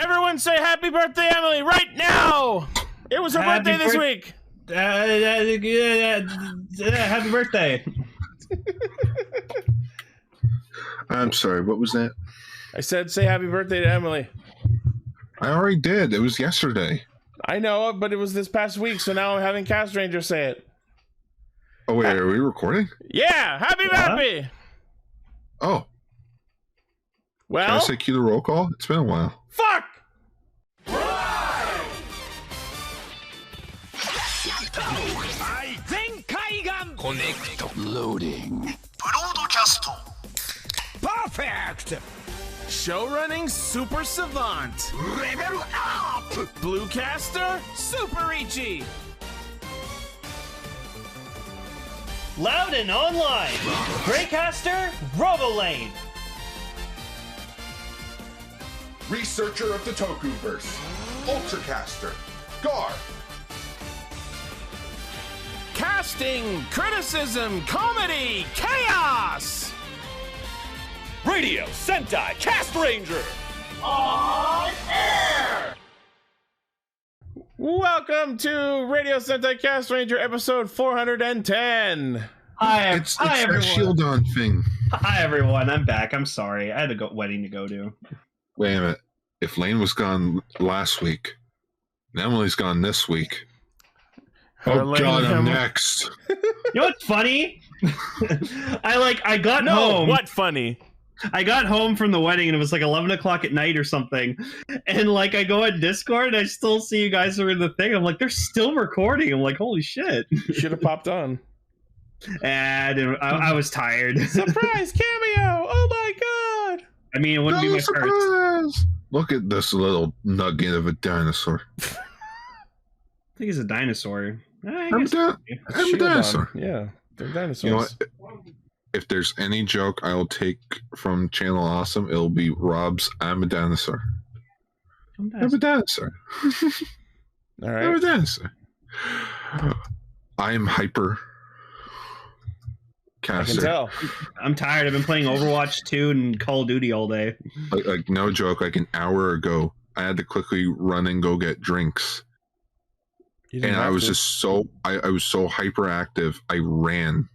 Everyone say happy birthday, Emily, right now! It was her birthday this week! Happy birthday. I'm sorry, what was that? I said say happy birthday to Emily. I already did. It was yesterday. I know, but it was this past week, so now I'm having Castranger say it. Oh, wait, are we recording? Yeah! Happy! Oh. Well? Can I say cue the roll call? It's been a while. Fuck! Connect. Loading. Broadcast. Perfect. Show running super savant. Level up. Bluecaster super Ichi. Loud and online. Greycaster, Robolane. Researcher of the Tokuverse, Ultracaster, Gar. Casting, criticism, comedy, chaos. Radio Sentai Castranger. On air. Welcome to Radio Sentai Castranger episode 410. Hi, It's everyone. a shield on thing. Hi everyone, I'm back. I'm sorry. I had a wedding to go to. Wait a minute. If Lane was gone last week, and Emily's gone this week. Her Oh Lane God, I'm Emily. next. You know what's funny? I got home. What funny? I got home from the wedding and it was like 11 o'clock at night or something. And like I go on Discord and I still see you guys are in the thing. I'm like, they're still recording. I'm like, holy shit. You should have popped on. And I was tired. Surprise cameo! Oh my god! I mean, it wouldn't be No my first. surprise! Look at this little nugget of a dinosaur. I think he's a dinosaur. I I'm guess- a Shield dinosaur. on. Yeah, they're dinosaurs. You know what? If there's any joke I will take from Channel Awesome, it'll be Rob's I'm a dinosaur. I'm a dinosaur. All I'm a right. dinosaur. I'm hyper. I can Caster. tell. I'm tired. I've been playing Overwatch 2 and Call of Duty all day. Like no joke, like an hour ago, I had to quickly run and go get drinks. You didn't And I have was to. just so I was so hyperactive, I ran.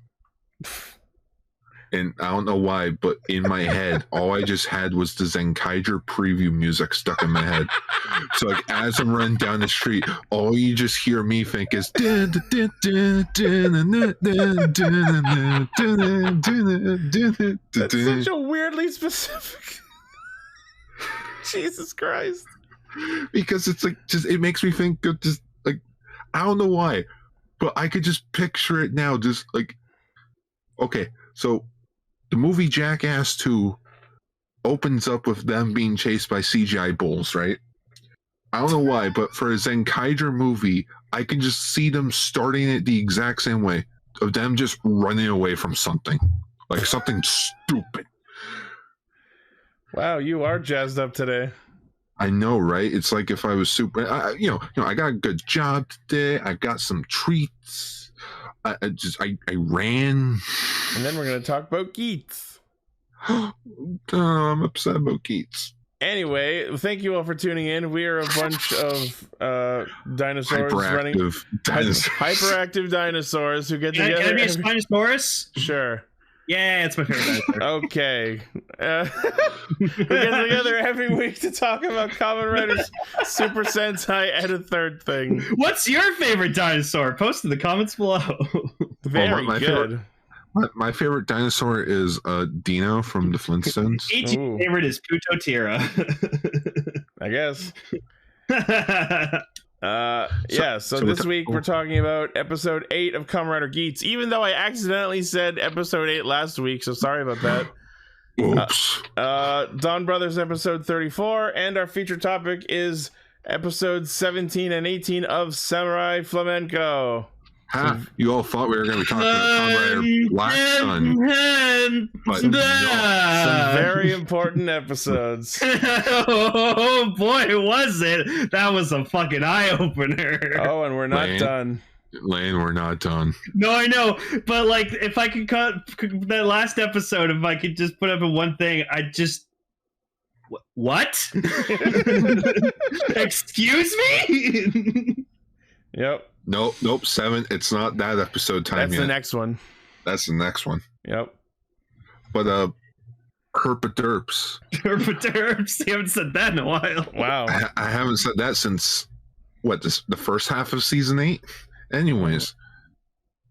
And I don't know why, but in my head, all I just had was the Zenkaiger preview music stuck in my head. So like as I'm running down the street, all you just hear me think is that's That's such a weirdly specific. Jesus Christ. because it's like just it makes me think of just like I don't know why, but I could just picture it now. Just like okay, so the movie Jackass 2 opens up with them being chased by CGI bulls, right? I don't know why, but for a Zenkaiger movie, I can just see them starting it the exact same way of them just running away from something, like something stupid. Wow, you are jazzed up today. I know, right? It's like if I was super, I got a good job today. I got some treats. I ran. And then we're going to talk about Geats. I'm upset about Geats. Anyway, thank you all for tuning in. We are a bunch of dinosaurs running. Hyperactive dinosaurs. Hyperactive dinosaurs who get Can together. I be a Spinosaurus? Sure. Yeah, it's my favorite dinosaur. Okay. We get together every week to talk about Kamen Rider's Super Sentai and a third thing. What's your favorite dinosaur? Post in the comments below. Very my good. My favorite dinosaur is Dino from the Flintstones. AT's Ooh. favorite is Putotira. I guess. So so this week we're talking about episode 8 of Kamen Rider Geats, even though I accidentally said episode 8 last week, so sorry about that. Oops. Donbrothers episode 34, and our feature topic is episodes 17 and 18 of Samurai Flamenco. You all thought we were going to be talking about Kamen Rider Black Sun, but no. Some very important episodes. Oh boy, was it! That was a fucking eye opener. Oh, and we're not Lane. done. Lane, we're not done. No, I know, but like, if I could cut that last episode, if I could just put up in one thing, What? Excuse me? Yep. Nope. 7. It's not that episode time That's yet. the next one. That's the next one. Yep. But Herpaderps. Herpaderps. You haven't said that in a while. Wow. I haven't said that since the first half of season 8. Anyways,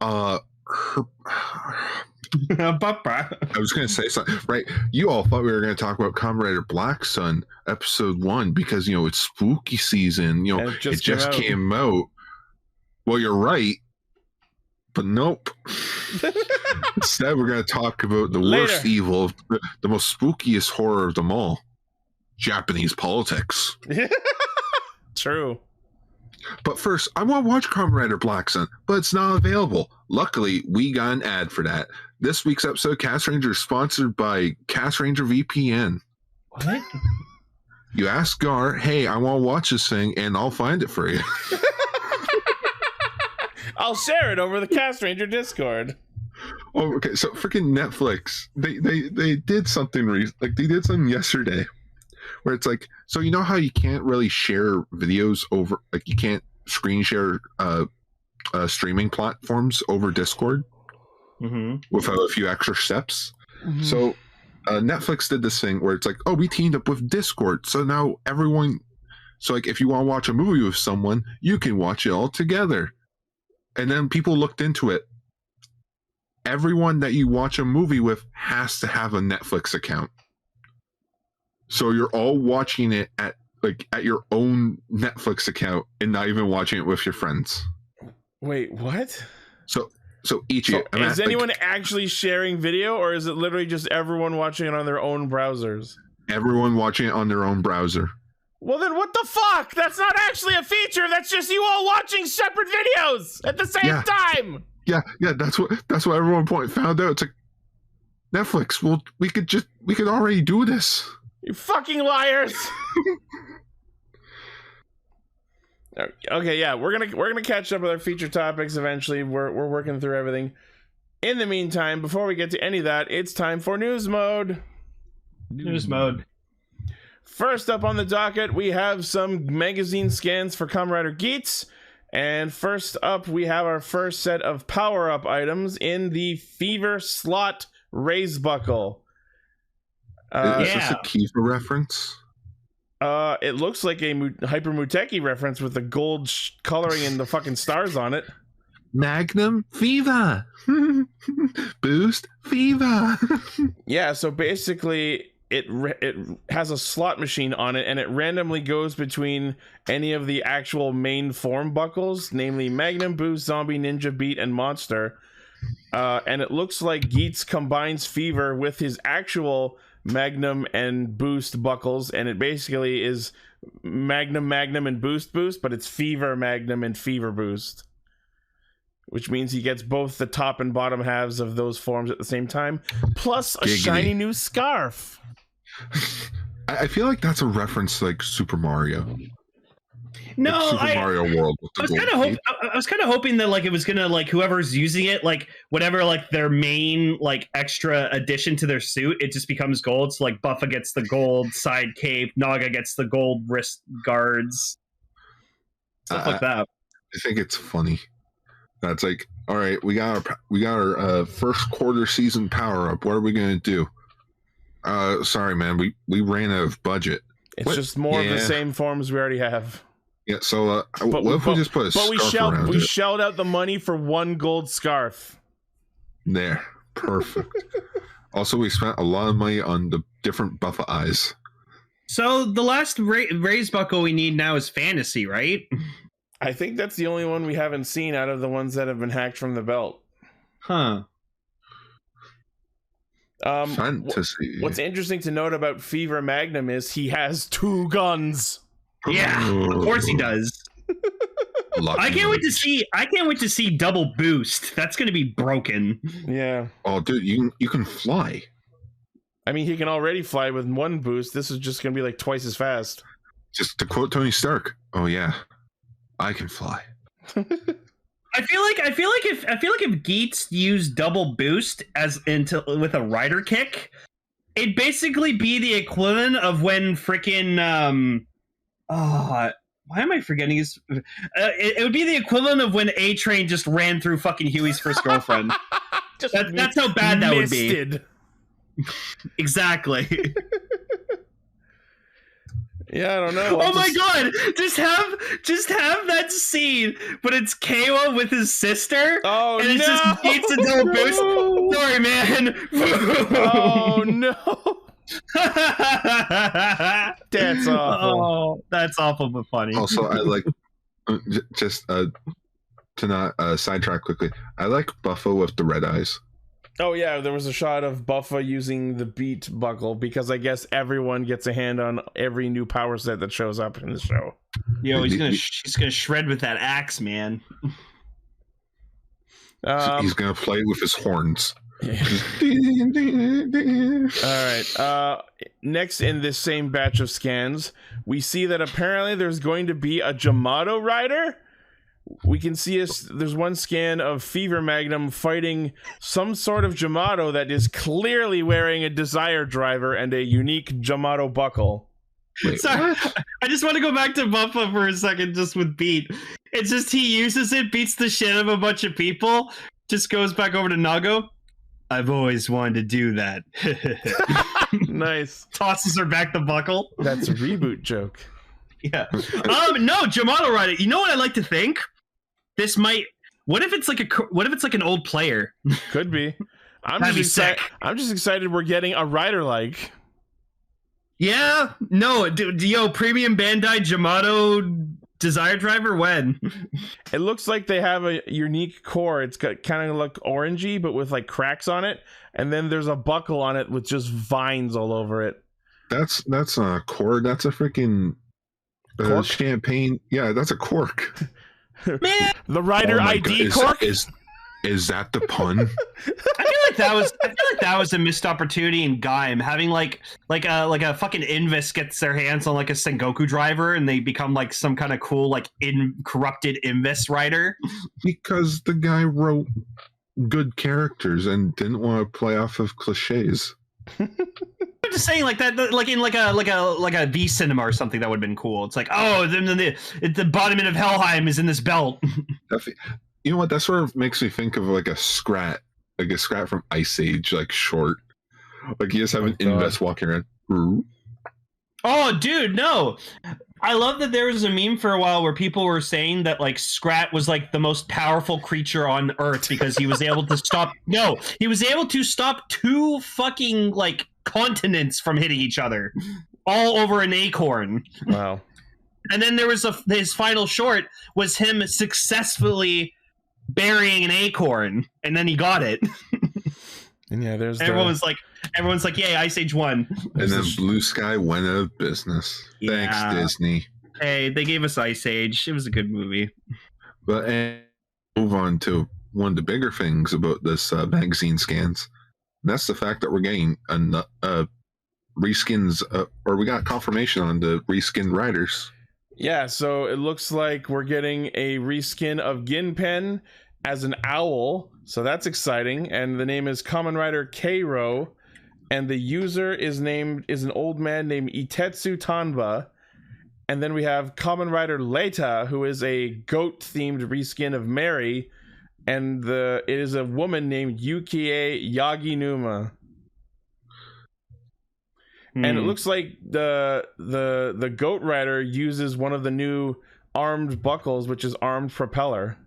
I was going to say something, right? You all thought we were going to talk about Kamen Rider Black Sun episode 1 because it's spooky season. It just came out. Well, you're right, but nope. Instead, we're going to talk about the worst evil, the most spookiest horror of them all: Japanese politics. True. But first, I want to watch Kamen Rider Black Sun, but it's not available. Luckily, we got an ad for that. This week's episode of Castranger is sponsored by Castranger VPN. What? You ask Gar, hey, I want to watch this thing, and I'll find it for you. I'll share it over the Castranger Discord. Oh, okay. So freaking Netflix, they did something they did something yesterday, where it's like, so you know how you can't really share videos over, like you can't screen share streaming platforms over Discord without a few extra steps. So Netflix did this thing where it's like, oh, we teamed up with Discord, so now everyone, so like if you want to watch a movie with someone, you can watch it all together. And then people looked into it. Everyone that you watch a movie with has to have a Netflix account. So you're all watching it at your own Netflix account and not even watching it with your friends. Wait, what? So is anyone actually sharing video, or is it literally just everyone watching it on their own browsers? Everyone watching it on their own browser. Well, then what the fuck? That's not actually a feature. That's just you all watching separate videos at the same time. Yeah. That's what everyone found out. It's like, Netflix. Well, we could already do this. You fucking liars. Okay, yeah, we're gonna catch up with our feature topics eventually. We're working through everything. In the meantime, before we get to any of that, it's time for news mode. News mode. First up on the docket, we have some magazine scans for Kamen Rider Geats. And first up, we have our first set of power-up items in the Fever Slot Raise Buckle. Is this a Kiva reference? It looks like a Hyper Muteki reference with the gold coloring and the fucking stars on it. Magnum Fever. Boost Fever. Yeah, so basically it has a slot machine on it, and it randomly goes between any of the actual main form buckles, namely Magnum, Boost, Zombie, Ninja, Beat, and Monster. And it looks like Geats combines Fever with his actual Magnum and Boost buckles, and it basically is Magnum, and Boost, but it's Fever, Magnum, and Fever Boost. Which means he gets both the top and bottom halves of those forms at the same time, plus a shiny new scarf. I feel like that's a reference to like Super Mario. No, Super Mario World. I was kind of hoping that like it was gonna like whoever's using it, like whatever like their main like extra addition to their suit, it just becomes gold. So like Buffa gets the gold side cape, Naga gets the gold wrist guards, stuff like that. I think it's funny. That's like, all right, we got our first quarter season power up. What are we gonna do? Sorry, man, we ran out of budget. It's just more of the same forms we already have. Yeah, so what if we just put a scarf around it? We shelled out the money for one gold scarf. There, perfect. Also, we spent a lot of money on the different Buffa eyes. So the last raise buckle we need now is Fantasy, right? I think that's the only one we haven't seen out of the ones that have been hacked from the belt. Huh. Fantasy. What's interesting to note about Fever Magnum is he has 2 guns. Yeah, of course he does. I can't wait to see double boost. That's going to be broken. Yeah. Oh, dude, you can fly. I mean, he can already fly with 1 boost. This is just going to be like twice as fast. Just to quote Tony Stark. Oh yeah, I can fly. I feel like if Geats used double boost with a rider kick, It'd basically be the equivalent of when freaking why am I forgetting his? It would be the equivalent of when A Train just ran through fucking Huey's first girlfriend. That's how bad that would be. Exactly. Yeah, I don't know. Oh my god! Just have that scene, but it's Kawa with his sister. Oh and it's no! just Geats and Del Boost. Sorry, man. Oh no! That's awful. Oh, that's awful but funny. Also, I like just to not sidetrack quickly. I like Buffa with the red eyes. Oh yeah, there was a shot of Buffa using the beat buckle because I guess everyone gets a hand on every new power set that shows up in the show. Yo, he's gonna shred with that axe, man. He's gonna play with his horns. All right. Next in this same batch of scans, we see that apparently there's going to be a Jamato rider. We can see there's one scan of Fever Magnum fighting some sort of Jamato that is clearly wearing a Desire driver and a unique Jamato buckle. Wait, sorry, what? I just want to go back to Buffa for a second, just with Beat. It's just he uses it, beats the shit out of a bunch of people, just goes back over to Nago. I've always wanted to do that. Nice. Tosses her back the buckle. That's a reboot joke. Yeah. No, Jamato Rider. You know what I like to think? This might. What if it's like an old player? Could be. I'm That'd be just sick. I'm just excited we're getting a rider like. Yeah. No. Yo, premium Bandai Jamato Desire driver. When? It looks like they have a unique core. It's got kind of look orangey, but with like cracks on it, and then there's a buckle on it with just vines all over it. That's not a cord. That's a freaking champagne. Yeah, that's a cork. Man, The rider ID cork. Is that the pun? I feel like that was a missed opportunity in Gaim, having like a fucking Invis gets their hands on like a Sengoku driver and they become like some kind of cool like corrupted Invis rider. Because the guy wrote good characters and didn't want to play off of cliches. I'm just saying, like that, like in like a V cinema or something, that would have been cool. It's like, oh, the embodiment of Helheim is in this belt. You know what? That sort of makes me think of like a Scrat from Ice Age, like short. Like you just have an Invest walking around. Oh, dude, no. I love that there was a meme for a while where people were saying that like Scrat was like the most powerful creature on Earth because he was able to stop. No, he was able to stop 2 fucking like continents from hitting each other, all over an acorn. Wow. And then there was his final short was him successfully burying an acorn, and then he got it. And yeah, there's everyone's like, yay, Ice Age 1. And then Blue Sky went out of business. Yeah. Thanks, Disney. Hey, they gave us Ice Age. It was a good movie. But move on to one of the bigger things about this magazine scans. And that's the fact that we're getting reskins, or we got confirmation on the reskinned riders. Yeah, so it looks like we're getting a reskin of Ginpen as an owl, so that's exciting. And the name is Kamen Rider Keiro, and the user is an old man named Itetsu Tanba. And then we have Kamen Rider Leta, who is a goat-themed reskin of Mary, and it is a woman named Yukie Yaginuma. And it looks like the Goat Rider uses one of the new armed buckles, which is armed propeller.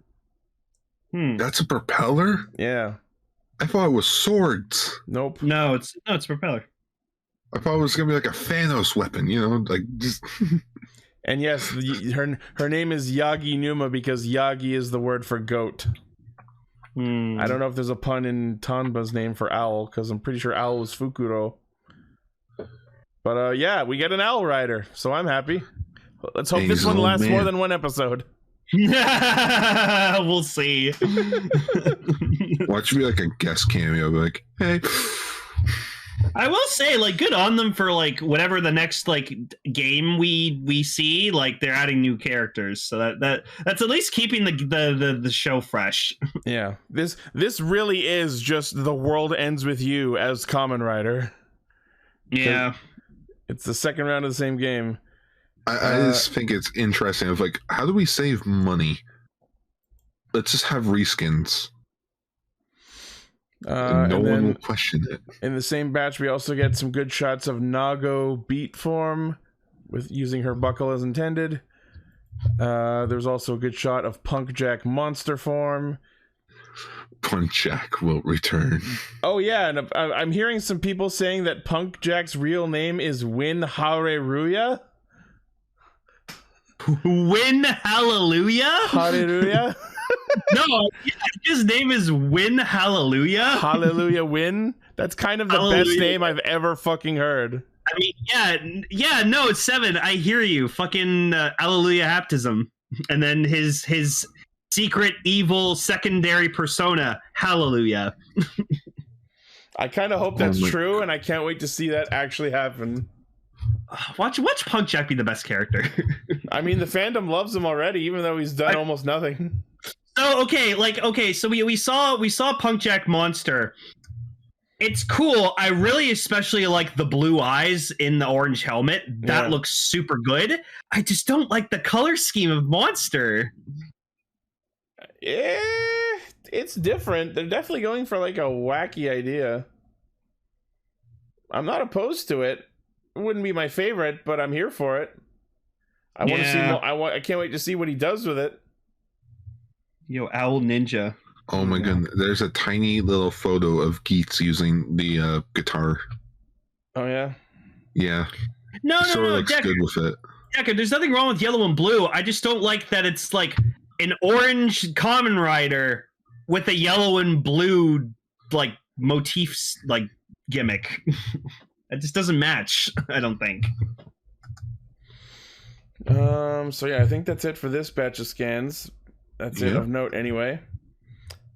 That's a propeller? Yeah. I thought it was swords. Nope. No, it's propeller. I thought it was gonna be like a Thanos weapon, you know, like just. And yes, her name is Yagi Numa because Yagi is the word for goat. I don't know if there's a pun in Tanba's name for owl, because I'm pretty sure owl was Fukuro. But yeah, we get an owl rider, so I'm happy. Let's hope this one lasts more than one episode. We'll see. Watch me like a guest cameo, like, hey. I will say, like, good on them for like whatever the next like game we see. Like, they're adding new characters, so that's at least keeping the show fresh. Yeah, this really is just The World Ends With You as Kamen Rider. Yeah. It's the second round of the same game. I just think it's interesting. Of like, how do we save money? Let's just have reskins. No one will question it. In the same batch, we also get some good shots of Nago beat form with using her buckle as intended. There's also a good shot of Punk Jack monster form. Punk Jack will return. Oh yeah, and I'm hearing some people saying that Punk Jack's real name is Win Hareruya. Win Hallelujah? Hallelujah? No, his name is Win Hallelujah. Hallelujah Win? That's kind of the best name I've ever fucking heard. I mean, yeah, no, it's 7. I hear you. Fucking Hallelujah Haptism. And then his secret evil secondary persona, Hallelujah. I kind of hope that's true, and I can't wait to see that actually happen. Watch Punk Jack be the best character. I mean, the fandom loves him already, even though he's done almost nothing. So so we saw Punk Jack Monster. It's cool. I really especially like the blue eyes in the orange helmet. That looks super good. I just don't like the color scheme of Monster. It's different. They're definitely going for like a wacky idea. I'm not opposed to it. It wouldn't be my favorite, but I'm here for it. I want to see more. I can't wait to see what he does with it. Yo, Owl Ninja. Oh my goodness. There's a tiny little photo of Geats using the guitar. Oh yeah? Yeah. No, looks Decker, good with it. Decker, there's nothing wrong with yellow and blue. I just don't like that it's like an orange Kamen Rider with a yellow and blue like motifs like gimmick. It just doesn't match, I don't think. So yeah, I think that's it for this batch of scans. That's it of note anyway.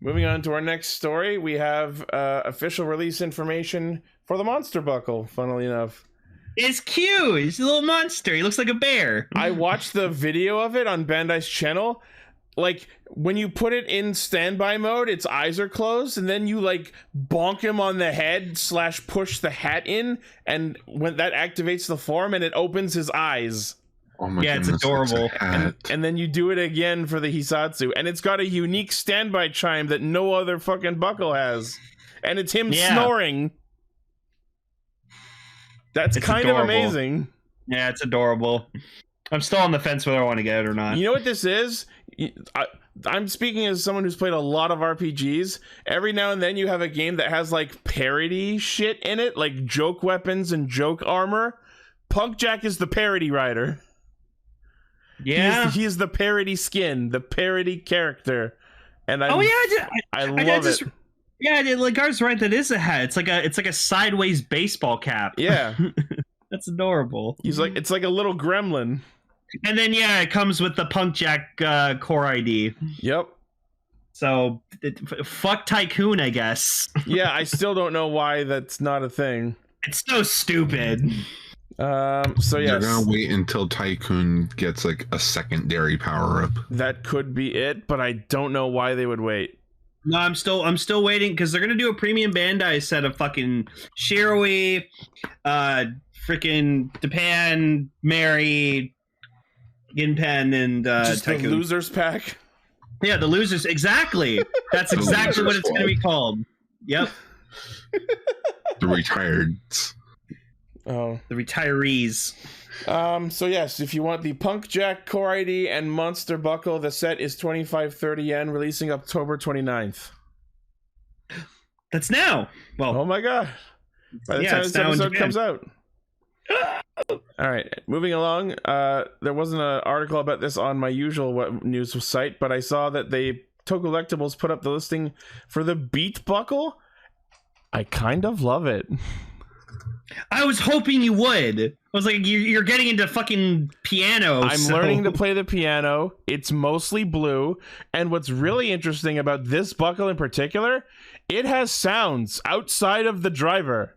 Moving on to our next story, we have official release information for the Monster Buckle, funnily enough. It's cute. He's a little monster. He looks like a bear. I watched the video of it on Bandai's channel. Like, when you put it in standby mode, its eyes are closed, and then you, like, bonk him on the head / push the hat in, and when that activates the form, and it opens his eyes. Oh my goodness, it's adorable. And then you do it again for the Hisatsu, and it's got a unique standby chime that no other fucking buckle has. And it's him snoring. It's kind adorable. of amazing. Yeah, it's adorable. I'm still on the fence whether I want to get it or not. You know what this is? I'm speaking as someone who's played a lot of RPGs. Every now and then you have a game that has like parody shit in it, like joke weapons and joke armor. Punk Jack is the parody rider. Yeah, he is the parody skin, the parody character, and I love it. Yeah, like Gar's right. That is a hat. It's like a sideways baseball cap. Yeah, that's adorable. It's like a little gremlin. And then it comes with the Punk Jack core ID. Yep. So fuck Tycoon, I guess. Yeah, I still don't know why that's not a thing. It's so stupid. So yes, they're gonna wait until Tycoon gets like a secondary power up. That could be it, but I don't know why they would wait. No, I'm still waiting because they're gonna do a premium Bandai set of fucking Shiroi, freaking Japan, Mary, Ginpen, and just Tycoon. the losers pack. Yeah, the losers. Exactly. That's exactly what it's gonna be called. Yep. The retireds. Oh, the retirees. So yes, if you want the Punk Jack core ID and Monster Buckle, the set is 2530 yen, releasing October 29th. That's now. Well, oh my god. By the time this episode comes out. All right, moving along. There wasn't an article about this on my usual news site, but I saw that Tokulectables put up the listing for the Beat Buckle. I kind of love it. I was hoping you would. I was like, you're getting into fucking piano. I'm learning to play the piano. It's mostly blue. And what's really interesting about this buckle in particular, it has sounds outside of the driver.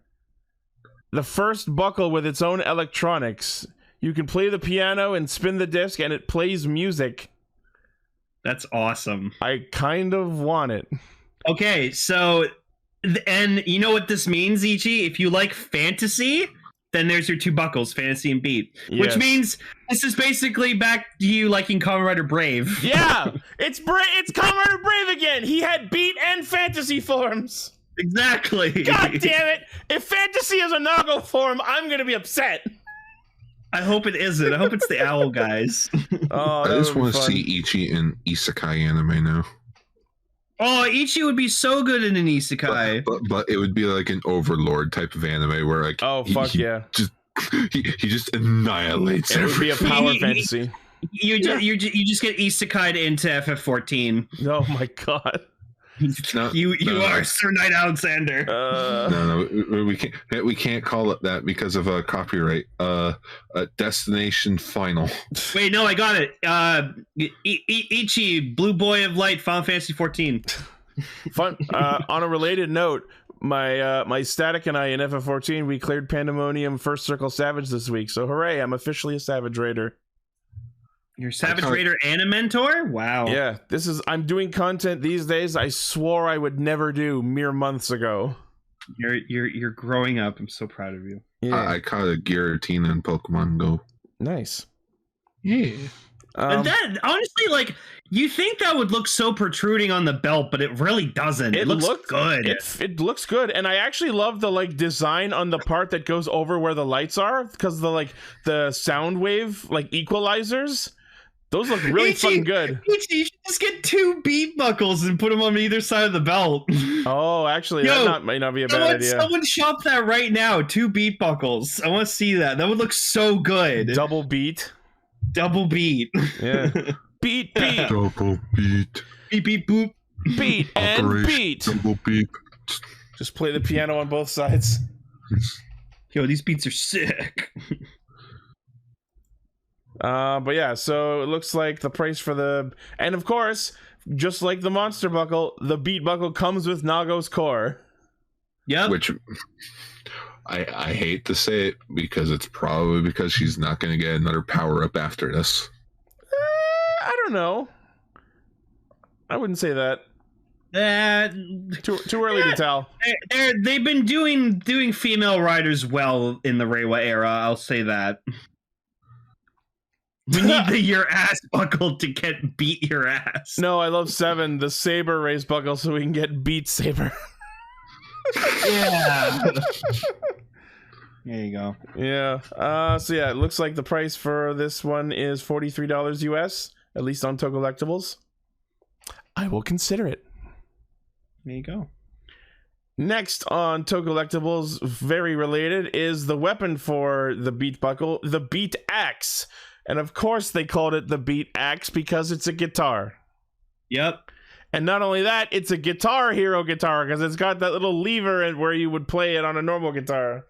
The first buckle with its own electronics. You can play the piano and spin the disc and it plays music. That's awesome. I kind of want it. Okay, so... And you know what this means, Ichi? If you like fantasy, then there's your two buckles, fantasy and beat. Yes. Which means this is basically back to you liking Kamen Rider Brave. Yeah, it's Kamen Rider Brave again. He had beat and fantasy forms. Exactly. God damn it! If fantasy is a Nago form, I'm gonna be upset. I hope it isn't. I hope it's the owl guys. Oh, I just want to see Ichi in isekai anime now. Oh, Ichi would be so good in an isekai. But it would be like an Overlord type of anime where like he just annihilates It would be a everything. power fantasy. You just get isekai'd into FF14. Oh my god. You are Sir Knight Alexander. No, we can't call it that because of copyright. Destination Final. Wait, no, I got it. Ichi, Blue Boy of Light, Final Fantasy 14. Fun. On a related note, my Static and I in FF14, we cleared Pandemonium First Circle Savage this week. So hooray! I'm officially a Savage Raider. You're Savage Raider and a mentor? Wow. Yeah, I'm doing content these days I swore I would never do mere months ago. You're growing up. I'm so proud of you. Yeah. I caught a Giratina in Pokemon Go. Nice. Yeah. And that honestly, like, you think that would look so protruding on the belt, but it really doesn't. It looks good. It looks good, and I actually love the like design on the part that goes over where the lights are, because the sound wave like equalizers. Those look really fucking good. Ichi, you should just get two beat buckles and put them on either side of the belt. Oh, actually, that might not be a bad idea. Someone shop that right now. Two beat buckles. I want to see that. That would look so good. Double beat. Double beat. Yeah. Beat. Double beat. Beat, beat, boop. Beat and Operation beat. Double beat. Just play the piano on both sides. Yo, these beats are sick. But yeah, so it looks like the price for and of course, just like the monster buckle, the beat buckle comes with Nago's core. Yep. Which I hate to say it because it's probably because she's not going to get another power up after this. I don't know. I wouldn't say that. Too early to tell. They've been doing female riders well in the Reiwa era. I'll say that. We need the your ass buckle to get beat your ass. No, I love 7, the Saber race buckle, so we can get beat Saber. Yeah. There you go. Yeah. So yeah, it looks like the price for this one is $43 US, at least on Tokollectibles. I will consider it. There you go. Next on Tokollectibles, very related, is the weapon for the beat buckle, the Beat Axe. And of course they called it the Beat Axe because it's a guitar. Yep. And not only that, it's a Guitar Hero guitar because it's got that little lever where you would play it on a normal guitar.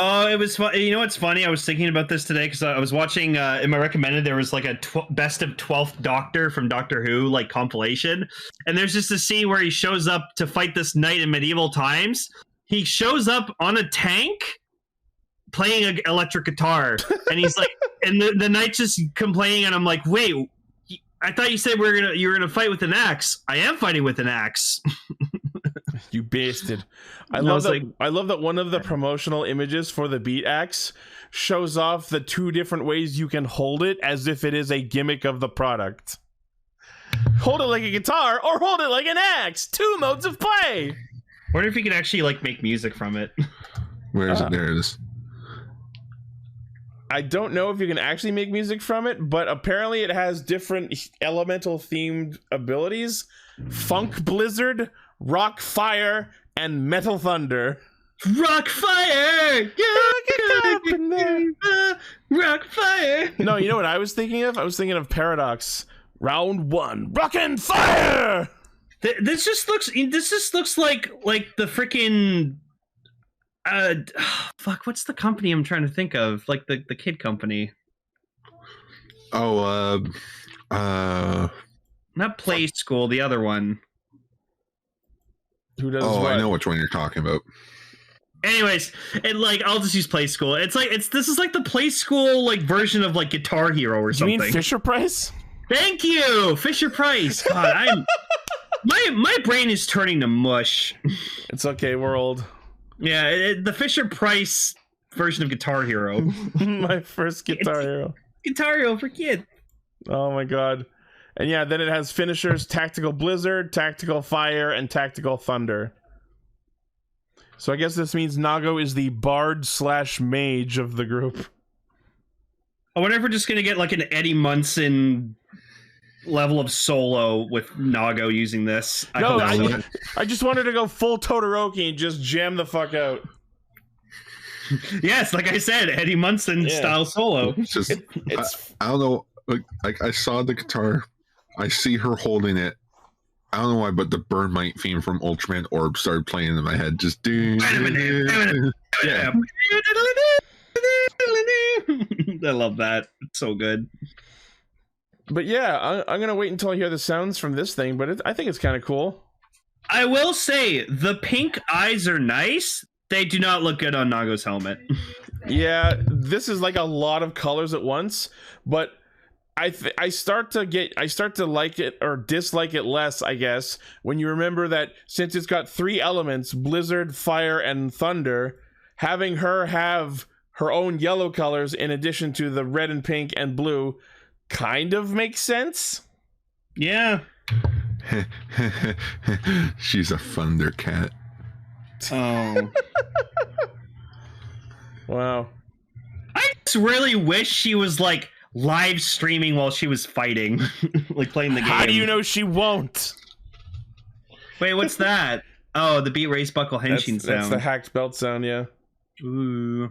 Oh, it was fun. You know what's funny? I was thinking about this today because I was watching, in my recommended, there was like a best of 12th Doctor from Doctor Who, like compilation. And there's just a scene where he shows up to fight this knight in medieval times. He shows up on a tank playing an electric guitar. And he's like, and the knight's just complaining. And I'm like, wait, I thought you said you were gonna fight with an axe. I am fighting with an axe. You bastard. I love that one of the promotional images for the Beat Axe shows off the 2 different ways you can hold it as if it is a gimmick of the product. Hold it like a guitar or hold it like an axe. 2 modes of play. Wonder if you could actually like make music from it. Where is it? There it is. I don't know if you can actually make music from it, but apparently it has different elemental themed abilities. Funk Blizzard, Rock Fire, and Metal Thunder. Rock Fire! Rock Fire! No, you know what I was thinking of? I was thinking of Paradox. Round 1, Rockin' Fire! This just looks like the freaking fuck, what's the company I'm trying to think of? Like the kid company. Oh, not Play School, the other one. Who does what? I know which one you're talking about. Anyways, and like I'll just use Play School. This is like the Play School like version of like Guitar Hero or something. You mean Fisher Price? Thank you, Fisher Price. God, my brain is turning to mush. It's okay, we're old. Yeah, the Fisher Price version of Guitar Hero. My first Guitar Hero. Guitar Hero for kids. Oh my god. And yeah, then it has finishers Tactical Blizzard, Tactical Fire, and Tactical Thunder. So I guess this means Nago is the bard / mage of the group. I wonder if we're just gonna get like an Eddie Munson level of solo with Nago using this. I just wanted to go full Todoroki and just jam the fuck out. Yes, like I said, Eddie Munson style solo. Just, I don't know. Like I saw the guitar, I see her holding it. I don't know why, but the Burn Might theme from Ultraman Orb started playing in my head. Just yeah. I love that. It's so good. But yeah, I'm gonna wait until I hear the sounds from this thing. But I think it's kind of cool. I will say the pink eyes are nice. They do not look good on Nago's helmet. Yeah, this is like a lot of colors at once. But I start to like it or dislike it less, I guess, when you remember that since it's got 3 elements, Blizzard, Fire, and Thunder, having her have her own yellow colors in addition to the red and pink and blue kind of makes sense. Yeah. She's a Thundercat. Oh. Wow. I just really wish she was like live streaming while she was fighting, like playing the game. How do you know she won't? Wait, what's that? Oh, the beat race buckle henshin sound. That's the hacked belt sound, yeah. Ooh.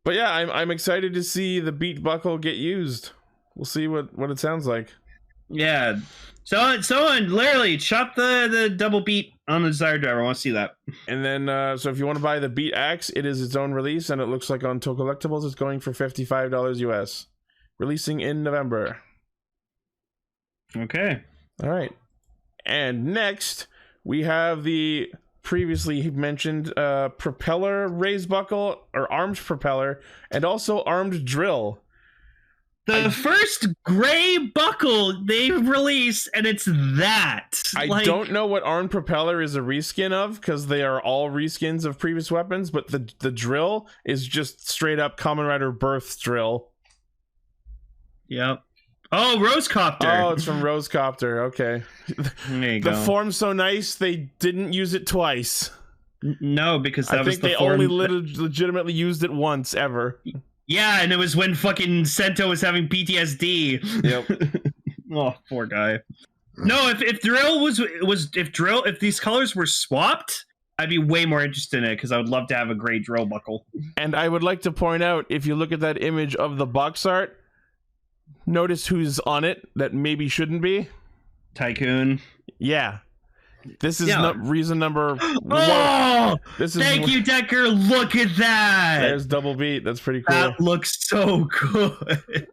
But yeah, I'm excited to see the beat buckle get used. We'll see what it sounds like. Yeah. Someone literally chop the double beat on the Desire Driver. I want to see that. And then, so if you want to buy the Beat Axe, it is its own release, and it looks like on Tokollectibles it's going for $55 US. Releasing in November. Okay. All right. And next, we have the previously mentioned propeller raise buckle, or armed propeller, and also armed drill. The first gray buckle they've released, and it's that. I don't know what armed propeller is a reskin of, because they are all reskins of previous weapons, but the drill is just straight up Kamen Rider Birth's drill. Yep. Oh, Rosecopter. Oh, it's from Rosecopter. Okay. There you the go. form's so nice, they didn't use it twice. No, because that I was think the they form only legitimately used it once ever. Yeah, and it was when fucking Sento was having PTSD. Yep. Oh, poor guy. No, if drill if these colors were swapped, I'd be way more interested in it because I would love to have a gray drill buckle. And I would like to point out, if you look at that image of the box art, notice who's on it that maybe shouldn't be. Tycoon. Yeah. This is reason number one. Oh! This is Thank you, Decker. Look at that. There's double beat. That's pretty cool. That looks so good.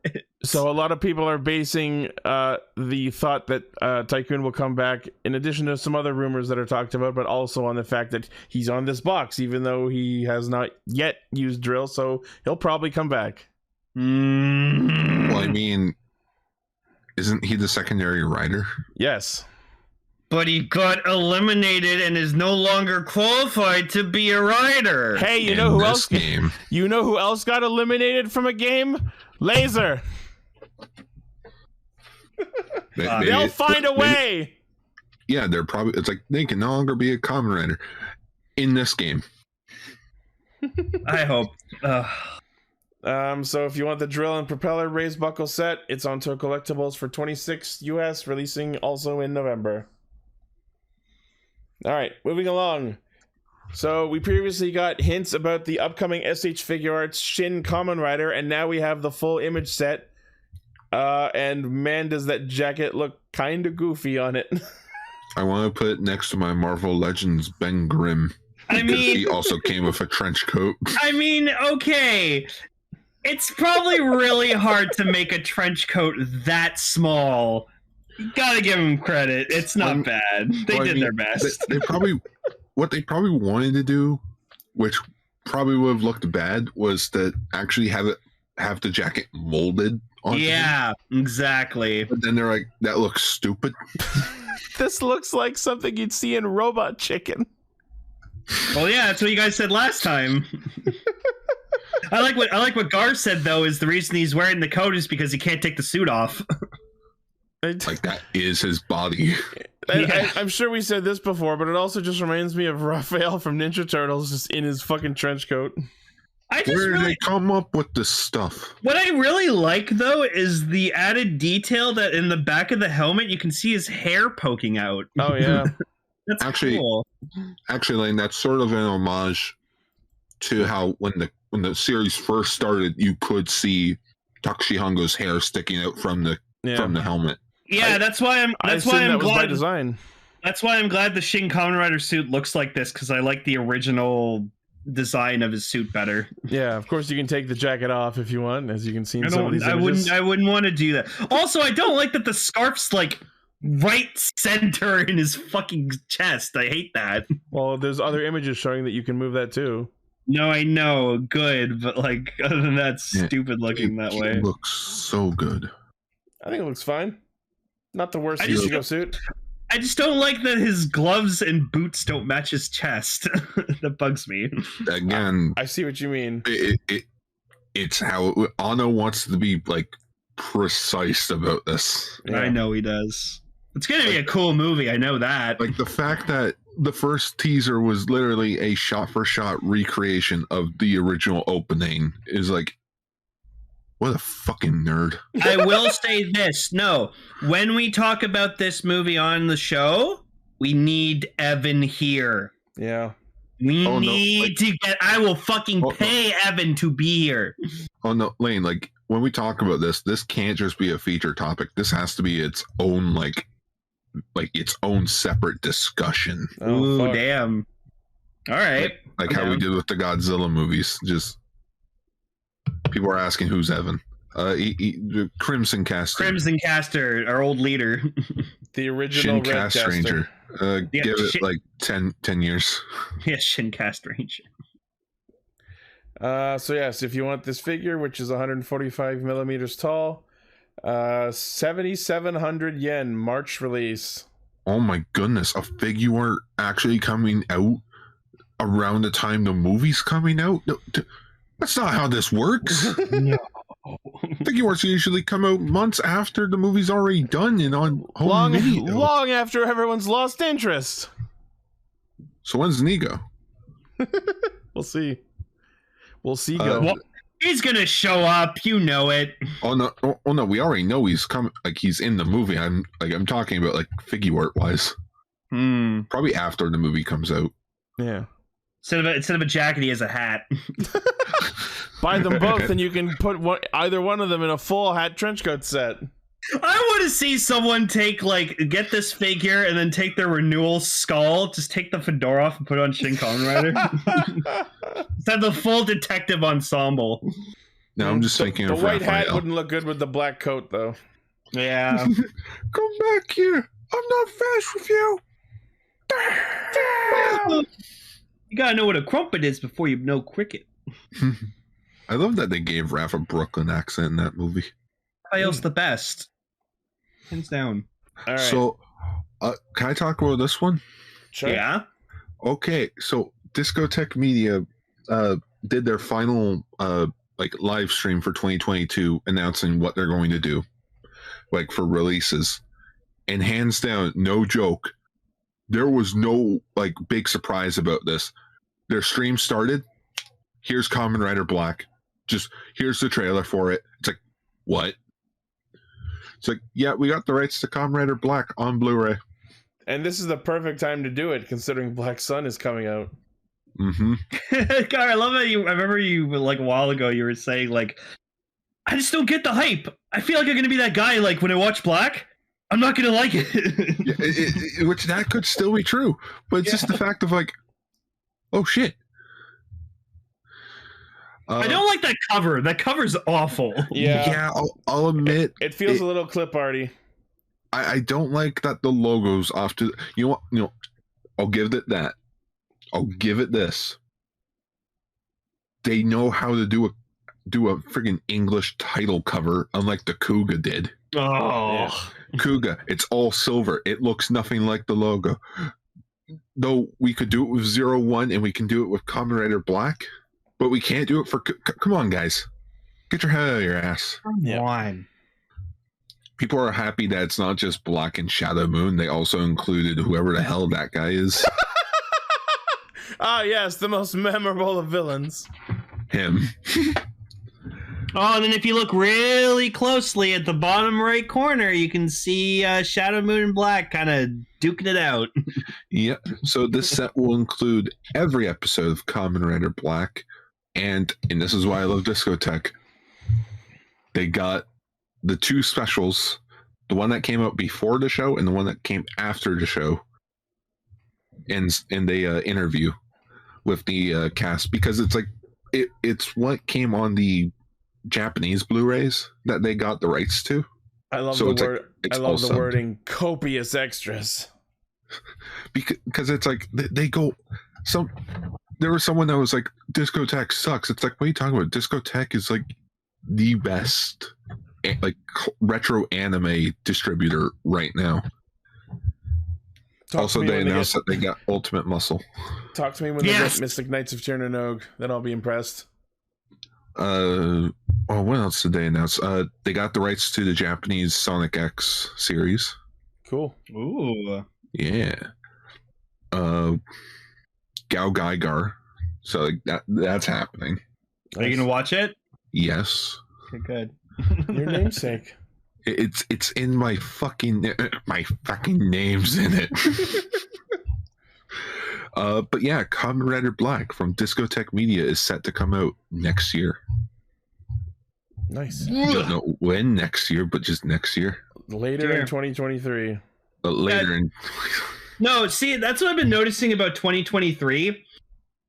So a lot of people are basing the thought that Tycoon will come back, in addition to some other rumors that are talked about, but also on the fact that he's on this box, even though he has not yet used drill, so he'll probably come back. Well, I mean, isn't he the secondary rider? Yes. But he got eliminated and is no longer qualified to be a rider. Hey, you know who else? You know who else got eliminated from a game? Laser. They'll find a way. Yeah, they're probably. It's like they can no longer be a Kamen Rider in this game. I hope. So if you want the drill and propeller raised buckle set, it's on Tokollectibles for $26 US, releasing also in November. All right, moving along. So we previously got hints about the upcoming SH Figure Arts Shin Kamen Rider, and now we have the full image set. And man, does that jacket look kind of goofy on it. I want to put it next to my Marvel Legends Ben Grimm. I mean, he also came with a trench coat. I mean, okay. It's probably really hard to make a trench coat that small. You gotta give them credit. It's not bad. They did their best. They probably, what they probably wanted to do, which probably would have looked bad, was to actually have the jacket molded onto him. Exactly. But then they're like, that looks stupid. This looks like something you'd see in Robot Chicken. Well, yeah, that's what you guys said last time. I like what Gar said though. Is the reason he's wearing the coat is because he can't take the suit off. Like that is his body. I'm sure we said this before, but it also just reminds me of Raphael from Ninja Turtles just in his fucking trench coat. Where did they come up with this stuff? What I really like though is the added detail that in the back of the helmet you can see his hair poking out. Oh yeah. That's Actually, cool. Actually, Lane, that's sort of an homage to how when the series first started, you could see Takeshi Hongo's hair sticking out from the helmet. Yeah, that's why I'm glad. By design. That's why I'm glad the Shin Kamen Rider suit looks like this, because I like the original design of his suit better. Yeah, of course you can take the jacket off if you want, as you can see in some of these images. I wouldn't want to do that. Also, I don't like that the scarf's like right center in his fucking chest. I hate that. Well, there's other images showing that you can move that too. No, I know, good, but like other than that, stupid looking that way. It looks so good. I think it looks fine. Not the worst Ichigo suit. I just don't like that his gloves and boots don't match his chest. That bugs me. Again, I see what you mean. It's how Anno wants to be like precise about this. Yeah. I know he does. It's gonna be a cool movie. I know that. Like the fact that the first teaser was literally a shot-for-shot recreation of the original opening is like, what a fucking nerd. I will say this. No, when we talk about this movie on the show, we need Evan here. Yeah. We need to get... I will fucking pay Evan to be here. Oh, no, Lane, like, when we talk about this can't just be a feature topic. This has to be its own, like its own separate discussion. Ooh, fuck. Damn. All right. Like how we did with the Godzilla movies. Just... people are asking who's Evan. Crimson Caster. Crimson Caster, our old leader. The original Shin Castranger. Give it like 10 years. Yeah, Shin Castranger. So yes, if you want this figure, which is 145 millimeters tall, 7,700 yen, March release. Oh my goodness, a figure actually coming out around the time the movie's coming out? No, that's not how this works. No. Figures usually come out months after the movie's already done and on home video. Long after everyone's lost interest. So when's Nego? We'll see. We'll see. Well, he's gonna show up. You know it. Oh no! We already know he's coming. Like he's in the movie. I'm talking about like figure art wise. Probably after the movie comes out. Yeah. Instead of a jacket, he has a hat. Buy them both, and you can put either one of them in a full hat trench coat set. I want to see someone get this figure and then take their renewal skull, just take the fedora off and put it on Shin Kamen Rider. Have the full detective ensemble. No, I'm just thinking the of white Raphael. hat wouldn't look good with the black coat, though. Yeah. Come back here. I'm not fast with you. You gotta know what a crumpet is before you know cricket. I love that they gave Raph a Brooklyn accent in that movie. Raphael's the best. Hands down. All right. So, can I talk about this one? Sure. Yeah. Okay, so Discotheque Media did their final live stream for 2022, announcing what they're going to do, for releases. And hands down, no joke, there was no big surprise about this. Their stream started. Here's Kamen Rider Black. Just here's the trailer for it. It's like, what? It's like, yeah, we got the rights to Kamen Rider Black on Blu-ray. And this is the perfect time to do it, considering Black Sun is coming out. Mm-hmm. God, I love that I remember you a while ago you were saying I just don't get the hype. I feel like I'm gonna be that guy when I watch Black, I'm not gonna like it. Yeah, which that could still be true, but it's just the fact of oh shit. I don't like that cover. That cover's awful. Yeah, I'll admit it feels a little clip arty. I don't like that the logo's off to I'll give it that. I'll give it this. They know how to do a friggin' English title cover, unlike the Kuga did. Oh, yeah. Kuga, it's all silver. It looks nothing like the logo. Though we could do it with 01 and we can do it with Kamen Rider Black. but we can't do it for. Come on, guys, get your head out of your ass. Come on. People are happy that it's not just Black and Shadow Moon. They also included whoever the hell that guy is. Ah, yes, the most memorable of villains. Him. Oh, and then if you look really closely at the bottom right corner, you can see Shadow Moon and Black kind of duking it out. Yeah. So this set will include every episode of Kamen Rider Black, and this is why I love Discotheque. They got the two specials, the one that came out before the show and the one that came after the show, and they interview with the cast, because it's like it's what came on the Japanese Blu-rays that they got the rights to. I love So the it's word. like, I love the wording copious extras. Because it's like they go there was someone that was like, Discotheque sucks. It's like, what are you talking about? Discotheque is like the best like retro anime distributor right now. Also, they announced that they got Ultimate Muscle. Talk to me when they get Mystic Knights of Chernobyl. Then I'll be impressed. What else did they announce? They got the rights to the Japanese Sonic X series. Cool. Ooh. Yeah. Gao Gaigar. So like that's happening. Are you gonna watch it? Yes. Okay, good. Your namesake. It's in my fucking name's in it. But yeah, Kamen Rider Black from Discotheque Media is set to come out next year. Nice. Don't know when next year, but just next year. Later in 2023. But later in. No, see, that's what I've been noticing about 2023.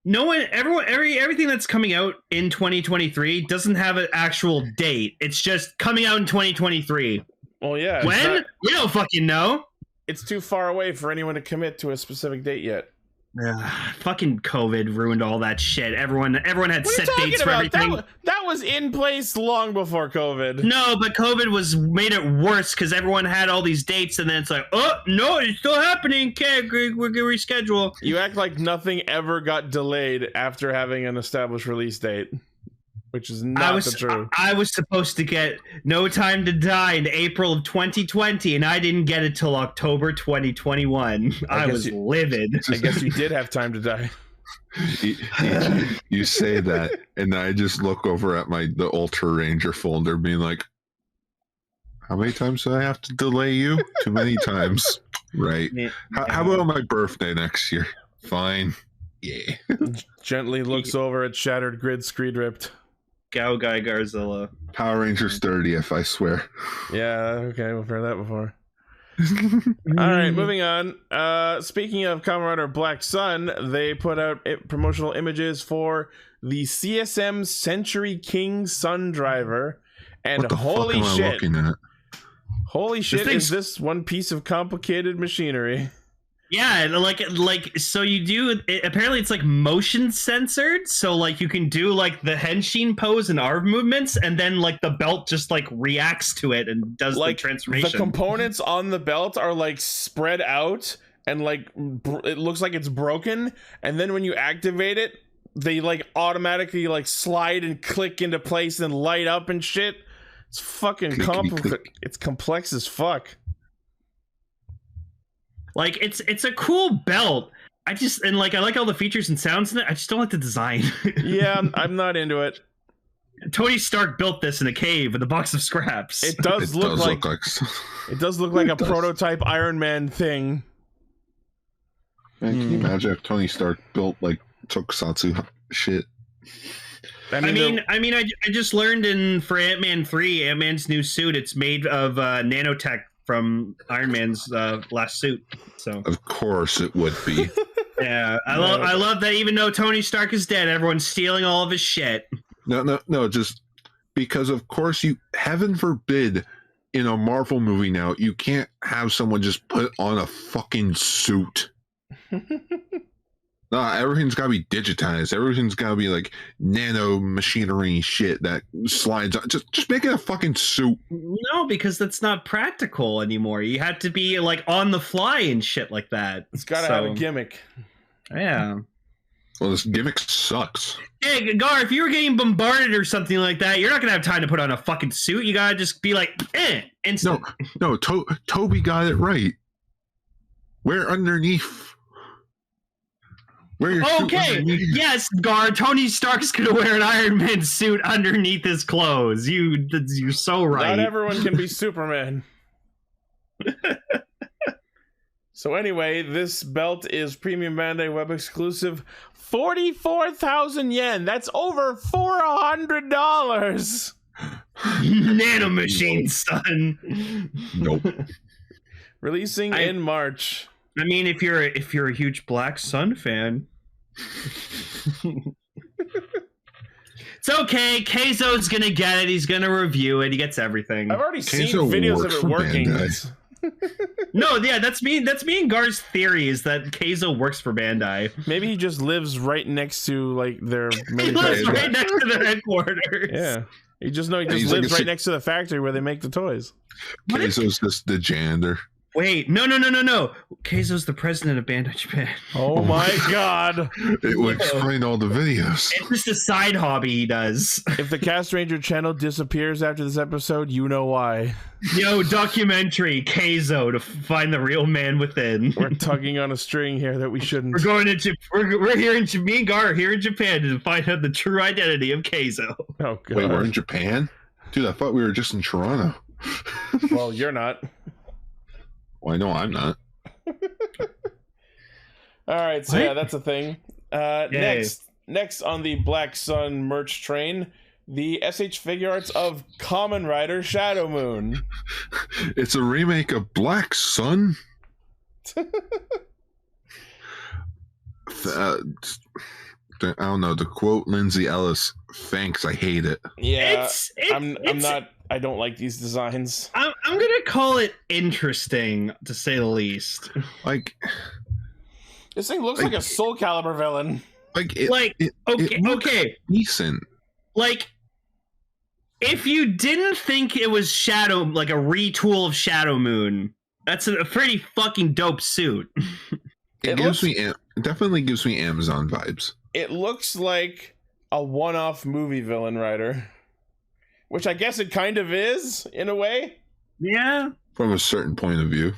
Everything that's coming out in 2023 doesn't have an actual date. It's just coming out in 2023. Well, yeah. When? We don't fucking know. It's too far away for anyone to commit to a specific date yet. Fucking COVID ruined all that shit. Everyone had set dates for everything. That was in place long before COVID. No, but COVID made it worse because everyone had all these dates, and then it's like, oh no, it's still happening. Okay, we're gonna reschedule. You act like nothing ever got delayed after having an established release date, which is not the truth. I was supposed to get No Time to Die in April of 2020, and I didn't get it till October 2021. I was livid. I guess you did have time to die. You say that, and I just look over at the Ultra Ranger folder, being like, how many times do I have to delay you? Too many times. Right. How about my birthday next year? Fine. Yeah. Gently looks over at Shattered Grid Screed Ripped. Gao Guy Garzilla. Power Rangers 30th, I swear. Yeah, okay, we've heard that before. All right, moving on. Speaking of Kamen Rider Black Sun, they put out promotional images for the CSM Century King Sun Driver, and holy shit! Holy shit! Is this one piece of complicated machinery? Yeah, like so you do it, apparently it's like motion censored, so like you can do like the henshin pose and arm movements, and then like the belt just like reacts to it and does like the transformation. The components on the belt are like spread out and like it looks like it's broken, and then when you activate it, they like automatically like slide and click into place and light up and shit. It's fucking complicated. It's complex as fuck. Like it's a cool belt. I like all the features and sounds in it. I just don't like the design. Yeah, I'm not into it. Tony Stark built this in a cave with a box of scraps. It does look like a prototype Iron Man thing. Man, can you imagine if Tony Stark built like tokusatsu shit? I just learned for Ant-Man 3, Ant-Man's new suit, it's made of nanotech from Iron Man's last suit. So of course it would be. Yeah, I love that even though Tony Stark is dead, everyone's stealing all of his shit. No, just because of course heaven forbid, in a Marvel movie now, you can't have someone just put on a fucking suit. Everything's got to be digitized. Everything's got to be like nano machinery shit that slides on. Just make it a fucking suit. No, because that's not practical anymore. You had to be like on the fly and shit like that. It's got to have a gimmick. Yeah. Well, this gimmick sucks. Hey, Gar, if you were getting bombarded or something like that, you're not gonna have time to put on a fucking suit. You gotta just be like, instant. No, Toby got it right. Wear underneath. Wear your suit underneath. Yes, Gar, Tony Stark's gonna wear an Iron Man suit underneath his clothes. You're so right. Not everyone can be Superman. So anyway, this belt is premium Bandai web exclusive, 44,000 yen. That's over $400. Nanomachine, son. Nope. Releasing in March. I mean, if you're a huge Black Sun fan, it's okay. Keizo's gonna get it. He's gonna review it. He gets everything. I've already seen Keizo videos of works it for working. Bandai. No, yeah, that's me and Gar's theory is that Keizo works for Bandai. Maybe he just lives right next to like their He lives right next to their headquarters. Yeah. He just He's lives like right next to the factory where they make the toys. Keizo's just the janitor. Wait, no. Keizo's the president of Bandai Japan. Oh my god. It would explain all the videos. It's just a side hobby he does. If the Castranger channel disappears after this episode, you know why. Yo, documentary, Keizo, to find the real man within. We're tugging on a string here that we shouldn't. We're going to we're here in me and Gar are here in Japan to find out the true identity of Keizo. Oh god. Wait, we're in Japan? Dude, I thought we were just in Toronto. Well, you're not. Well, I know I'm not. All right, so yeah, that's a thing. Yay. Next on the Black Sun merch train, the SH Figure Arts of Kamen Rider Shadow Moon. It's a remake of Black Sun. I don't know. To quote Lindsay Ellis, "Thanks, I hate it." Yeah, I'm not. I don't like these designs. I'm gonna call it interesting, to say the least. Like, This thing looks like a Soul Calibur villain. Okay, decent. like, if you didn't think it was Shadow, like a retool of Shadow Moon, that's a pretty fucking dope suit. It definitely gives me Amazon vibes. It looks like a one-off movie villain rider, which I guess it kind of is in a way. Yeah, From a certain point of view.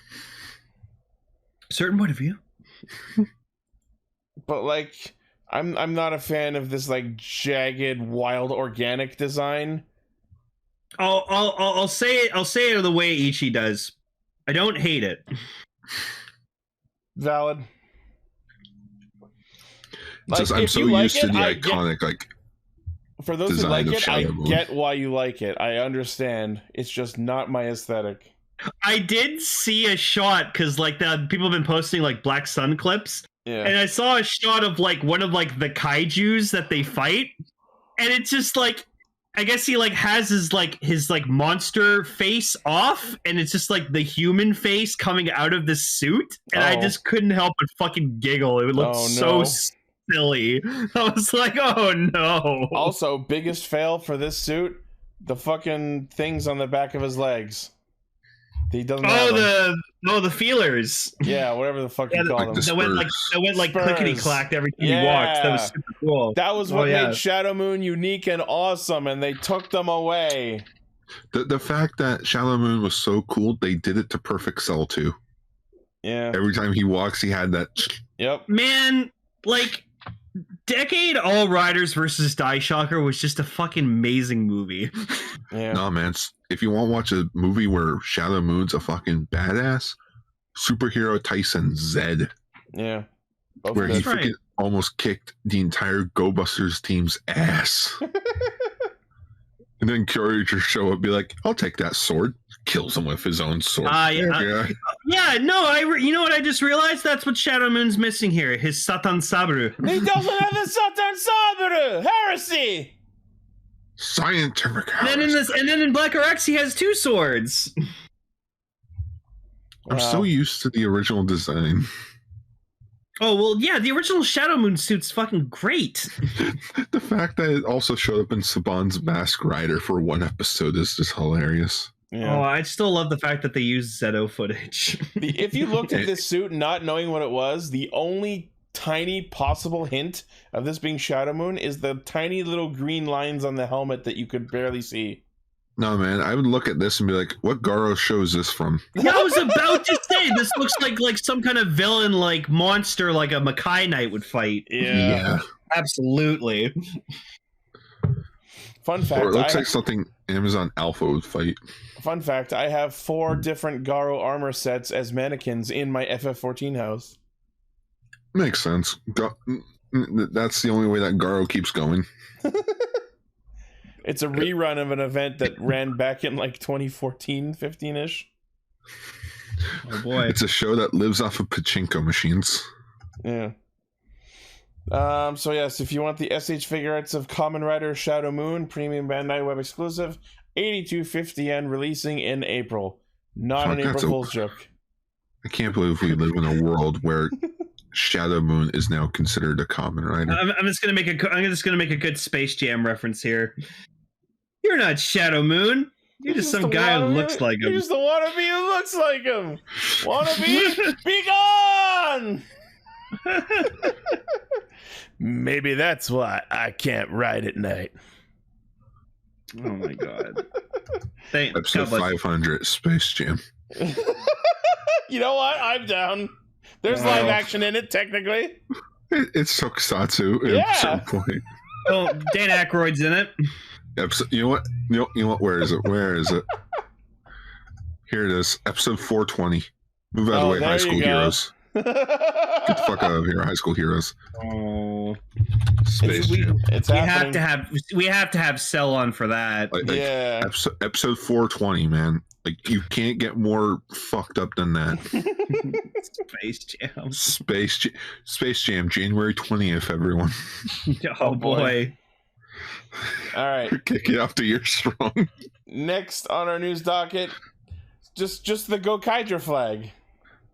certain point of view. But like, I'm not a fan of this like jagged, wild, organic design. I'll say it the way Ichi does. I don't hate it. Valid. It's just, Like, I'm if so you like used to it, the I iconic, like, For those who design like of it, I Shadow Moon. get why you like it. I understand. It's just not my aesthetic. I did see a shot because like the people have been posting like Black Sun clips, Yeah. and I saw a shot of like one of like the kaijus that they fight, and it's just like, I guess he like has his monster face off, and it's just like the human face coming out of the suit, and I Oh. just couldn't help but fucking giggle. It looked Oh, so no. silly. I was like, oh no. Also, biggest fail for this suit, the fucking things on the back of his legs. He doesn't have them. the feelers. Yeah, whatever the fuck you call like them. the That went like Spurs. clickety clacked every time Yeah. he walked. That was super cool. That was Oh, what yeah. made Shadow Moon unique and awesome, and they took them away. the fact that Shadow Moon was so cool, they did it to Perfect Cell too. Yeah. Every time he walks, he had that. Yep. Man, like Decade All Riders versus Die Shocker was just a fucking amazing movie. Yeah. No, man. If you want to watch a movie where Shadow Moon's a fucking badass, Superhero Tyson Z, Yeah. Both where of he them. That's right. freaking almost kicked the entire Go Busters team's ass. And then Kyoryuger just show up and be like, I'll take that sword. Kills him with his own sword. Yeah. Yeah, no, you know what I just realized? That's what Shadow Moon's missing here. His Satan Sabru. He doesn't have the Satan Saburu! Heresy! Scientific. And then in Black RX he has two swords. I'm so used to the original design. Oh well, yeah, the original Shadow Moon suit's fucking great. The fact that it also showed up in Saban's Mask Rider for one episode is just hilarious. Yeah. Oh, I still love the fact that they used Zeto footage. If you looked at this suit not knowing what it was, the only tiny possible hint of this being Shadow Moon is the tiny little green lines on the helmet that you could barely see. No, man, I would look at this and be like, what Garo show is this from? Yeah, I was about to say, this looks like some kind of villain, like monster, like a Makai Knight would fight. Yeah. Absolutely. Fun fact. Or it looks like something Amazon Alpha would fight. Fun fact, I have 4 different Garo armor sets as mannequins in my FF14 house. Makes sense. That's the only way that Garo keeps going. It's a rerun of an event that ran back in like 2014, 15-ish. Oh boy. It's a show that lives off of pachinko machines. Yeah. So yes, if you want the SH figure arts of Kamen Rider Shadow Moon, premium Bandai web exclusive, 8250 yen, releasing in April. Not an April Fool's joke. I can't believe we live in a world where Shadow Moon is now considered a Kamen Rider. I'm just gonna make a good Space Jam reference here. You're not Shadow Moon. You're just some guy who looks like him. You're just a wannabe who looks like him. Wannabe, be gone! Maybe that's why I can't ride at night. Oh my god. Episode 500, Space Jam. You know what? I'm down. There's live action in it, technically. It's tokusatsu at a certain point. Oh, Dan Aykroyd's in it. You know what? You know what? Where is it? Where is it? Here it is. Episode 420. Move out of the way, High School Heroes. Get the fuck out of here, High School Heroes. Oh, Space Jam. We have to have Cell on for that. Yeah. Episode 420, man. Like, you can't get more fucked up than that. Space Jam, January 20th, everyone. Oh boy. All right. Kick it off the year strong. Next on our news docket, just the Gokaiger flag.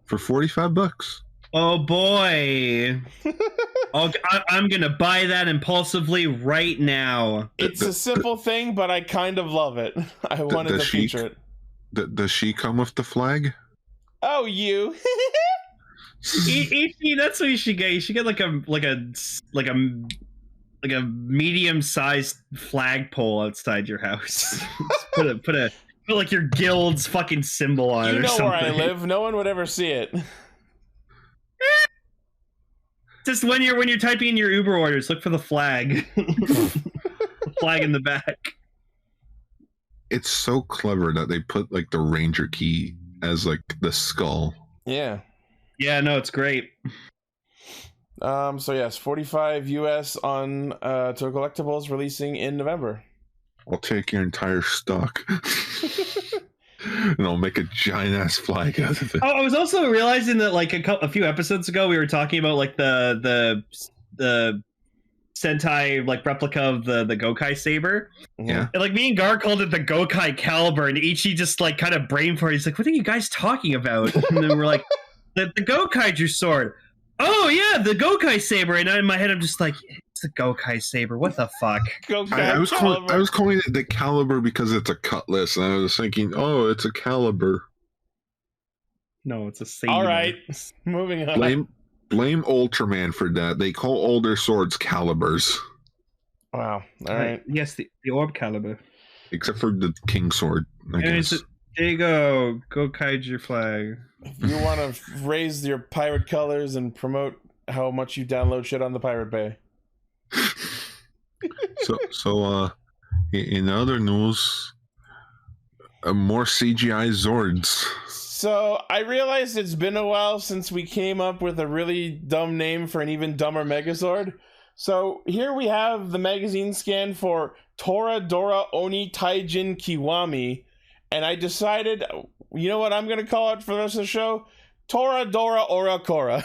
For $45. Oh boy. I'm gonna buy that impulsively right now. It's a simple thing, but I kind of love it. I wanted to feature it. Does she come with the flag? Oh, you. That's what you should get. You should get like a medium-sized flagpole outside your house. put like your guild's fucking symbol on it. You or know something. where I live. No one would ever see it. Just when you're typing in your Uber orders, look for the flag. The flag in the back. It's so clever that they put like the Ranger key as like the skull. Yeah. Yeah, no, it's great. So yes, 45 US on to collectibles, releasing in November. I'll take your entire stock. And I'll make a giant ass flag out of it. Oh, I was also realizing that like a few episodes ago we were talking about like the Sentai like replica of the Gokai saber. Yeah. And like me and Gar called it the Gokai caliber, and Ichi just like kind of brain farted. He's like, "What are you guys talking about?" And then we're like, "The Gokaiju sword." Oh yeah, the Gokai saber. And in my head, I'm just like, "It's the Gokai saber. What the fuck?" I was calling it the caliber because it's a cutlass, and I was thinking, "Oh, it's a caliber." No, it's a saber. All right, moving on. Blame Ultraman for that. They call older swords calibers. Wow. All right. Yes, the orb caliber. Except for the king sword, I guess. There you go. Gokaiju flag. If you want to raise your pirate colors and promote how much you download shit on the Pirate Bay. So, in other news, more CGI Zords. So I realized it's been a while since we came up with a really dumb name for an even dumber Megazord. So here we have the magazine scan for Toradora Oni Taijin Kiwami, and I decided, you know what I'm going to call it for the rest of the show? Toradora Orakora.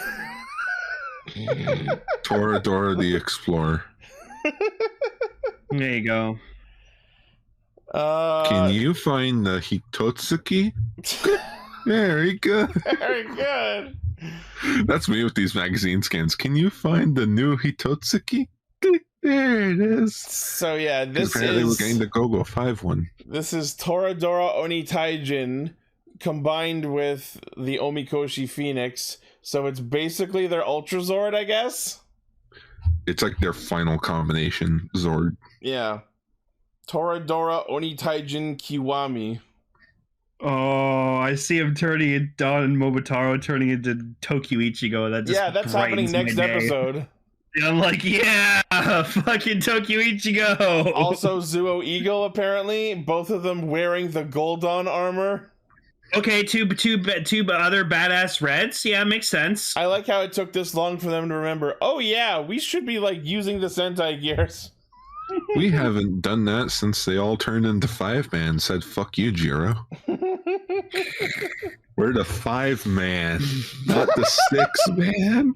Toradora the Explorer. There you go. Can you find the Hitotsuki? Very good. Very good. That's me with these magazine scans. Can you find the new Hitotsuki? Click, there it is. So yeah, this apparently is... we're getting the Gogo 5 one. This is Toradora Oni Taijin combined with the Omikoshi Phoenix. So it's basically their Ultra Zord, I guess. It's like their final combination Zord. Yeah. Toradora Oni Taijin Kiwami. Oh, I see him turning it Don Momotaro turning into Tokyo Ichigo. That just That's happening next episode. And I'm like, yeah, fucking Tokyo Ichigo. Also, Zuo Eagle, apparently. Both of them wearing the Goldon armor. Okay, two other badass reds. Yeah, makes sense. I like how it took this long for them to remember, oh yeah, we should be like using the Sentai gears. We haven't done that since they all turned into 5-man. Said, fuck you, Jiro. We're the 5-man, not the 6-man.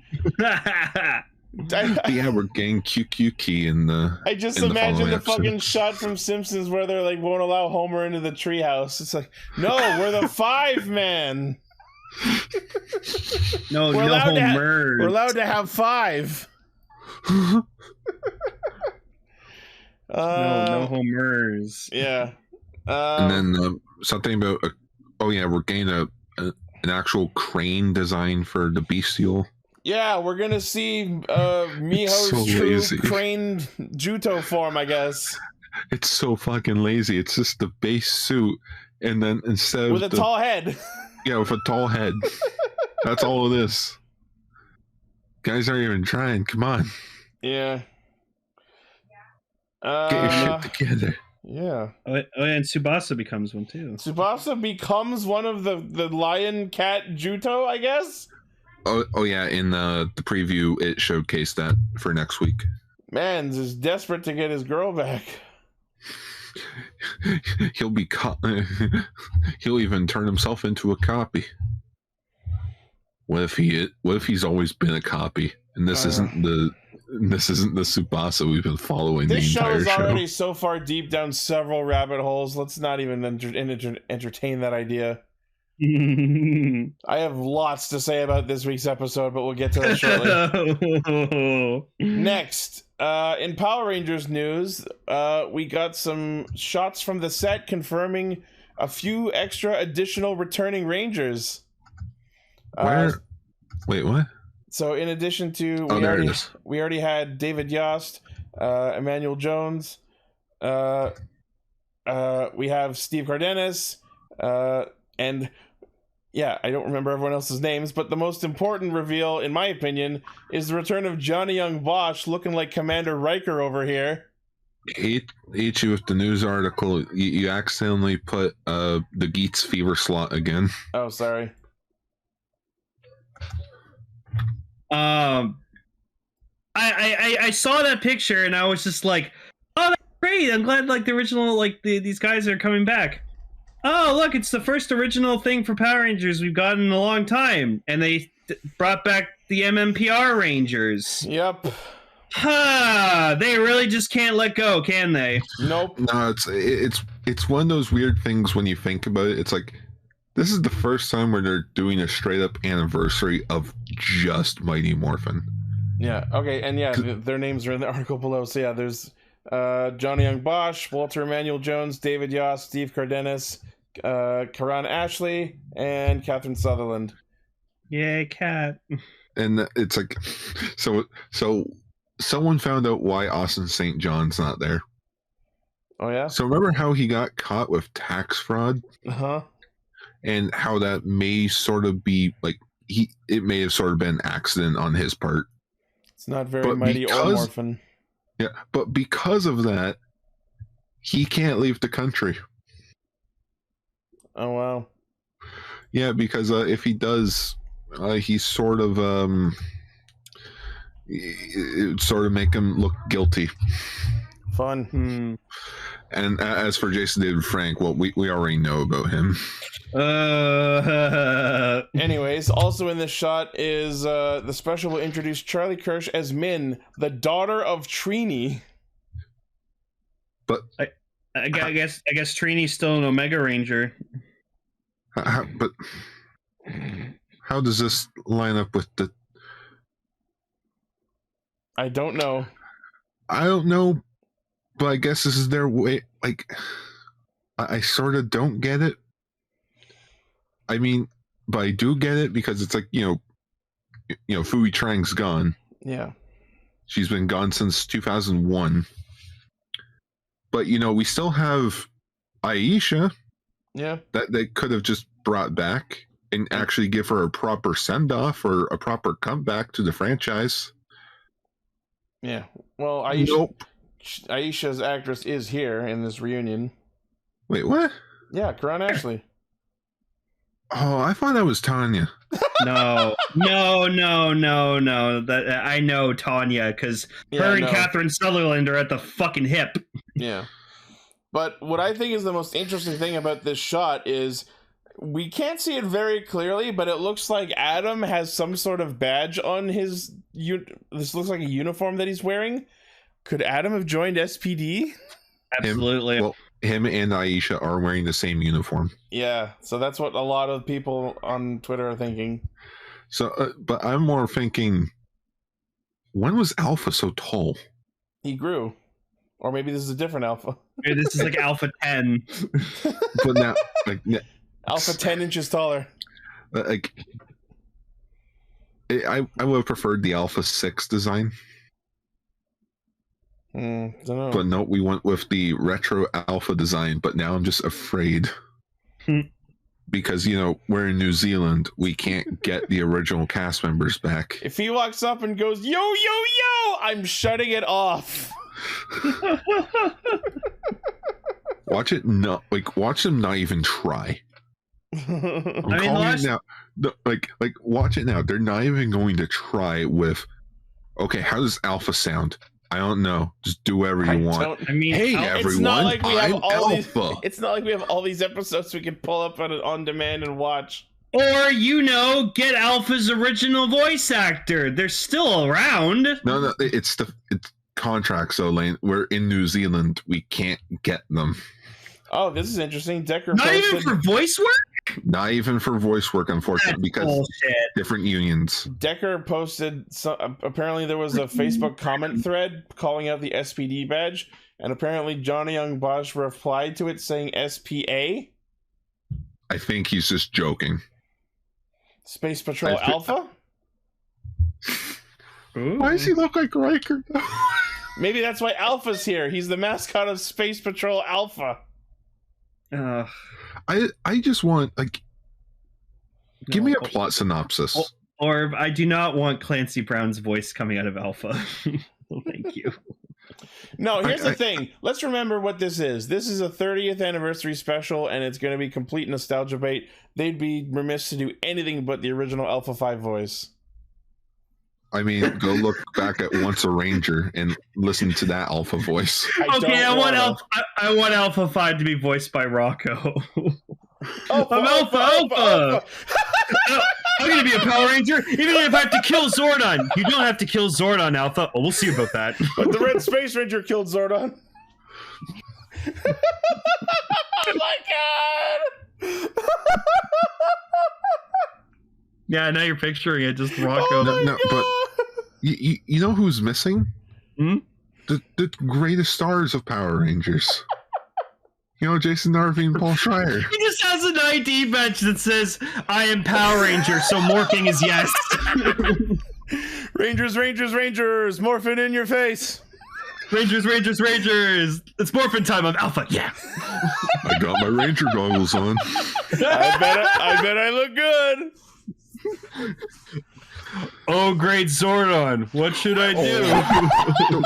Yeah, we're getting QQ in the. I just in imagine the following fucking shot from Simpsons where they're like won't allow Homer into the treehouse. It's like, no, we're the 5-man. No, We're no allowed Homer. We're allowed to have 5. No Homers. Yeah. And then something about we're getting an actual crane design for the bestial. Yeah, we're gonna see Miho's so true lazy. crane Juto form, I guess, It's so fucking lazy. It's just the base suit, and then instead with of a tall head. Yeah, with a tall head. That's all it is. Guys aren't even trying. Come on, Yeah. get your shit together. Yeah. Oh, and Tsubasa becomes one too. Tsubasa becomes one of the lion cat Juto, I guess. Oh yeah, in the preview it showcased that for next week. Man's is desperate to get his girl back. He'll be he'll even turn himself into a copy. What if he's always been a copy and this isn't the Tsubasa we've been following This the show entire is show. already so far deep down several rabbit holes. Let's not even entertain that idea. I have lots to say about this week's episode, but we'll get to that shortly. Next, in Power Rangers news, we got some shots from the set confirming a few extra additional returning Rangers. Where? Wait, what? So in addition to There it is. we already had David Yost, Emmanuel Jones, we have Steve Cardenas, and yeah, I don't remember everyone else's names, but the most important reveal, in my opinion, is the return of Johnny Young Bosch looking like Commander Riker over here. Hate you with the news article. You accidentally put the Geats fever slot again. Oh, sorry. I saw that picture and I was just like, oh, that's great. I'm glad like the original, like these guys are coming back. Oh, look, it's the first original thing for Power Rangers we've gotten in a long time. And they brought back the MMPR Rangers. Yep. Ha! They really just can't let go, can they? Nope. No, it's one of those weird things when you think about it. It's like this is the first time where they're doing a straight up anniversary of just Mighty Morphin. Yeah. Okay. And yeah, their names are in the article below. So yeah, there's Johnny Young Bosch, Walter Emmanuel Jones, David Yost, Steve Cardenas, Karan Ashley, and Catherine Sutherland. Yay, Cat. And it's like, so someone found out why Austin St. John's not there. Oh yeah. So remember how he got caught with tax fraud, Uh-huh. and how that may sort of be like it may have sort of been an accident on his part. It's not very But Mighty or because- Morphin. Yeah, but because of that, he can't leave the country. Oh wow. Yeah, because if he does, he's sort of it would sort of make him look guilty. Fun. And as for Jason David Frank, well, we already know about him. Anyways, also in this shot is the special will introduce Charlie Kirsch as Min, the daughter of Trini. But I guess Trini's still an Omega Ranger. but how does this line up with the? I don't know. I don't know, but I guess this is their way. Like, I sort of don't get it. I mean, but I do get it because it's like, you know, Fui Trang's gone. Yeah. She's been gone since 2001. But, we still have Aisha. Yeah. That they could have just brought back and actually give her a proper send-off or a proper comeback to the franchise. Yeah. Well, Aisha's actress is here in this reunion. Wait, what? Yeah, Karan Ashley. Oh, I thought that was Tanya. No. That I know Tanya because her and Catherine Sutherland are at the fucking hip. Yeah. But what I think is the most interesting thing about this shot is we can't see it very clearly, but it looks like Adam has some sort of badge on his... This looks like a uniform that he's wearing. Could Adam have joined SPD? Absolutely. Him and Aisha are wearing the same uniform. Yeah, so that's what a lot of people on Twitter are thinking. So, but I'm more thinking, when was Alpha so tall? He grew. Or maybe this is a different Alpha. Maybe this is like Alpha 10. But now, Alpha 10 inches taller. I would have preferred the Alpha 6 design. Don't know. But no, we went with the retro Alpha design, but now I'm just afraid. Because, we're in New Zealand, we can't get the original cast members back. If he walks up and goes, yo, yo, yo, I'm shutting it off. Watch them not even try. Now. Watch it now. They're not even going to try with, okay, how does Alpha sound? I don't know. Just do whatever you want. Hey, everyone, it's not like we have Alpha. It's not like we have all these episodes we can pull up on demand and watch. Or, get Alpha's original voice actor. They're still around. No, it's contract, so Lane, we're in New Zealand. We can't get them. Oh, this is interesting. Decker not even for voice work? Not even for voice work, unfortunately, because bullshit. Different unions. Decker posted, apparently there was a Facebook comment thread calling out the SPD badge, and apparently Johnny Young Bosch replied to it saying SPA. I think he's just joking. Space Patrol Alpha? Why does he look like Riker? Maybe that's why Alpha's here. He's the mascot of Space Patrol Alpha. I just want, give me a plot synopsis. Or I do not want Clancy Brown's voice coming out of Alpha. Thank you. No, here's the thing. Let's remember what this is. This is a 30th anniversary special, and it's going to be complete nostalgia bait. They'd be remiss to do anything but the original Alpha 5 voice. I mean, go look back at Once a Ranger and listen to that Alpha voice. I want Alpha 5 to be voiced by Rocco. I'm Alpha! I'm going to be a Power Ranger, even if I have to kill Zordon. You don't have to kill Zordon, Alpha. Oh, we'll see about that. But the Red Space Ranger killed Zordon. Oh my god! Yeah, now you're picturing it, just Rocco. But you know who's missing? The greatest stars of Power Rangers. Jason Narvi and Paul Schreier. He just has an ID badge that says, I am Power Ranger, so morphing is yes. Rangers, Rangers, Rangers, morphin' in your face. Rangers, Rangers, Rangers. It's morphin' time. I'm Alpha, yeah. I got my Ranger goggles on. I bet I look good. Oh, great Zordon. What should I do? Oh.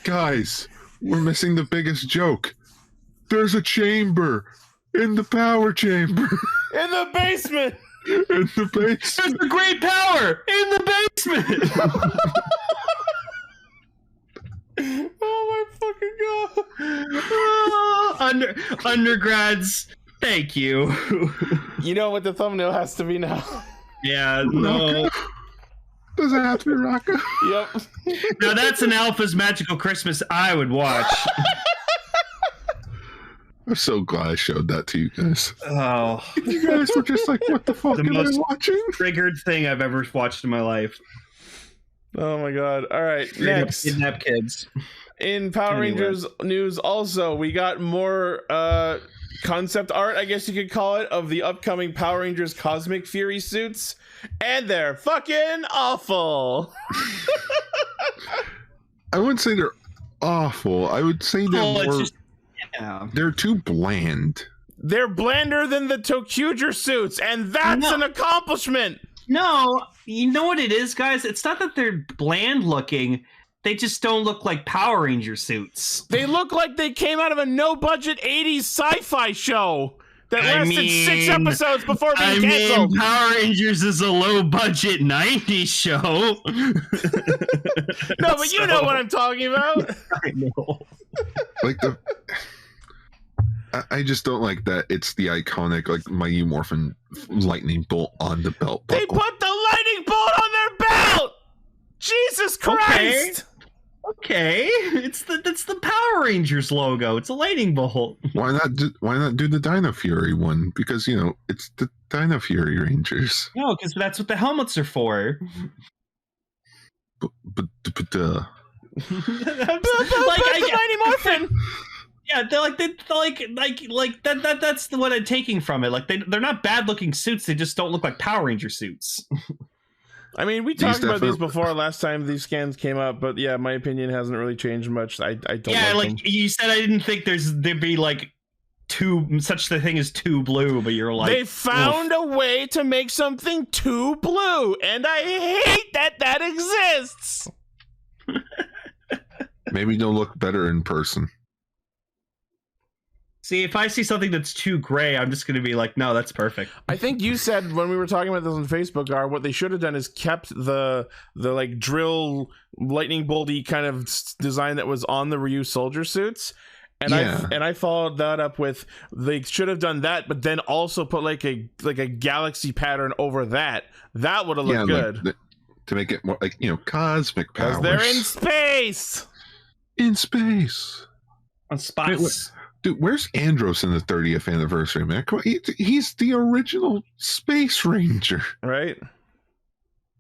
Guys, we're missing the biggest joke. There's a chamber in the power chamber. In the basement. In the basement. There's a great power in the basement. Oh my fucking god. Undergrads, thank you. You know what the thumbnail has to be now. Yeah, no. Does it have to be Rocco? Yep. Now that's an Alpha's Magical Christmas I would watch. I'm so glad I showed that to you guys. Oh. You guys were just like, what the fuck am I watching? Triggered thing I've ever watched in my life. Oh my god. All right, next. Kidnap kids. In Power Rangers news, also, we got more concept art, I guess you could call it, of the upcoming Power Rangers Cosmic Fury suits, and they're fucking awful. I wouldn't say they're awful. I would say they're too bland. They're blander than the Tokuger suits, and that's an accomplishment. No, you know what it is, guys? It's not that they're bland looking. They just don't look like Power Ranger suits. They look like they came out of a no-budget 80s sci-fi show that lasted 6 episodes before being canceled. Power Rangers is a low-budget 90s show. No, but you know what I'm talking about. I know. Like I just don't like that it's the iconic like Mighty Morphin lightning bolt on the belt buckle. They put the lightning bolt on their belt! Jesus Christ! Okay, it's the Power Rangers logo. It's a lightning bolt. Why not do the Dino Fury one? Because it's the Dino Fury Rangers. No, because that's what the helmets are for. But Mighty Morphin. Yeah, that's what I'm taking from it. Like they're not bad looking suits. They just don't look like Power Ranger suits. I mean, we talked about these before last time these scans came up, but yeah, my opinion hasn't really changed much. I don't. Yeah, like them. them. You said, I didn't think there'd be like such the thing as too blue, but you're like, they found a way to make something too blue, and I hate that exists. Maybe they'll look better in person. See, if I see something that's too gray, I'm just going to be like, no, that's perfect. I think you said when we were talking about this on Facebook, what they should have done is kept the like drill lightning bolty kind of design that was on the Ryu soldier suits. And I followed that up with they should have done that, but then also put like a galaxy pattern over that. That would have looked good. To make it more like, cosmic powers. Because they're in space. In space. On spots. Dude, where's Andros in the 30th anniversary, man? Come on, he's the original Space Ranger. Right?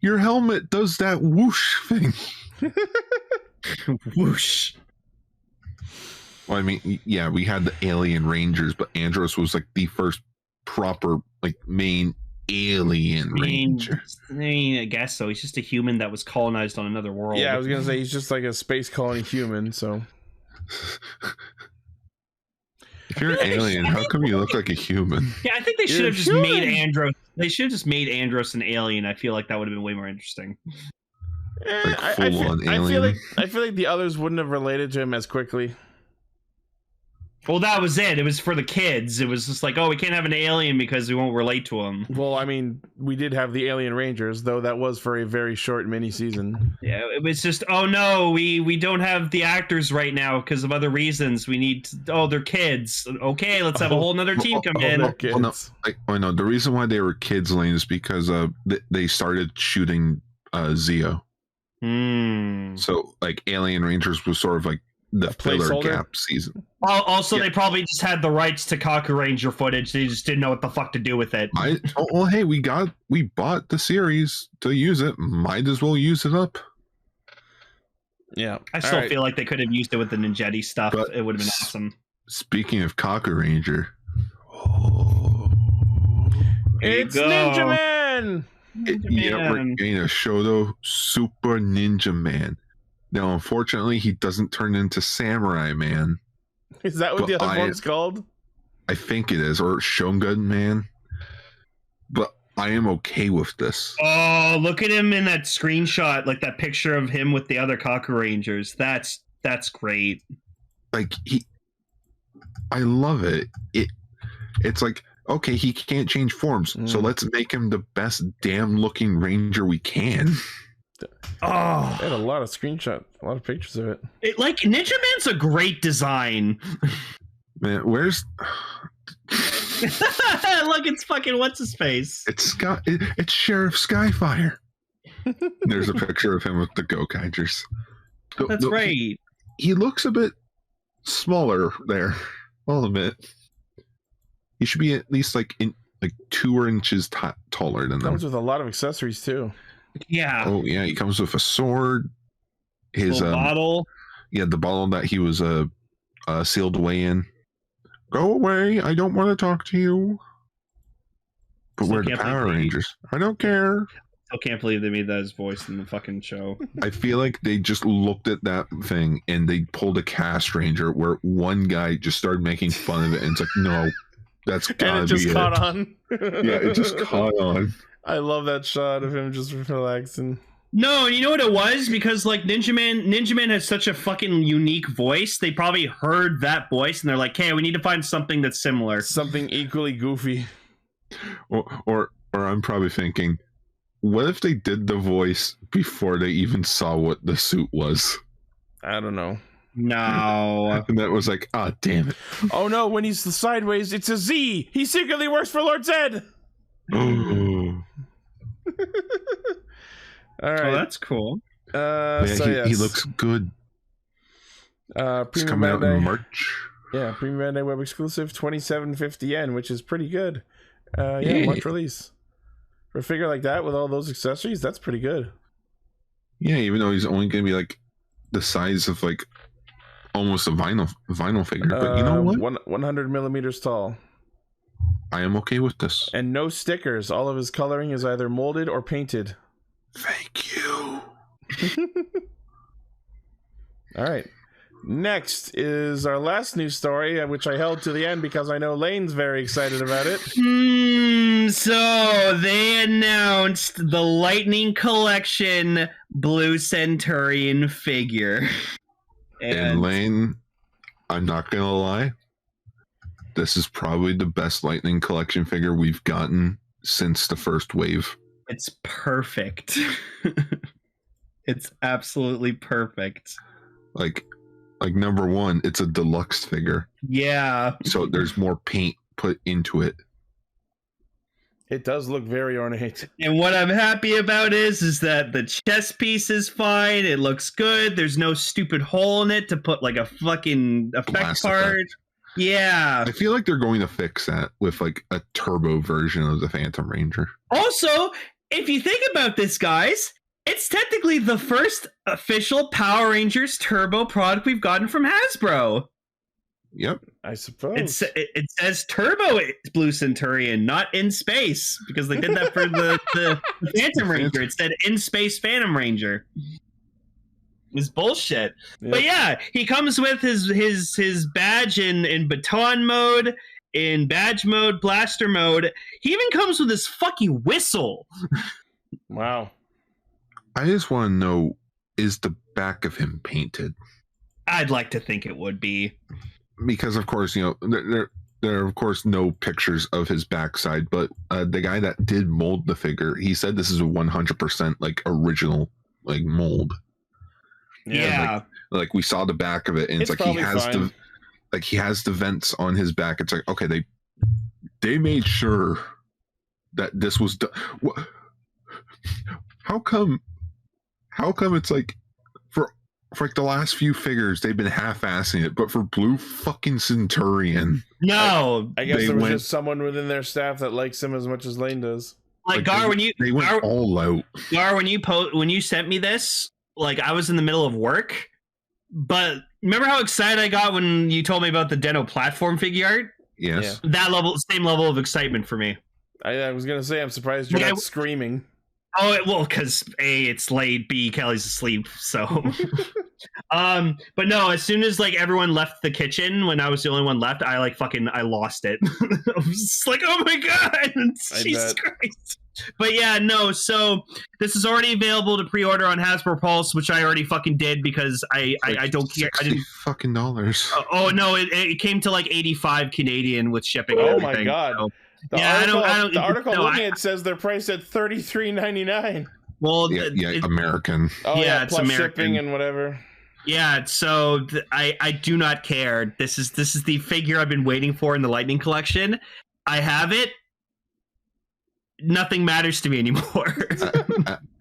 Your helmet does that whoosh thing. Whoosh. Well, I mean, yeah, we had the Alien Rangers, but Andros was like the first proper, like, main alien ranger. I guess so. He's just a human that was colonized on another world. Yeah, I was going to say he's just like a space colony human, so... If you're an alien, how come you look like a human? Yeah, I think they should have just made Andros. They should have just made Andros an alien. I feel like that would have been way more interesting. Like full-on alien. I feel like the others wouldn't have related to him as quickly. Well, that was it. It was for the kids. It was just like, oh, we can't have an alien because we won't relate to him. Well, I mean, we did have the Alien Rangers, though that was for a very short mini-season. Yeah, it was just, oh no, we don't have the actors right now because of other reasons. We need, they're kids. Okay, let's have a whole nother team come in. No, the reason why they were kids, Lane, is because they started shooting Zeo. So, like, Alien Rangers was sort of like the filler gap season. Also, they probably just had the rights to Kaku Ranger footage. They just didn't know what the fuck to do with it. Well, hey, we bought the series to use it. Might as well use it up. Yeah, I still feel like they could have used it with the Ninjetti stuff. It would have been awesome. Speaking of Kaku Ranger, it's Ninja Man. Yeah, we're getting a Shoto Super Ninja Man. Now, unfortunately, he doesn't turn into Samurai Man. Is that what the other one's called? I think it is, or Shogun Man. But I am okay with this. Oh, look at him in that screenshot, like that picture of him with the other Kaku Rangers. That's great. Like I love it. It's like, okay, he can't change forms, so let's make him the best damn looking ranger we can. Oh, they had a lot of screenshots, a lot of pictures of it. Like, Ninja Man's a great design. Man, where's look, it's fucking what's his face? It's Sheriff Skyfire. There's a picture of him with the Gokaigers. That's right. He looks a bit smaller there, I'll admit. He should be at least like 2 inches taller than them. Comes with a lot of accessories too. Yeah. Oh yeah, he comes with a sword. His bottle. the bottle that he was sealed away in. Go away! I don't want to talk to you. But we're the Power Rangers. I don't care. I can't believe they made that his voice in the fucking show. I feel like they just looked at that thing and they pulled a Castranger where one guy just started making fun of it, and it's like, no, that's gotta and it just be caught it. on. Yeah, it just caught on. I love that shot of him just relaxing. No, and you know what it was? Because like Ninja Man has such a fucking unique voice. They probably heard that voice and they're like, "Hey, we need to find something that's similar, something equally goofy." Or I'm probably thinking, what if they did the voice before they even saw what the suit was? I don't know. No. And that was like, ah, damn it. Oh no, when he's sideways, it's a Z. He secretly works for Lord Zed. Oh. All right. Oh, that's cool. He looks good. It's coming out in March. Yeah, Premium Bandai Web exclusive, 2750 yen, which is pretty good. March release. For a figure like that with all those accessories, that's pretty good. Yeah, even though he's only going to be like the size of like almost a vinyl figure. But you know what? 100 millimeters tall. I am okay with this. And no stickers. All of his coloring is either molded or painted. Thank you. All right. Next is our last news story, which I held to the end because I know Lane's very excited about it. So they announced the Lightning Collection Blue Centurion figure. And Lane, I'm not going to lie, this is probably the best Lightning Collection figure we've gotten since the first wave. It's perfect. It's absolutely perfect. Like number one, it's a deluxe figure. Yeah. So there's more paint put into it. It does look very ornate. And what I'm happy about is that the chest piece is fine. It looks good. There's no stupid hole in it to put like a fucking effect part. Yeah. I feel like they're going to fix that with like a turbo version of the Phantom Ranger. Also, if you think about this, guys, it's technically the first official Power Rangers Turbo product we've gotten from Hasbro. Yep. I suppose. It says Turbo Blue Centurion, not in space, because they did that for the Phantom Ranger. It said in space Phantom Ranger. It's bullshit. Yep. But yeah, he comes with his badge in baton mode, in badge mode, blaster mode. He even comes with his fucking whistle. Wow. I just want to know, is the back of him painted? I'd like to think it would be. Because, of course, there are, of course, no pictures of his backside, but the guy that did mold the figure, he said this is a 100% like original like mold. Yeah. Like we saw the back of it, and it's like he has the vents on his back. It's like, okay, they made sure that this was done. How come it's like for like the last few figures they've been half-assing it, but for Blue fucking Centurion, no, I guess there was just someone within their staff that likes him as much as Lane does. Like Gar, they went all out. Gar, when you sent me this, like I was in the middle of work, but remember how excited I got when you told me about the Deno platform figure art? Yes, that same level of excitement for me. I was gonna say, I'm surprised you're not screaming. Oh, well, because A, it's late, B, Kelly's asleep, so. But no, as soon as like everyone left the kitchen, when I was the only one left, I lost it. I was just like, oh my god, Jesus Christ. But yeah, no, so this is already available to pre-order on Hasbro Pulse, which I already fucking did because I don't care. I didn't fucking dollars. Oh no, it came to like 85 Canadian with shipping. Oh and everything, my god. So. The article looking at says they're priced at $33.99. Well, American. Oh yeah, it's plus American shipping and whatever. Yeah, so I do not care. This is the figure I've been waiting for in the Lightning Collection. I have it. Nothing matters to me anymore.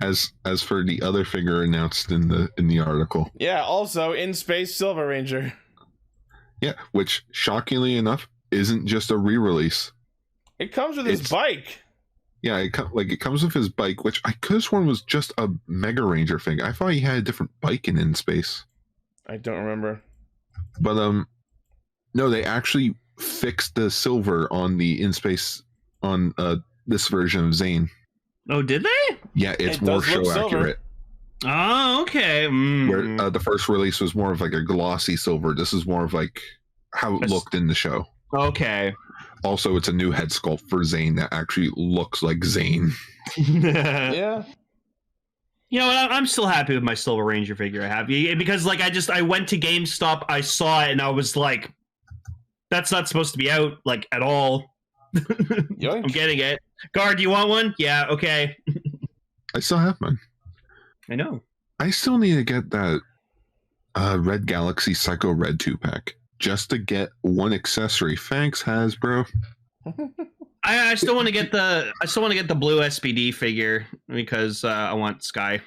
As for the other figure announced in the article. Yeah, also in space Silver Ranger. Yeah, which shockingly enough isn't just a re-release. It comes with his bike. Yeah, it comes with his bike, which I could have sworn was just a Mega Ranger figure. I thought he had a different bike in space. I don't remember. But no, they actually fixed the silver on the in space on this version of Zane. Oh, did they? Yeah, it's It more does look show silver. accurate. Oh, okay. Where the first release was more of like a glossy silver. This is more of like how it looked in the show. Okay. Also, it's a new head sculpt for Zane that actually looks like Zane. Yeah. You know, I'm still happy with my Silver Ranger figure I have, because like I went to GameStop, I saw it, and I was like, "That's not supposed to be out like at all." I'm getting it. Guard, do you want one? Yeah, okay. I still have mine. I know. I still need to get that Red Galaxy Psycho Red 2-pack just to get one accessory. Thanks, Hasbro. I still want to get the blue SPD figure because I want Sky.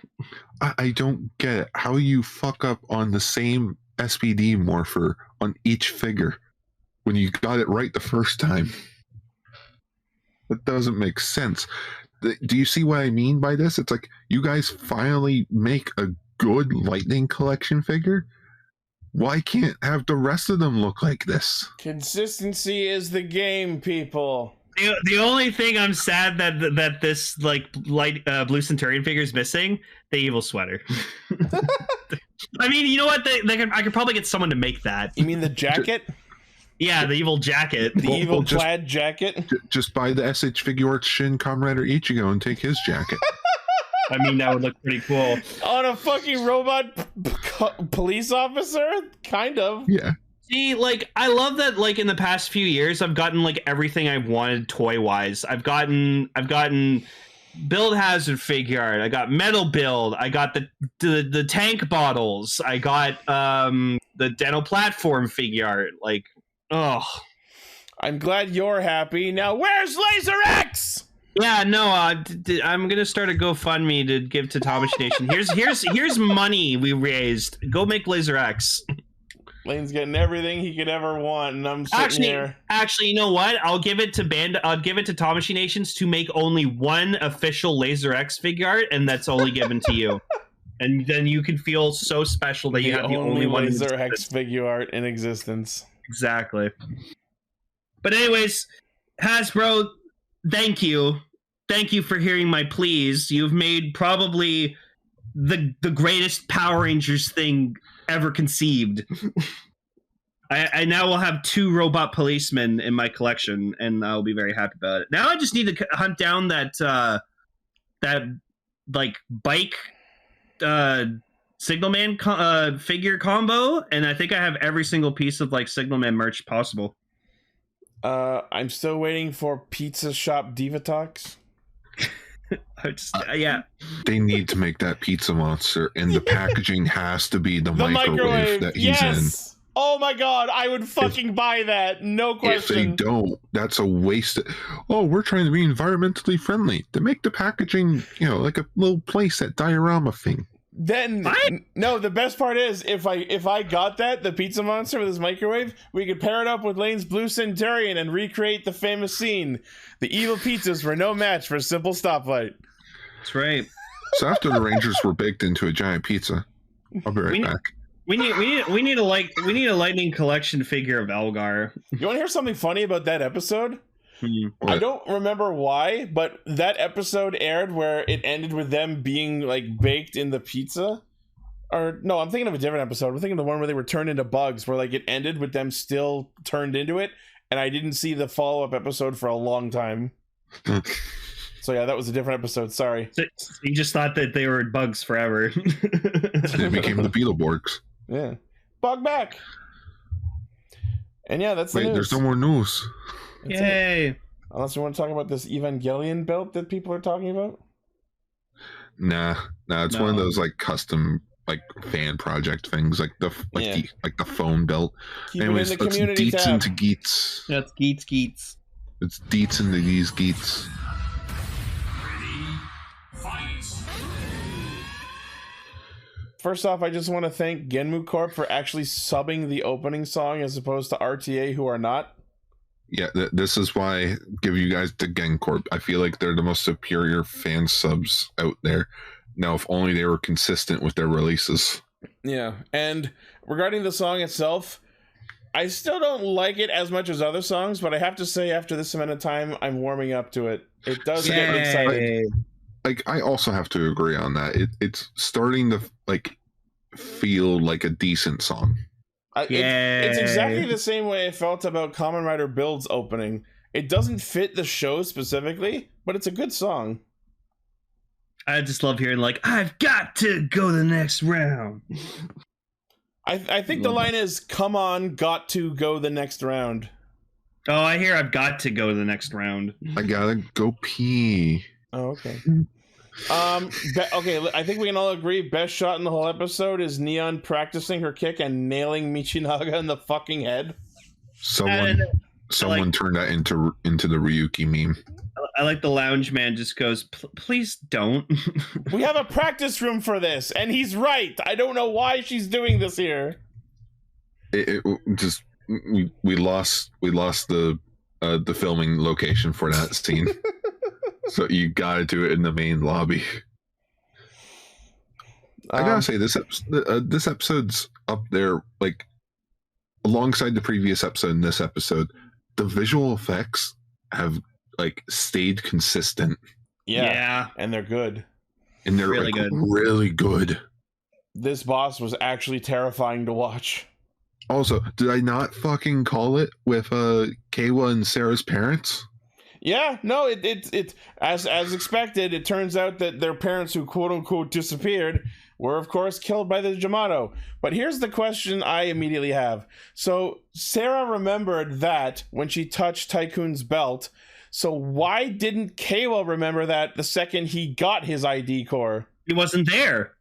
I don't get it. How you fuck up on the same SPD morpher on each figure when you got it right the first time? That doesn't make sense. Do you see what I mean by this? It's like you guys finally make a good Lightning Collection figure. Why can't have the rest of them look like this? Consistency is the game, people. The only thing I'm sad that this like light blue Centurion figure is missing, the evil sweater. I mean, you know what? I could probably get someone to make that. You mean the jacket? Yeah, the evil jacket. The evil plaid jacket? Just buy the SH Figure Arts Shin Kamen Rider Ichigo and take his jacket. I mean, that would look pretty cool. On a fucking robot police officer? Kind of. Yeah. See, like, I love that, like, in the past few years, I've gotten, like, everything I've wanted toy-wise. I've gotten Build Hazard figure art. I got Metal Build. I got the tank bottles. I got the Deno Platform figure art. Like, oh. I'm glad you're happy. Now, where's Laser X? Yeah, no, I'm gonna start a GoFundMe to give to Tomish Nation. Here's money we raised. Go make Laser X. Lane's getting everything he could ever want, and I'm sitting here. Actually, you know what? I'll give it to Tomish Nations to make only one official Laser X figure art, and that's only given to you. And then you can feel so special that you have the only one Laser X figure art in existence. Exactly. But anyways, Hasbro, thank you. Thank you for hearing my pleas. You've made probably the greatest Power Rangers thing ever conceived. I now will have 2 robot policemen in my collection, and I'll be very happy about it. Now I just need to hunt down that like bike Signalman figure combo, and I think I have every single piece of like Signalman merch possible. I'm still waiting for Pizza Shop Diva Talks. Yeah. They need to make that pizza monster, and the packaging has to be the microwave that he's in. Oh my god, I would fucking buy that. No question. If they don't, that's a waste. Oh, we're trying to be environmentally friendly. To make the packaging, like a little playset diorama thing. Then no, the best part is if I got that, the pizza monster with his microwave, we could pair it up with Lane's blue Centurion and recreate the famous scene. The evil pizzas were no match for a simple stoplight. That's right. So after the Rangers were baked into a giant pizza, I'll be right back. We need a Lightning Collection figure of Elgar. You want to hear something funny about that episode? I don't remember why, but that episode aired where it ended with them being like baked in the pizza. Or no, I'm thinking of a different episode. I'm thinking of the one where they were turned into bugs, where like it ended with them still turned into it, and I didn't see the follow-up episode for a long time. So yeah, that was a different episode. Sorry. So you just thought that they were bugs forever. They became the Beetleborgs. Yeah. Bug back. And yeah, that's the news. There's no more news. That's Yay. it. Unless you want to talk about this Evangelion belt that people are talking about? Nah, it's one of those like custom like fan project things, like the phone belt. Anyways, let's deets into Geats. That's Geats. It's deets into these Geats. First off, I just want to thank Genmu Corp for actually subbing the opening song as opposed to RTA, who are not. Yeah, this is why I give you guys the Gen Corp. I feel like they're the most superior fan subs out there. Now, if only they were consistent with their releases. Yeah, and regarding the song itself, I still don't like it as much as other songs, but I have to say after this amount of time, I'm warming up to it. It does get me excited. Like, I also have to agree on that. It's starting to like feel like a decent song. It's exactly the same way I felt about Kamen Rider Build's opening. It doesn't fit the show specifically, but it's a good song. I just love hearing like, I've got to go the next round. I think the line is, come on, got to go the next round. Oh, I hear I've got to go the next round. I gotta go pee. Oh, okay. Okay, I think we can all agree best shot in the whole episode is Neon practicing her kick and nailing Michinaga in the fucking head. Someone turned that into the Ryuki meme. I like the lounge man just goes, please don't. We have a practice room for this, and he's right. I don't know why she's doing this here. We lost the filming location for that scene. So you gotta do it in the main lobby. I gotta say, this episode's up there, like, alongside the previous episode and this episode. The visual effects have, like, stayed consistent. Yeah. And they're good. And they're really like, good. Really good. This boss was actually terrifying to watch. Also, did I not fucking call it with Keiwa and Sarah's parents? Yeah, no, it as expected, it turns out that their parents who quote unquote disappeared were of course killed by the Jamato. But here's the question I immediately have. So Sarah remembered that when she touched Tycoon's belt. So why didn't Keiwa remember that the second he got his ID core? He wasn't there.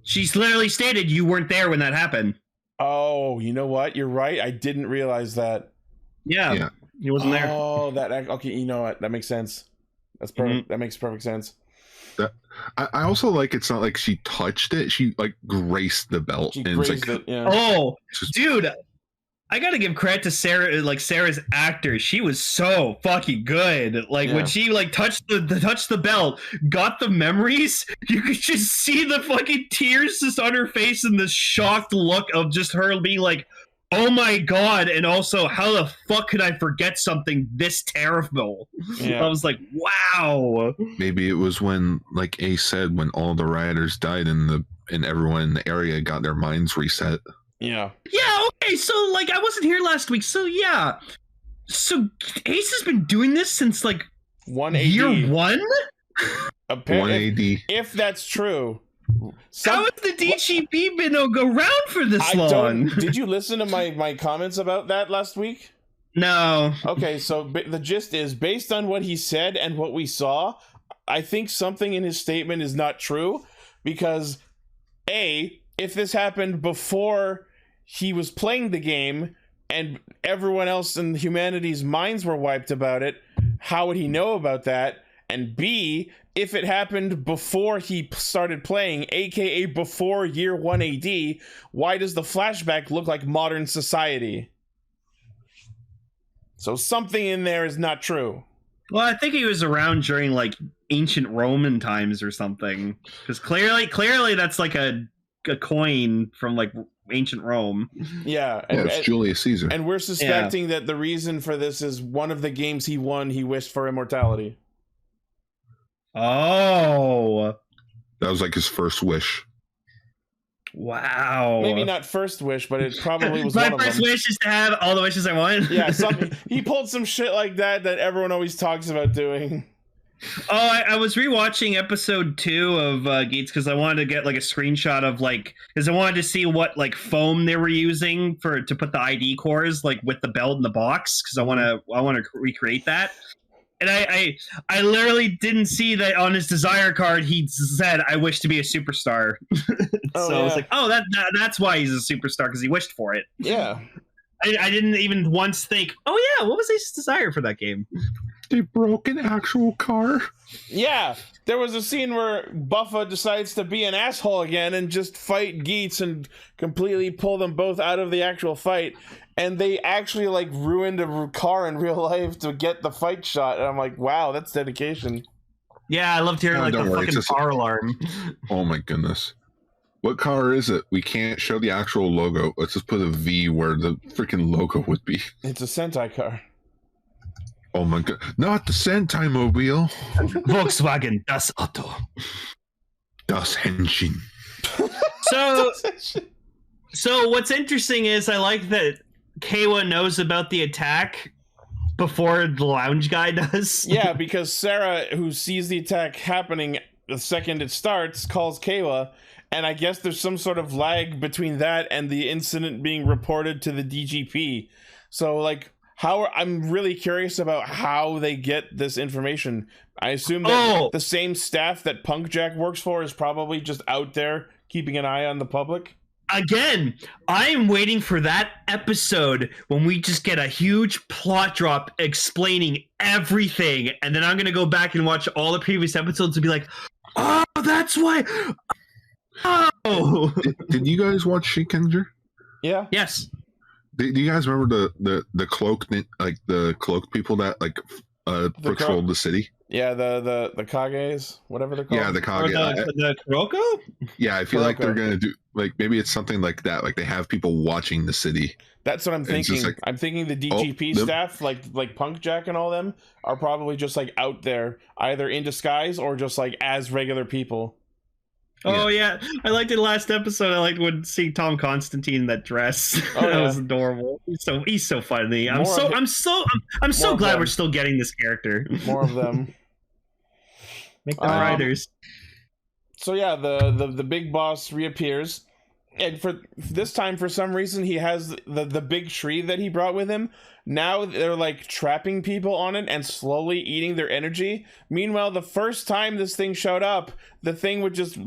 She's literally stated you weren't there when that happened. Oh, you know what? You're right. I didn't realize that. Yeah. He wasn't there. Oh, okay. You know what? That makes sense. That's perfect. That makes perfect sense. I also like, it's not like she touched it. She like graced the belt. She and grazed it's like, it. Yeah. Oh, dude. I gotta give credit to Sarah, like Sarah's actor. She was so fucking good. Like when she like touched the belt, got the memories. You could just see the fucking tears just on her face and the shocked look of just her being like, "Oh my god!" And also, how the fuck could I forget something this terrible? Yeah. I was like, "Wow." Maybe it was when, like Ace said, when all the rioters died and everyone in the area got their minds reset. Yeah. Yeah, okay, so, like, I wasn't here last week, so, yeah. So, Ace has been doing this since, like, 1AD. Year 1? 1AD. If that's true. How has the DGB been around for this long? Did you listen to my comments about that last week? No. Okay, so the gist is, based on what he said and what we saw, I think something in his statement is not true, because, A, if this happened before he was playing the game and everyone else in humanity's minds were wiped about it, how would he know about that? And B, if it happened before he started playing, aka before year 1 AD, why does the flashback look like modern society? So something in there is not true. Well, I think he was around during like ancient Roman times or something, because clearly that's like a coin from like ancient Rome. Yeah, it's Julius Caesar. And we're suspecting that the reason for this is one of the games he won, he wished for immortality. Oh, that was like his first wish. Wow. Maybe not first wish, but it probably was my one of them. first wish is to have all the wishes I want. Yeah, he pulled some shit like that everyone always talks about doing. Oh, I was rewatching episode 2 of Geats because I wanted to get like a screenshot of like, because I wanted to see what like foam they were using to put the ID cores like with the belt in the box, because I want to recreate that. And I literally didn't see that on his desire card he said, "I wish to be a superstar." So I was like, oh, that's why he's a superstar, because he wished for it. Yeah. I didn't even once think, oh yeah, what was his desire for that game? They broke an actual car. Yeah, there was a scene where Buffa decides to be an asshole again and just fight Geats and completely pull them both out of the actual fight. And they actually like ruined a car in real life to get the fight shot. And I'm like, wow, that's dedication. Yeah, I loved hearing like the fucking car alarm. Oh my goodness. What car is it? We can't show the actual logo. Let's just put a V where the freaking logo would be. It's a Sentai car. Oh my god. Not the Sentai Mobile. Volkswagen Das Auto. Das Henshin. So what's interesting is I like that Keiwa knows about the attack before the lounge guy does. Yeah, because Sarah, who sees the attack happening the second it starts, calls Keiwa, and I guess there's some sort of lag between that and the incident being reported to the DGP. So, like, I'm really curious about how they get this information. I assume that the same staff that Punk Jack works for is probably just out there keeping an eye on the public. Again, I am waiting for that episode when we just get a huge plot drop explaining everything, and then I'm going to go back and watch all the previous episodes and be like, oh, that's why. Oh. Did you guys watch Shinkanger? Yeah. Yes. Do you guys remember the cloak, like the cloak people that like patrolled the city? Yeah, the Kages, whatever they're called. Yeah, the Kage. The Kuroko? Yeah, I feel Kuroko. like they're gonna do like maybe it's something like that. Like they have people watching the city. That's what I'm thinking. Like, I'm thinking the DGP staff, like Punk Jack and all them, are probably just like out there, either in disguise or just like as regular people. Oh yeah, I liked it last episode. I liked when seeing Tom Constantine in that dress. Oh, that yeah. was adorable. He's so funny. I'm More so of glad them. we're still getting this character. More of them. Make them riders. So yeah, the big boss reappears, and for this time, for some reason, he has the big tree that he brought with him. Now they're like trapping people on it and slowly eating their energy. Meanwhile, the first time this thing showed up, the thing would just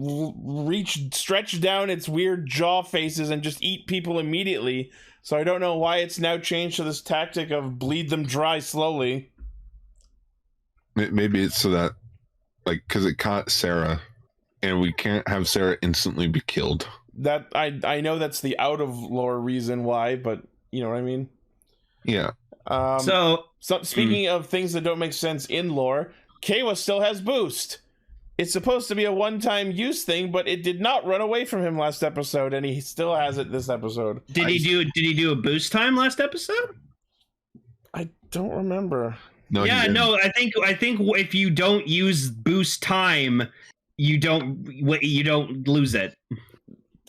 stretch down its weird jaw faces and just eat people immediately. So I don't know why it's now changed to this tactic of bleed them dry slowly. Maybe it's so that like because it caught Sarah, and we can't have Sarah instantly be killed. That I know that's the out of lore reason why, but you know what I mean. Yeah. So speaking of things that don't make sense in lore, Keiwa still has boost. It's supposed to be a one-time use thing, but it did not run away from him last episode, and he still has it this episode. Did he do a boost time last episode? I don't remember. No, Yeah, no. I think if you don't use boost time, you don't lose it.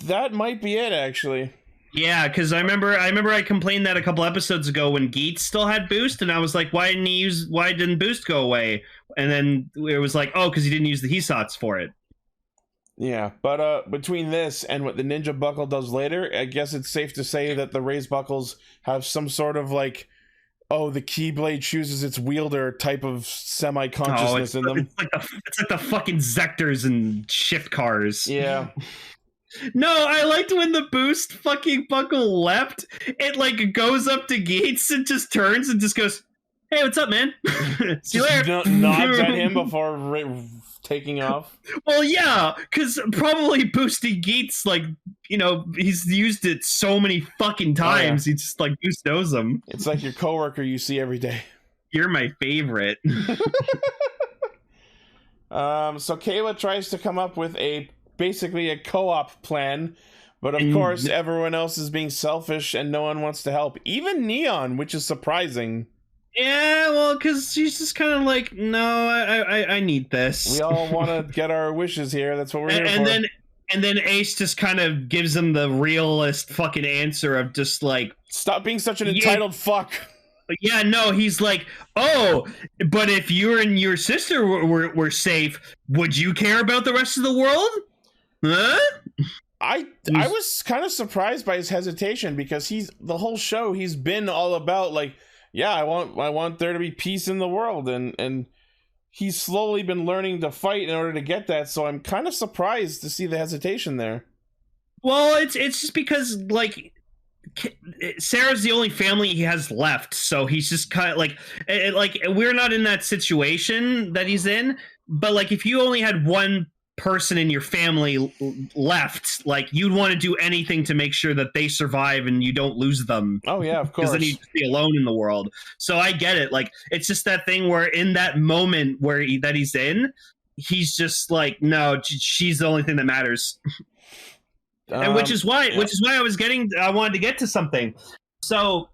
That might be it, actually. Yeah, because I remember I complained that a couple episodes ago when Geats still had boost, and I was like, why didn't boost go away? And then it was like, oh, because he didn't use the Hisats for it. Yeah, but between this and what the ninja buckle does later, I guess it's safe to say that the raised buckles have some sort of like, oh, the Keyblade chooses its wielder type of semi-consciousness in them. It's like the fucking Zectors and shift cars. Yeah. No, I liked when the boost fucking buckle leapt. It like goes up to Gates and just turns and just goes, "Hey, what's up, man?" See you later. Nods at him before taking off. Well, yeah, because probably boosting Gates, like, you know, he's used it so many fucking times. Oh, yeah. He just like Boost knows him. It's like your coworker you see every day. You're my favorite. So Kayla tries to come up with basically a co-op plan, but of course everyone else is being selfish and no one wants to help, even Neon, which is surprising. Yeah, well, because she's just kind of like, no, I need this. We all want to get our wishes here. That's what we're here for. And then Ace just kind of gives them the realist fucking answer of just like, stop being such an entitled fuck. Yeah, no, he's like, oh, but if you and your sister were safe, would you care about the rest of the world? Huh? I was kind of surprised by his hesitation, because the whole show he's been all about like, yeah, I want there to be peace in the world, and he's slowly been learning to fight in order to get that. So I'm kind of surprised to see the hesitation there. Well, it's just because like Sarah's the only family he has left, so he's just kind of like we're not in that situation that he's in, but like if you only had one person in your family left, like you'd want to do anything to make sure that they survive and you don't lose them. Oh yeah, of course. Because then you'd be alone in the world. So I get it. Like it's just that thing where in that moment where he's in, he's just like, no, she's the only thing that matters. And which is why I wanted to get to something. So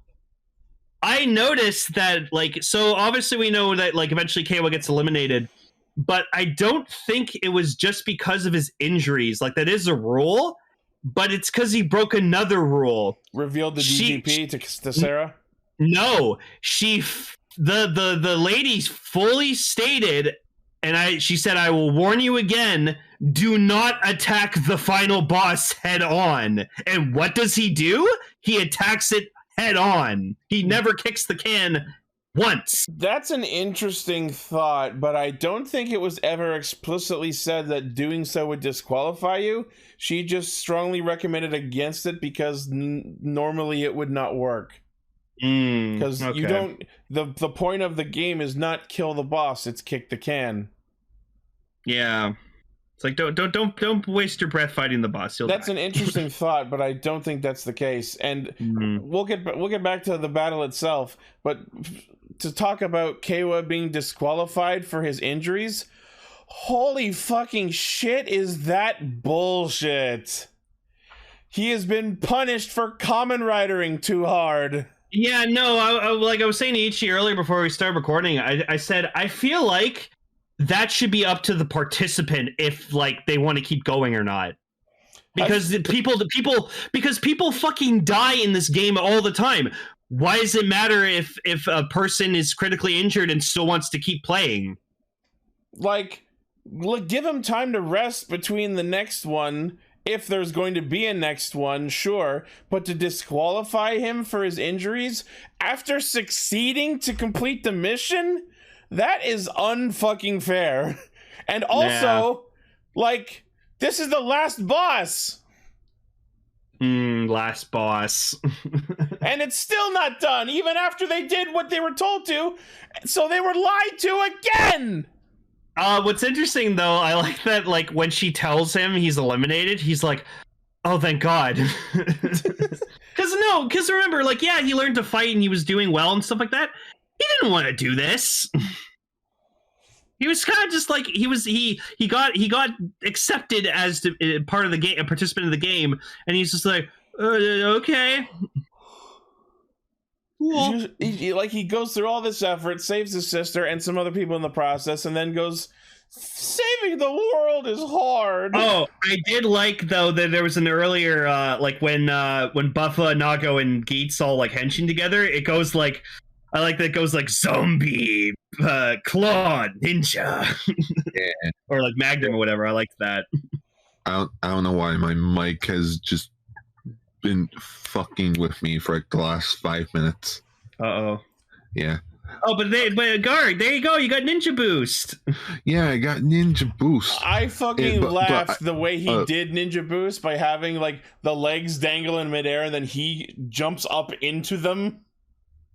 I noticed that, like, so obviously we know that, like, eventually Keiwa gets eliminated, but I don't think it was just because of his injuries. Like, that is a rule, but it's because he broke another rule. Revealed the DGP to Sarah? No, the lady fully stated, and she said, "I will warn you again, do not attack the final boss head on." And what does he do? He attacks it head on. He never kicks the can once. That's an interesting thought, but I don't think it was ever explicitly said that doing so would disqualify you. She just strongly recommended against it because normally it would not work. Because you don't. The point of the game is not kill the boss; it's kick the can. Yeah, it's like don't waste your breath fighting the boss. That's an interesting thought, but I don't think that's the case. And we'll get back to the battle itself. But to talk about Keiwa being disqualified for his injuries, holy fucking shit, is that bullshit? He has been punished for Kamen Ridering too hard. Yeah, no, I was saying to Ichi earlier before we started recording, I said, I feel like that should be up to the participant if, like, they want to keep going or not. Because people fucking die in this game all the time. Why does it matter if a person is critically injured and still wants to keep playing? Like, give him time to rest between the next one. If there's going to be a next one, sure, but to disqualify him for his injuries after succeeding to complete the mission, that is unfucking fair. And also, like, this is the last boss. Last boss. And it's still not done, even after they did what they were told to, so they were lied to again! What's interesting, though, I like that, like, when she tells him he's eliminated, he's like, oh, thank God. Because remember, like, yeah, he learned to fight and he was doing well and stuff like that. He didn't want to do this. He was kind of just like, he got accepted as part of the game, a participant of the game, and he's just like, okay. Cool. He goes through all this effort, saves his sister and some other people in the process, and then goes, saving the world is hard. Oh, I did like, though, that there was an earlier, like, when Buffa, Nago, and Geats all, like, henshin together, it goes, like, I like that it goes, like, zombie, claw, ninja. Yeah. Or, like, Magnum or whatever. I liked that. I don't know why my mic has just been fucking with me for like the last 5 minutes. Yeah. Oh, but Guard, there you go, you got ninja boost. Yeah, I got ninja boost. I fucking laughed the way he did ninja boost by having, like, the legs dangle in midair and then he jumps up into them.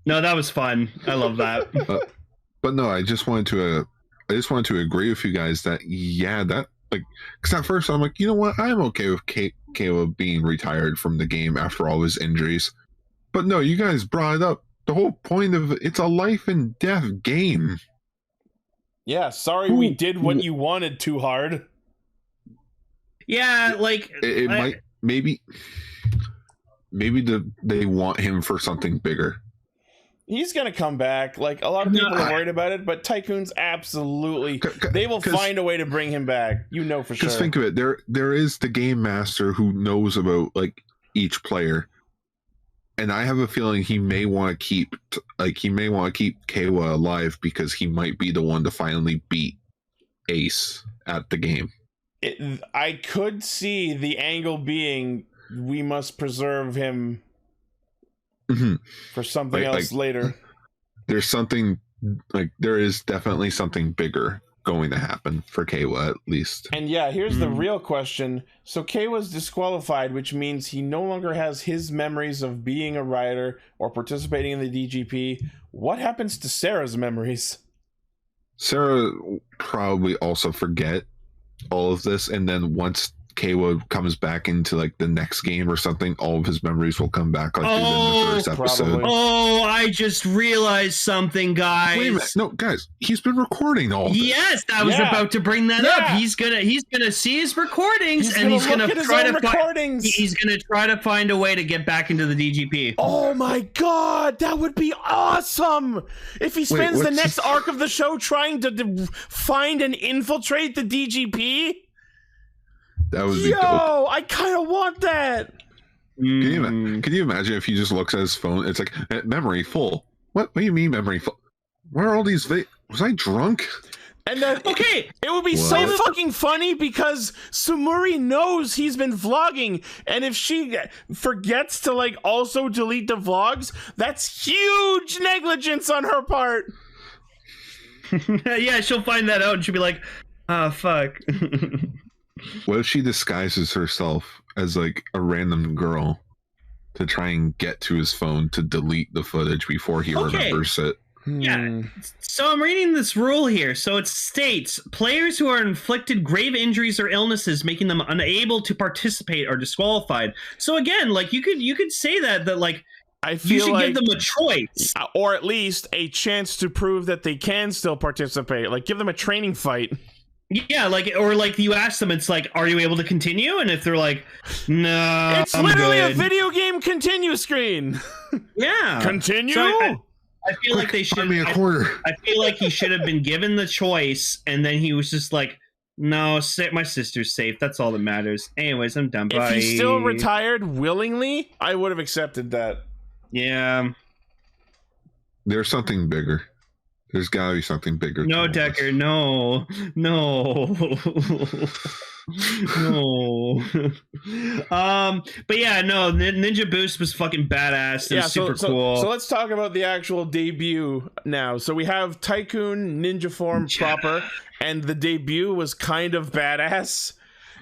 No, that was fun. I love that. But no, I just wanted to agree with you guys that, yeah, that, like, because at first I'm like, you know what, I'm okay with Keiwa being retired from the game after all his injuries. But no, you guys brought it up. The whole point of it's a life and death game. Yeah, sorry we did what you wanted too hard. Yeah, like it might maybe they want him for something bigger. He's gonna come back. Like, a lot of people are worried about it, but Tycoon's absolutely. They will find a way to bring him back. You know for sure. Just think of it. There is the game master who knows about, like, each player, and I have a feeling he may want to keep Keiwa alive because he might be the one to finally beat Ace at the game. I could see the angle being we must preserve him. For something else later. There is definitely something bigger going to happen for Keiwa, at least. And yeah, here's the real question. So Keiwa's disqualified, which means he no longer has his memories of being a rider or participating in the DGP. What happens to Sarah's memories? Sarah probably also forget all of this, and then once Keiwa comes back into like the next game or something, all of his memories will come back like in the first episode. Probably. Oh, I just realized something, guys. Wait a minute. No, guys, he's been recording all this. Yes, I was about to bring that up. He's gonna see his recordings and he's gonna try to find a way to get back into the DGP. Oh my god, that would be awesome if he spends the next arc of the show trying to find and infiltrate the DGP. That would be dope. I kind of want that. Can you imagine if he just looks at his phone? It's like memory full. What do you mean memory full? Where are all these? Was I drunk? And then it would be so fucking funny because Sumuri knows he's been vlogging, and if she forgets to like also delete the vlogs, that's huge negligence on her part. Yeah, she'll find that out and she'll be like, "Ah, fuck." What if she disguises herself as like a random girl to try and get to his phone to delete the footage before he remembers it? Yeah. So I'm reading this rule here. So it states players who are inflicted grave injuries or illnesses making them unable to participate are disqualified. So again, like you could say that like I feel you should like, give them a choice, or at least a chance to prove that they can still participate. Like give them a training fight. Yeah, like or like you ask them, it's like, are you able to continue? And if they're like, no, it's literally a video game continue screen. Yeah, continue. So I feel like they should. Me a quarter. I feel like he should have been given the choice, and then he was just like, "No, my sister's safe. That's all that matters." Anyways, I'm done. If he's still retired willingly, I would have accepted that. Yeah. There's something bigger. There's gotta be something bigger. No, Decker. No. No. No. But yeah, no, Ninja Boost was fucking badass. It was super cool. So let's talk about the actual debut now. So we have Tycoon Ninja Form proper, and the debut was kind of badass.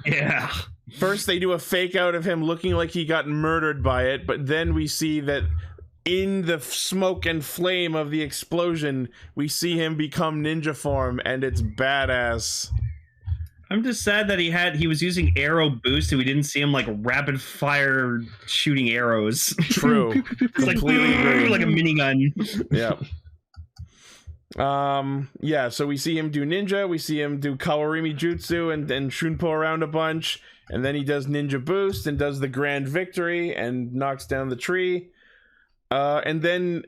Yeah. First they do a fake out of him looking like he got murdered by it, but then we see that in the smoke and flame of the explosion, we see him become Ninja Form, and it's badass. I'm just sad that he was using arrow boost and we didn't see him like rapid fire shooting arrows. True. It's like like a minigun. Yeah. Yeah, so we see him do ninja, we see him do Kawarimi Jutsu and Shunpo around a bunch, and then he does Ninja Boost and does the Grand Victory and knocks down the tree. And then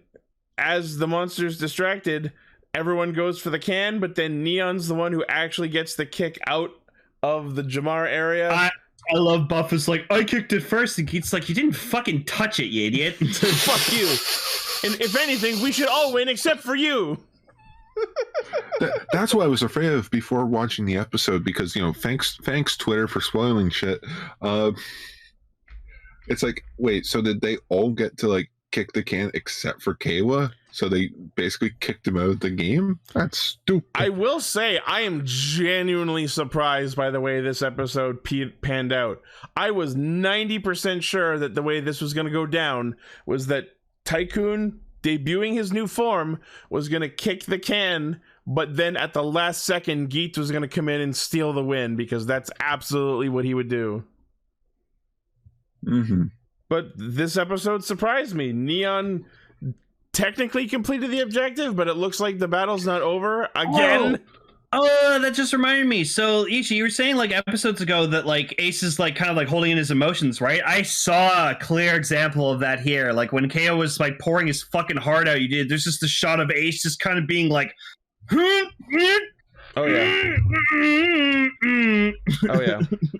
as the monster's distracted, everyone goes for the can, but then Neon's the one who actually gets the kick out of the Jamar area. I love Buff is like, I kicked it first, and Keith's like, you didn't fucking touch it, you idiot. Fuck you. And if anything, we should all win except for you. That's what I was afraid of before watching the episode, because thanks Twitter for spoiling shit. It's like, wait, so did they all get to like kick the can except for Keiwa? So they basically kicked him out of the game? That's stupid. I will say, I am genuinely surprised by the way this episode panned out. I was 90% sure that the way this was going to go down was that Tycoon, debuting his new form, was going to kick the can, but then at the last second, Geats was going to come in and steal the win, because that's absolutely what he would do. Mm-hmm. But this episode surprised me. Neon technically completed the objective, but it looks like the battle's not over again. Oh, that just reminded me. So, Ichi, you were saying like episodes ago that like Ace is like kind of like holding in his emotions, right? I saw a clear example of that here. Like when KO was like pouring his fucking heart out, there's just a shot of Ace just kind of being like, oh yeah. Oh yeah.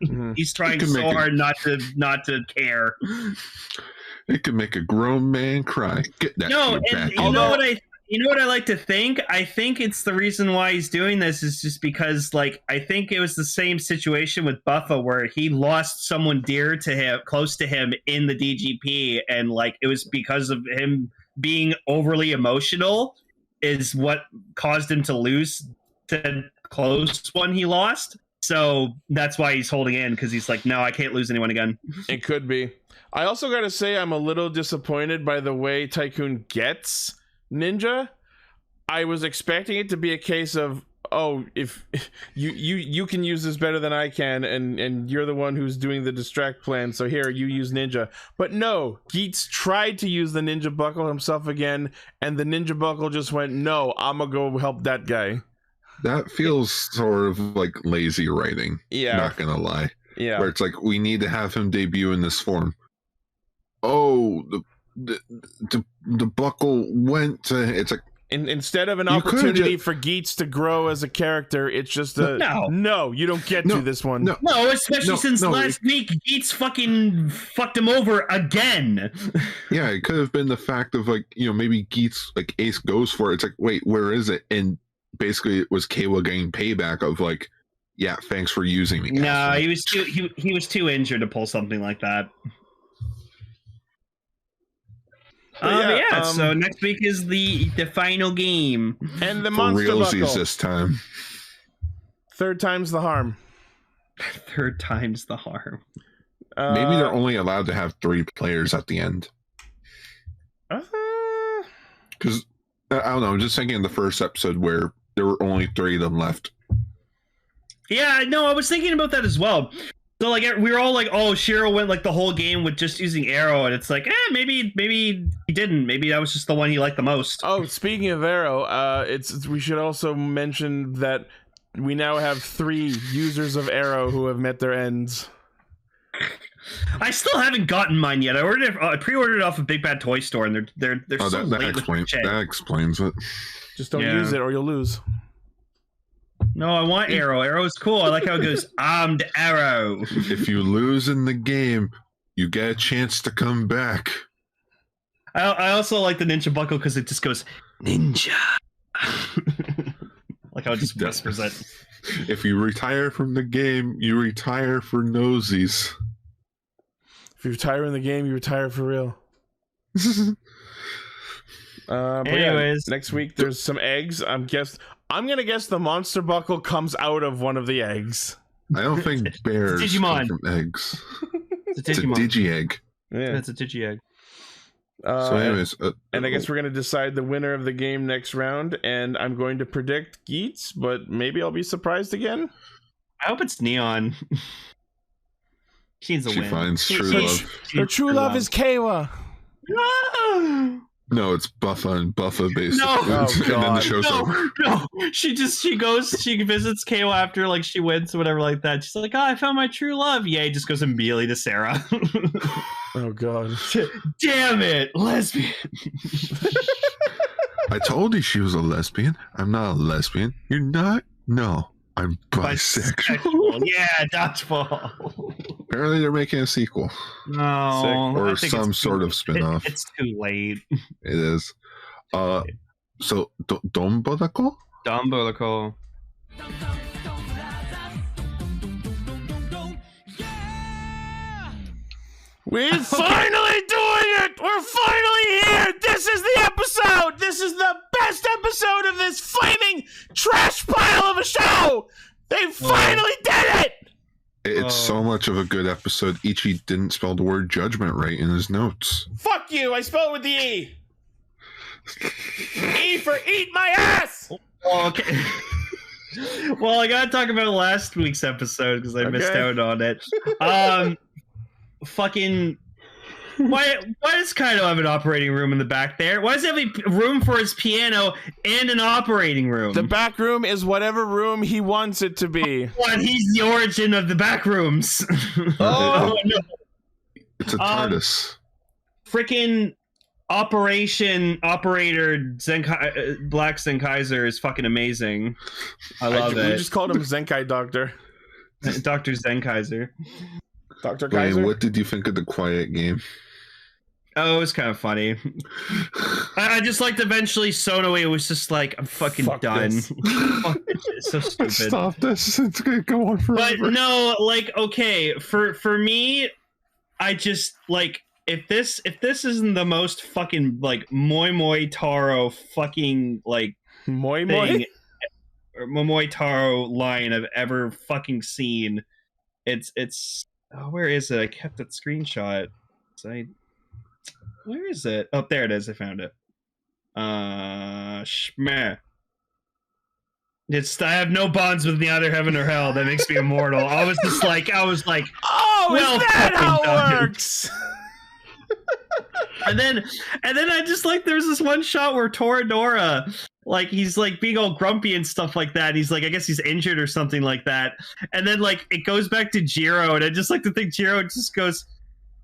Mm-hmm. He's trying so hard not to care. It could make a grown man cry. Get that and you know what I like to think? I think it's the reason why he's doing this is just because, like, I think it was the same situation with Buffa where he lost someone dear to him, close to him in the DGP, and like it was because of him being overly emotional is what caused him to lose the close one he lost. So that's why he's holding in, because he's like, no, I can't lose anyone again. It could be. I also got to say I'm a little disappointed by the way Tycoon gets Ninja. I was expecting it to be a case of, oh, if you can use this better than I can, and you're the one who's doing the distract plan, so here, you use ninja. But no, Geats tried to use the ninja buckle himself again, and the ninja buckle just went, no, I'm gonna go help that guy. That feels sort of like lazy writing. Yeah. Not gonna lie. Yeah. Where it's like, we need to have him debut in this form. Oh, the buckle went to... It's like... Instead of an opportunity for Geats to grow as a character, it's just a... No, you don't get to this one. No, especially since last week, Geats fucking fucked him over again. Yeah, it could have been the fact of, like, you know, maybe Geats, like, Ace goes for it. It's like, wait, where is it? And basically it was Kawa getting payback of like, yeah, thanks for using me. No, he was too injured to pull something like that. So next week is the final game. And the For monster realsies buckle. this time. Third time's the harm. Third time's the harm. Maybe they're only allowed to have 3 players at the end. Because, I don't know, I'm just thinking of the first episode where there were only 3 of them left. Yeah, no, I was thinking about that as well. So, like, we were all like, oh, Shiro went, like, the whole game with just using arrow, and it's like, maybe he didn't. Maybe that was just the one he liked the most. Oh, speaking of arrow, we should also mention that we now have 3 users of arrow who have met their ends. I still haven't gotten mine yet. I pre-ordered it off of Big Bad Toy Store, and they're so that late with shit. explains it. Just don't use it or you'll lose. No, I want arrow. Arrow is cool. I like how it goes, armed arrow. If you lose in the game, you get a chance to come back. I also like the ninja buckle because it just goes, ninja. Like how it just whispers it. If you retire from the game, you retire for nosies. If you retire in the game, you retire for real. But anyways, next week there's some eggs. I'm gonna guess the monster buckle comes out of one of the eggs. I don't think bears Digimon. come from eggs. It's a It's a digi-egg. Yeah. It's a digi-egg. So anyways... and I guess we're gonna decide the winner of the game next round, and I'm going to predict Geats, but maybe I'll be surprised again. I hope it's Neon. She needs a win. She finds true love. Her true love is Kawa. No, it's Buffa and Buffa based. No. And then the God. show's over. No, she visits Kawa after like she wins or whatever like that. She's like, oh, I found my true love. Yeah, he just goes immediately to Sarah. Oh God. Damn it, lesbian. I told you she was a lesbian. I'm not a lesbian. You're not? No, I'm bisexual. Yeah, dodgeball. Apparently they're making a sequel. No. Or I think some it's sort of spin-off. It's too late. It is. So, Donbrothers? Donbrothers. We're finally doing it! We're finally here! This is the episode! This is the best episode of this flaming trash pile of a show! They finally did it! It's so much of a good episode. Ichi didn't spell the word judgment right in his notes. Fuck you! I spelled it with the E! E for eat my ass! Okay. Well, I gotta talk about last week's episode because I missed out on it. Fucking why does Kaido have an operating room in the back there? Why does he have a room for his piano and an operating room? The back room is whatever room he wants it to be. What? He's the origin of the back rooms. Oh no. It's a TARDIS. Freaking operator Black Zenkaiser is fucking amazing. I love it. We just called him Zenkai Doctor. Dr. Zenkaiser. Dr. Kaiser. Wayne, what did you think of the Quiet Game? Oh, it was kind of funny. I just liked eventually Sonoe was just like, I'm fucking done. It's so stupid. Stop this. It's going to go on forever. But no, like, okay, for me, I just like if this isn't the most fucking like Moi Taro fucking like Moi or Moi Taro line I've ever fucking seen. It's oh, where is it? I kept that screenshot. Where is it? Oh, there it is. I found it. Shmeh. I have no bonds with neither heaven or hell that makes me immortal. I was like, oh, well, is that how fucking it works? and then I just like, there's this one shot where Toradora, like, he's like being all grumpy and stuff like that. He's like, I guess he's injured or something like that. And then like it goes back to Jiro, and I just like to think Jiro just goes,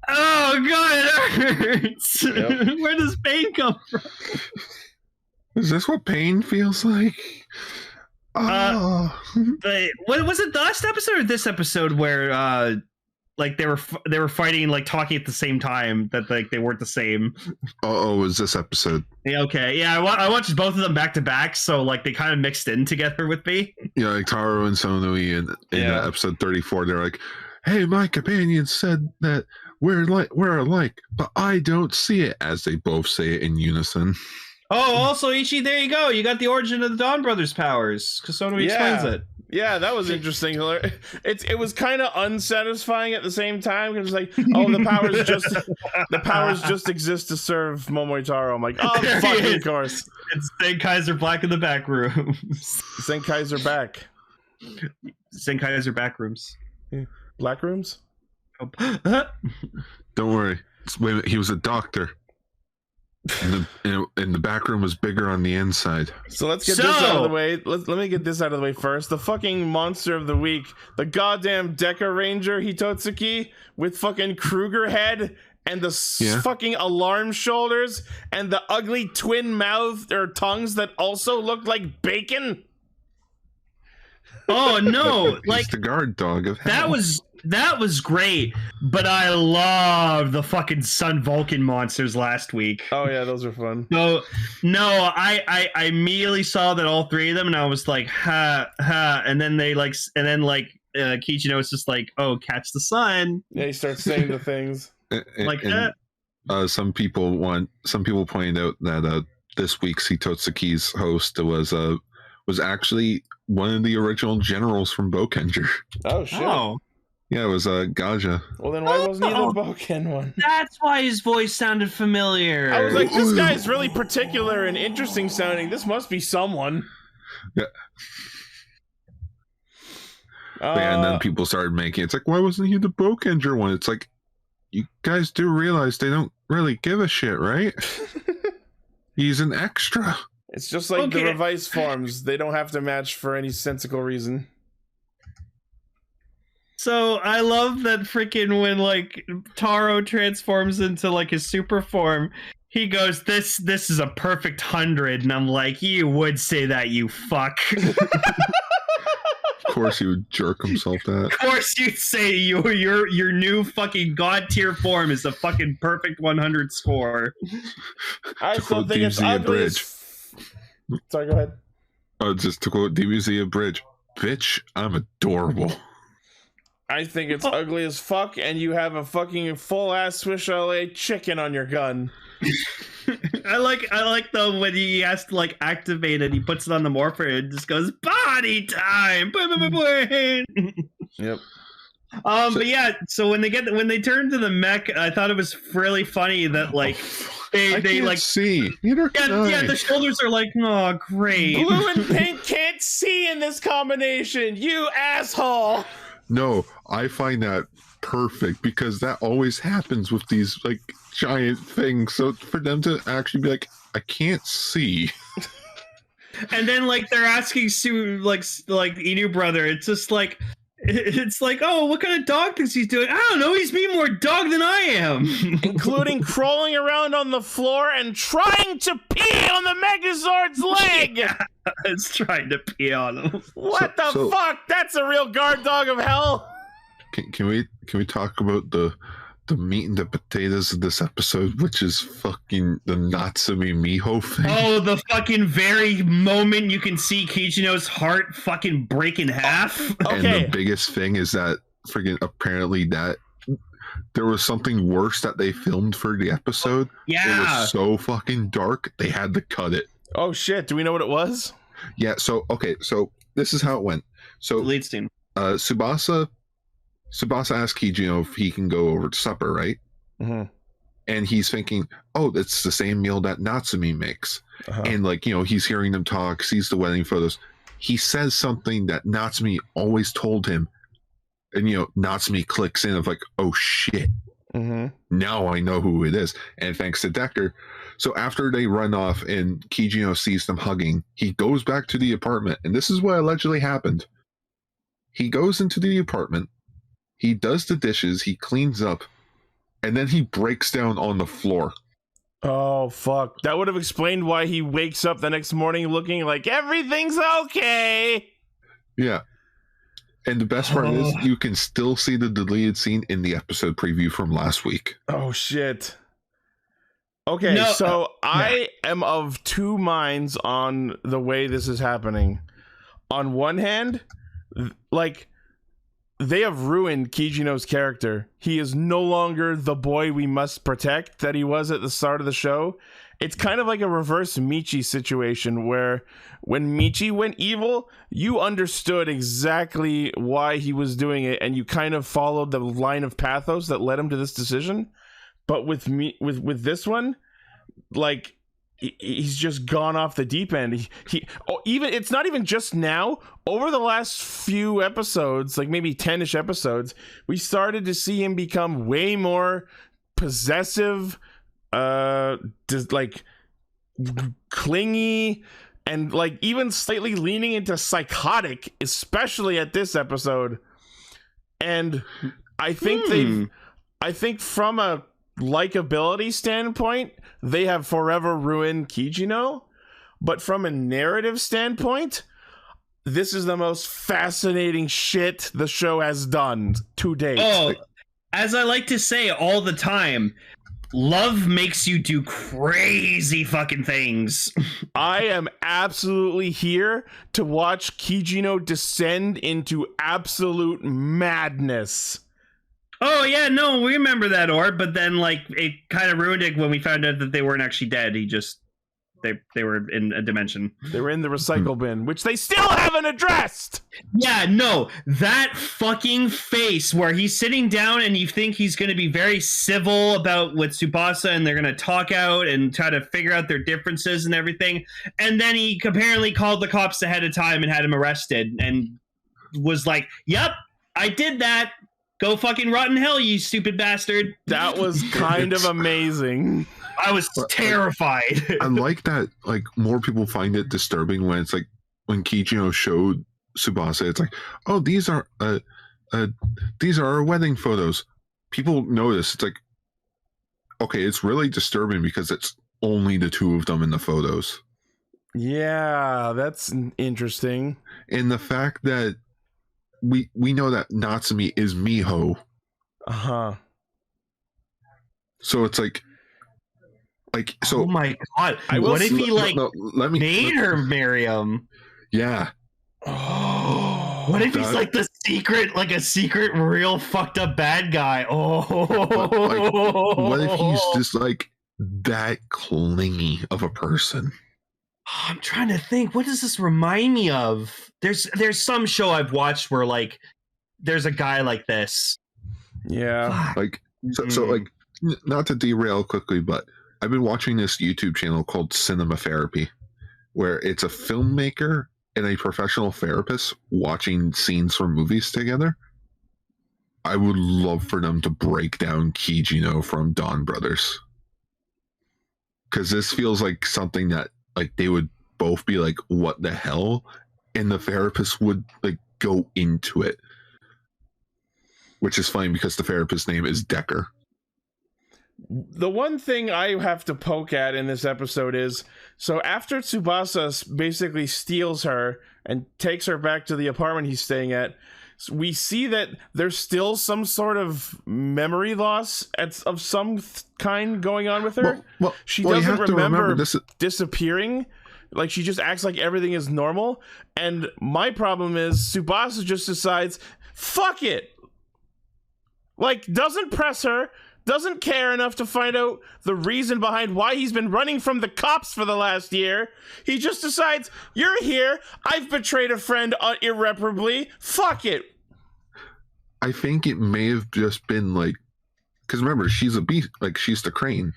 oh god, it hurts. Yep. Where does pain come from? Is this what pain feels like? What was it, the last episode or this episode where like they were fighting and like talking at the same time, that like they weren't the same? Oh, it was this episode. Yeah, okay, yeah, I watched both of them back to back, so like they kind of mixed in together with me. Yeah, like Taro and Sonoi in episode 34, they're like, hey, my companion said that we're alike, but I don't see it, as they both say it in unison. Oh, also, Ichi, there you go. You got the origin of the Donbrothers' powers, because Sonoi explains it. Yeah, that was interesting. It was kind of unsatisfying at the same time. It was like, oh, the powers just exist to serve Momotaro. I'm like, oh, fucking of course. It's Senkaiser Black in the back room. Senkaiser back. Senkaiser back rooms. Black rooms? Don't worry. Wait, he was a doctor. And the back room was bigger on the inside. So let's get this out of the way. Let me get this out of the way first. The fucking monster of the week, the goddamn Deca Ranger Hitotsuki with fucking Kruger head and the fucking alarm shoulders and the ugly twin mouth or tongues that also look like bacon. Oh no! Like the guard dog of hell. That was great, but I loved the fucking Sun Vulcan monsters last week. Oh yeah, those were fun. No, I immediately saw that all three of them, and I was like, ha ha, and then Kijino was just like, oh, catch the sun. Yeah, he starts saying the things like that. Some people pointed out that this week's Hitotsuki's host was actually one of the original generals from Bokenger. Oh shit. Oh. Yeah, it was Gaja. Well, then why wasn't he the Boken one? That's why his voice sounded familiar. I was like, this guy's really particular and interesting sounding. This must be someone. Yeah. And then people started making it's like, why wasn't he the Bokenger one? It's like, you guys do realize they don't really give a shit, right? He's an extra. It's just like the revised forms. They don't have to match for any sensical reason. So I love that freaking when like Taro transforms into like his super form, he goes, this is a perfect 100, and I'm like, you would say that, you fuck. Of course he would jerk himself that. Of course you'd say your new fucking god tier form is a fucking perfect 100 score. I still think it's ugly. Sorry, go ahead. Oh, just to quote DBZ Bridge, bitch, I'm adorable. I think it's ugly as fuck, and you have a fucking full-ass Swiss chalet chicken on your gun. I like though when he has to like activate it, he puts it on the morpher and just goes body time. Yep. But yeah, so when they turn to the mech, I thought it was really funny that like they like see. Yeah, the shoulders are like, oh great. Blue and pink can't see in this combination, you asshole. No, I find that perfect because that always happens with these like giant things. So for them to actually be like, I can't see. And then like they're asking Sue like Inu brother, it's like, oh, what kind of dog thinks he's doing? I don't know, he's being more dog than I am. Including crawling around on the floor and trying to pee on the Megazord's leg. Yeah, it's trying to pee on him. What the fuck? That's a real guard dog of hell. Can we talk about the meat and the potatoes of this episode, which is fucking the Natsumi Miho thing? Oh, the fucking very moment you can see Kijino's heart fucking break in half. And the biggest thing is that freaking apparently that there was something worse that they filmed for the episode. Yeah. It was so fucking dark, they had to cut it. Oh shit, do we know what it was? Yeah, so this is how it went. So lead scene. Tsubasa asked Kijino if he can go over to supper, right? Mm-hmm. And he's thinking, oh, it's the same meal that Natsumi makes. Uh-huh. And like, he's hearing them talk, sees the wedding photos. he says something that Natsumi always told him, and Natsumi clicks in of like, oh shit, now I know who it is. And thanks to Decker. So after they run off and Kijino sees them hugging, he goes back to the apartment, and this is what allegedly happened. He goes into the apartment, he does the dishes, he cleans up, and then he breaks down on the floor. Oh, fuck. That would have explained why he wakes up the next morning looking like everything's okay. Yeah. And the best part is you can still see the deleted scene in the episode preview from last week. Oh, shit. Okay, so I am of two minds on the way this is happening. On one hand, like, they have ruined Kijino's character. He is no longer the boy we must protect that he was at the start of the show. It's kind of like a reverse Michi situation where when Michi went evil, you understood exactly why he was doing it and you kind of followed the line of pathos that led him to this decision. But with with this one, like, he's just gone off the deep end. Even it's not even just now. Over the last few episodes, like maybe 10-ish episodes, we started to see him become way more possessive, like clingy, and like even slightly leaning into psychotic, especially at this episode. And I think I think from a likability standpoint, they have forever ruined Kijino, but from a narrative standpoint, this is the most fascinating shit the show has done to date. Oh, as I like to say all the time, love makes you do crazy fucking things. I am absolutely here to watch Kijino descend into absolute madness. Oh yeah, no, we remember that orb, but then like it kind of ruined it when we found out that they weren't actually dead. They were in a dimension. They were in the recycle bin, which they still haven't addressed. Yeah, no, that fucking face where he's sitting down and you think he's going to be very civil about with Tsubasa and they're going to talk out and try to figure out their differences and everything. And then he apparently called the cops ahead of time and had him arrested and was like, yep, I did that. Go fucking rot in hell, you stupid bastard. That was kind of amazing. I was terrified. I like that, like, more people find it disturbing when it's like, when Kijino showed Tsubasa, it's like, oh, these are our wedding photos. People notice, it's like, okay, it's really disturbing because it's only the two of them in the photos. Yeah, that's interesting. And the fact that we know that Natsumi is Miho. Uh-huh. So it's like so. Oh my god! What if he made her marry him? Yeah. Oh. What if he's like a secret, real fucked up bad guy? Oh. What if he's just like that clingy of a person? I'm trying to think. What does this remind me of? There's some show I've watched where like there's a guy like this. Yeah. Like so like, not to derail quickly, but I've been watching this YouTube channel called Cinema Therapy, where it's a filmmaker and a professional therapist watching scenes from movies together. I would love for them to break down Kijino from Donbrothers, because this feels like something that like they would both be like, what the hell? And the therapist would like go into it. Which is funny because the therapist's name is Decker. The one thing I have to poke at in this episode is, so after Tsubasa basically steals her and takes her back to the apartment he's staying at, we see that there's still some sort of memory loss of some kind going on with her. She doesn't remember disappearing. Like, she just acts like everything is normal. And my problem is Tsubasa just decides, fuck it. Like, doesn't press her, doesn't care enough to find out the reason behind why he's been running from the cops for the last year. He just decides, you're here, I've betrayed a friend irreparably, fuck it. I think it may have just been like, because remember, she's a beast, like she's the crane.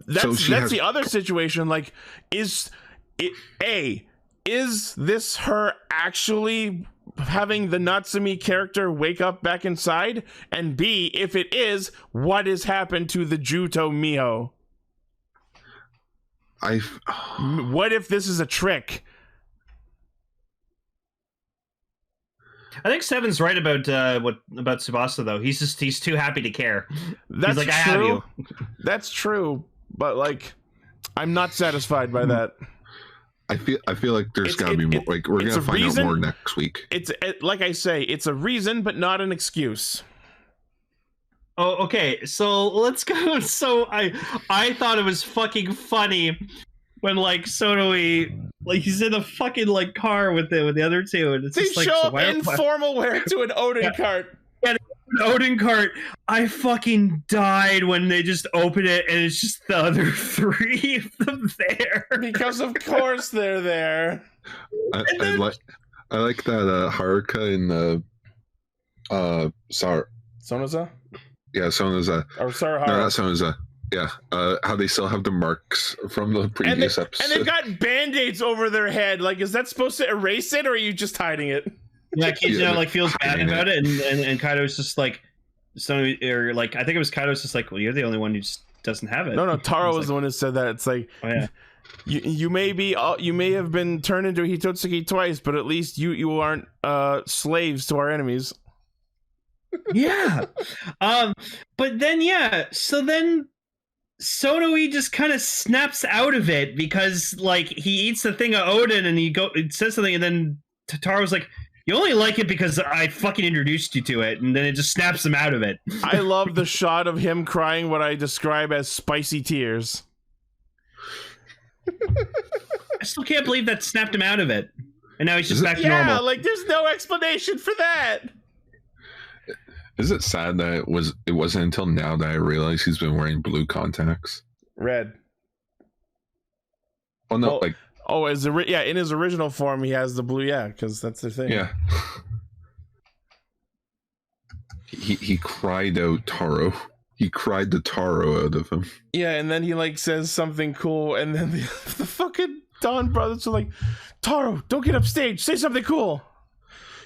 That's the other situation. Like, is is this her actually having the Natsumi character wake up back inside? And B, if it is, what has happened to the Juto Miho? What if this is a trick? I think Seven's right about Tsubasa though. He's too happy to care. That's he's like, true. I have you. That's true, but like, I'm not satisfied by that. I feel like there's got to be more. Like we're gonna find out more next week. It's like I say, it's a reason, but not an excuse. Oh, okay. So let's go. So I thought it was fucking funny when like Sonoi, like he's in a fucking like car with the other two, and it's they just like, show so up in formal wear to an Odin cart. Yeah, an Odin cart. I fucking died when they just open it and it's just the other three of them there. Because of course they're there. I like that Haruka in the Sonoza? Yeah, Sonoza. Or Sarahara. No, not Sonoza. Yeah, how they still have the marks from the previous episode. And they've got band-aids over their head. Like, is that supposed to erase it, or are you just hiding it? Yeah, Kijino like feels bad about it, and Kaido's just like, or like I think it was Kaido's just like, well, you're the only one who just doesn't have it. No, Taro was the one who said that. It's like, oh yeah, you may have been turned into Hitotsuki twice, but at least you aren't slaves to our enemies. Yeah, but then so then Sonoi just kind of snaps out of it because like he eats the thing of Odin and it says something, and then Taro's like, you only like it because I fucking introduced you to it, and then it just snaps him out of it. I love the shot of him crying what I describe as spicy tears. I still can't believe that snapped him out of it, and now he's just back to normal. Yeah, like there's no explanation for that. Is it sad that it wasn't until now that I realized he's been wearing blue contacts? Red. Oh no, like. Oh, in his original form, he has the blue, because that's the thing. Yeah. He cried out Taro. He cried the Taro out of him. Yeah, and then he like says something cool, and then the fucking Donbrothers are like, Taro, don't get upstage, say something cool.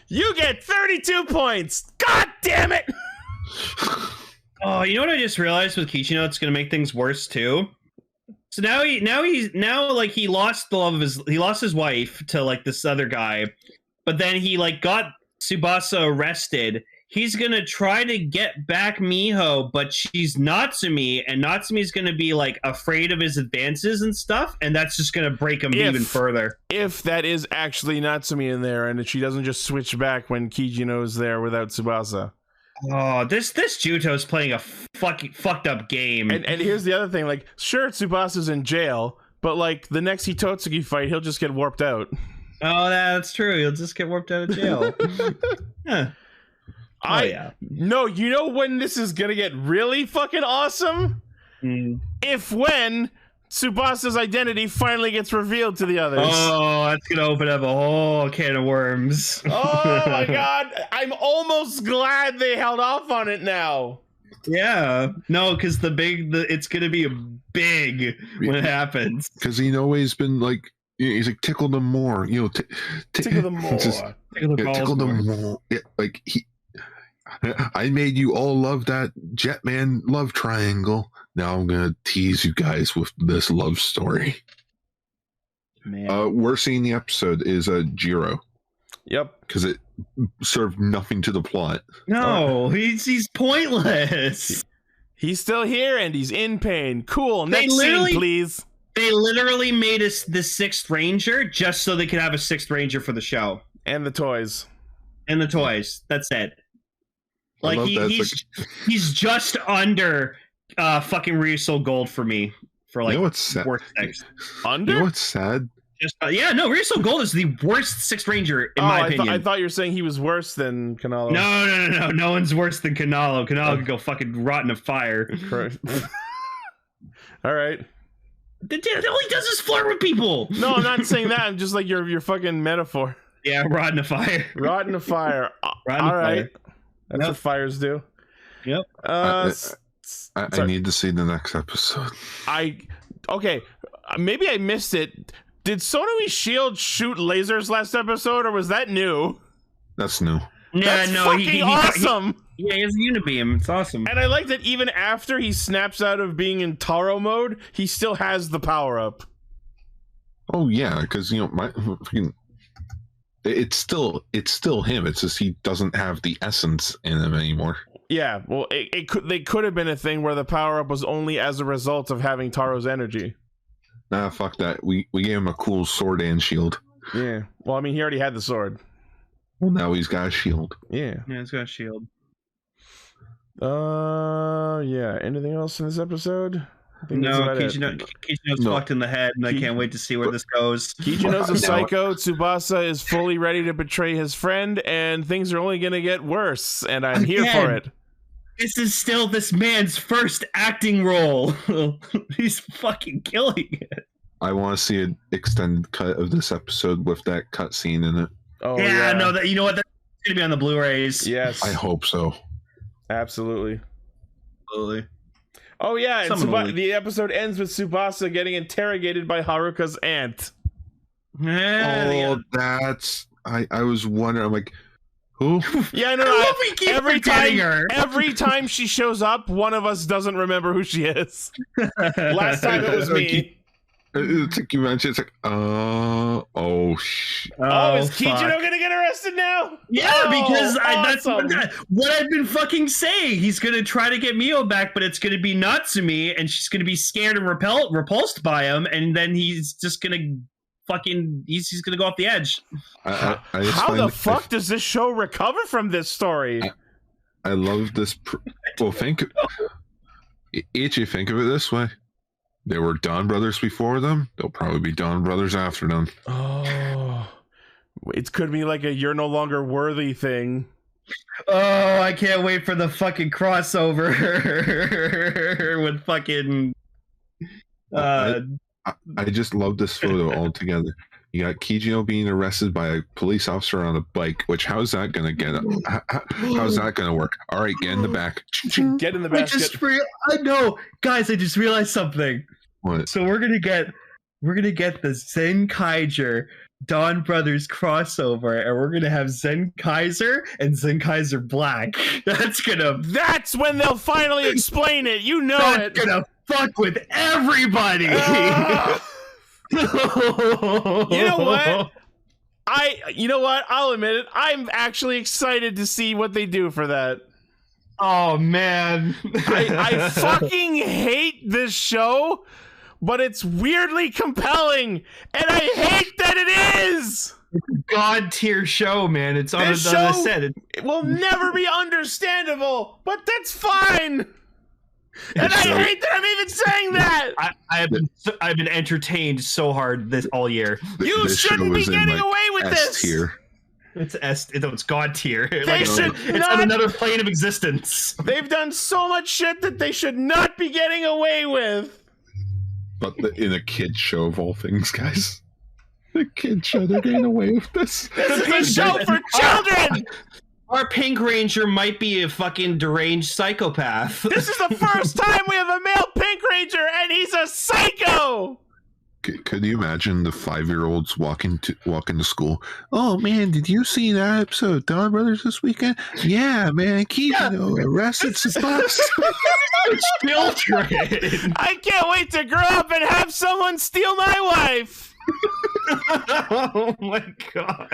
You get 32 points. God damn it! Oh, you know what I just realized with Kijino? It's gonna make things worse too. So now he lost the love of he lost his wife to like this other guy, but then he like got Tsubasa arrested. He's gonna try to get back Miho, but she's Natsumi, and Natsumi's gonna be like afraid of his advances and stuff, and that's just gonna break him even further. If that is actually Natsumi in there, and she doesn't just switch back when Kijino's there without Tsubasa. Oh, this Juto's playing a fucking fucked up game. And here's the other thing, like, sure, Tsubasa's in jail, but like the next Hitotsuki fight, he'll just get warped out. Oh, that's true. He'll just get warped out of jail. Huh. No, you know when this is gonna get really fucking awesome? When Tsubasa's identity finally gets revealed to the others. Oh, that's gonna open up a whole can of worms. Oh my god, I'm almost glad they held off on it now. Yeah, no, because it's gonna be big when it happens. Because he's always been like, he's like, tickle them more, tickle them more, tickle them more. Yeah, like I made you all love that Jetman love triangle. Now I'm gonna tease you guys with this love story. Man. Worst scene in the episode is Jiro. Yep, because it served nothing to the plot. No, he's pointless. He's still here and he's in pain. Cool. Next scene, please. They literally made us the Sixth Ranger just so they could have a Sixth Ranger for the show and the toys. That's it. Like he's just under fucking Ryusoul Gold for me for like, you know what's sad? Under? You know what's sad? Ryusoul Gold is the worst Sixth Ranger in my opinion. I thought you were saying he was worse than Kanalo. No one's worse than Kanalo. Kanalo could go fucking rot in a fire. Correct. All right. All he does is flirt with people. No, I'm not saying that. I'm just like your fucking metaphor. Yeah, rot in a fire. Rot in a fire. All right. That's what fires do. Yep. I need to see the next episode. Okay, maybe I missed it. Did Sonoi's shield shoot lasers last episode, or was that new? That's new. Yeah, That's no, fucking awesome. Yeah, he has a unibeam. It's awesome. And I like that even after he snaps out of being in Taro mode, he still has the power up. Oh yeah, because it's still him. It's just he doesn't have the essence in him anymore. Yeah, well, they could have been a thing where the power up was only as a result of having Taro's energy. Nah, fuck that. We gave him a cool sword and shield. Yeah. Well, I mean, he already had the sword. Well, now he's got a shield. Yeah. Yeah, he's got a shield. Yeah. Anything else in this episode? I think No, Kijino's fucked in the head, and I can't wait to see where this goes. Kijino's a psycho. Tsubasa is fully ready to betray his friend, and things are only going to get worse, and I'm here for it. This is still this man's first acting role. He's fucking killing it. I want to see an extended cut of this episode with that cutscene in it. Oh, yeah, no, that, you know what? That's going to be on the Blu-rays. Yes. I hope so. Absolutely. Absolutely. Oh, yeah, and the episode ends with Tsubasa getting interrogated by Haruka's aunt. That's... I was wondering, I'm like, who? Yeah, no, every time she shows up, one of us doesn't remember who she is. Last time it was me. It's like you mentioned, it's like, is Kijino gonna get arrested now? Yeah, because awesome. that's what I've been fucking saying. He's gonna try to get Miho back, but it's gonna be Natsumi, and she's gonna be scared and repulsed by him, and then he's just gonna he's gonna go off the edge. How the fuck does this show recover from this story? I love this. Well, think of it this way. There were Donbrothers before them. There'll probably be Donbrothers after them. Oh, it could be like a "you're no longer worthy" thing. Oh, I can't wait for the fucking crossover with fucking. I just love this photo altogether. You got Kijino being arrested by a police officer on a bike. Which how's that gonna get? How's that gonna work? All right, get in the back. Get in the basket. I know, guys. I just realized something. What? So we're gonna get the Zenkaiser Donbrothers crossover, and we're gonna have Zenkaiser and Zenkaiser Black. That's when they'll finally explain it. You know that's gonna fuck with everybody. You know what? I'll admit it. I'm actually excited to see what they do for that. Oh man, I fucking hate this show, but it's weirdly compelling, and I hate that it is. It's a god tier show, man. It's on this show. It will never be understandable, but that's fine. And I hate that I'm even saying that. I've been entertained so hard all year. You shouldn't be getting away with this. Tier. It's god tier. It's on another plane of existence. They've done so much shit that they should not be getting away with. But in a kid show of all things, guys. The kid show, they're getting away with this. This is a show for children. Our Pink Ranger might be a fucking deranged psychopath. This is the first time we have a male Pink Ranger, and he's a psycho! Could you imagine the 5-year-olds walking to school? Oh man, did you see that episode of Donbrothers this weekend? Yeah, man, Kijino arrested Tsubasa. Children! I can't wait to grow up and have someone steal my wife! Oh my god.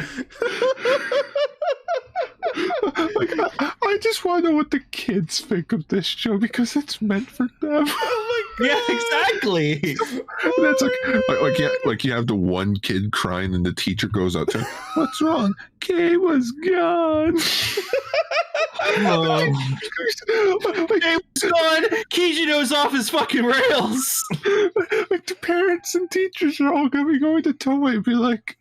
I just want to know what the kids think of this show because it's meant for them. Oh my god. Yeah, exactly. That's like you have the one kid crying and the teacher goes out to, what's wrong? Kay was gone. Kay was gone. Kijino's off his fucking rails. Like the parents and teachers are all gonna be going to Toei and be like,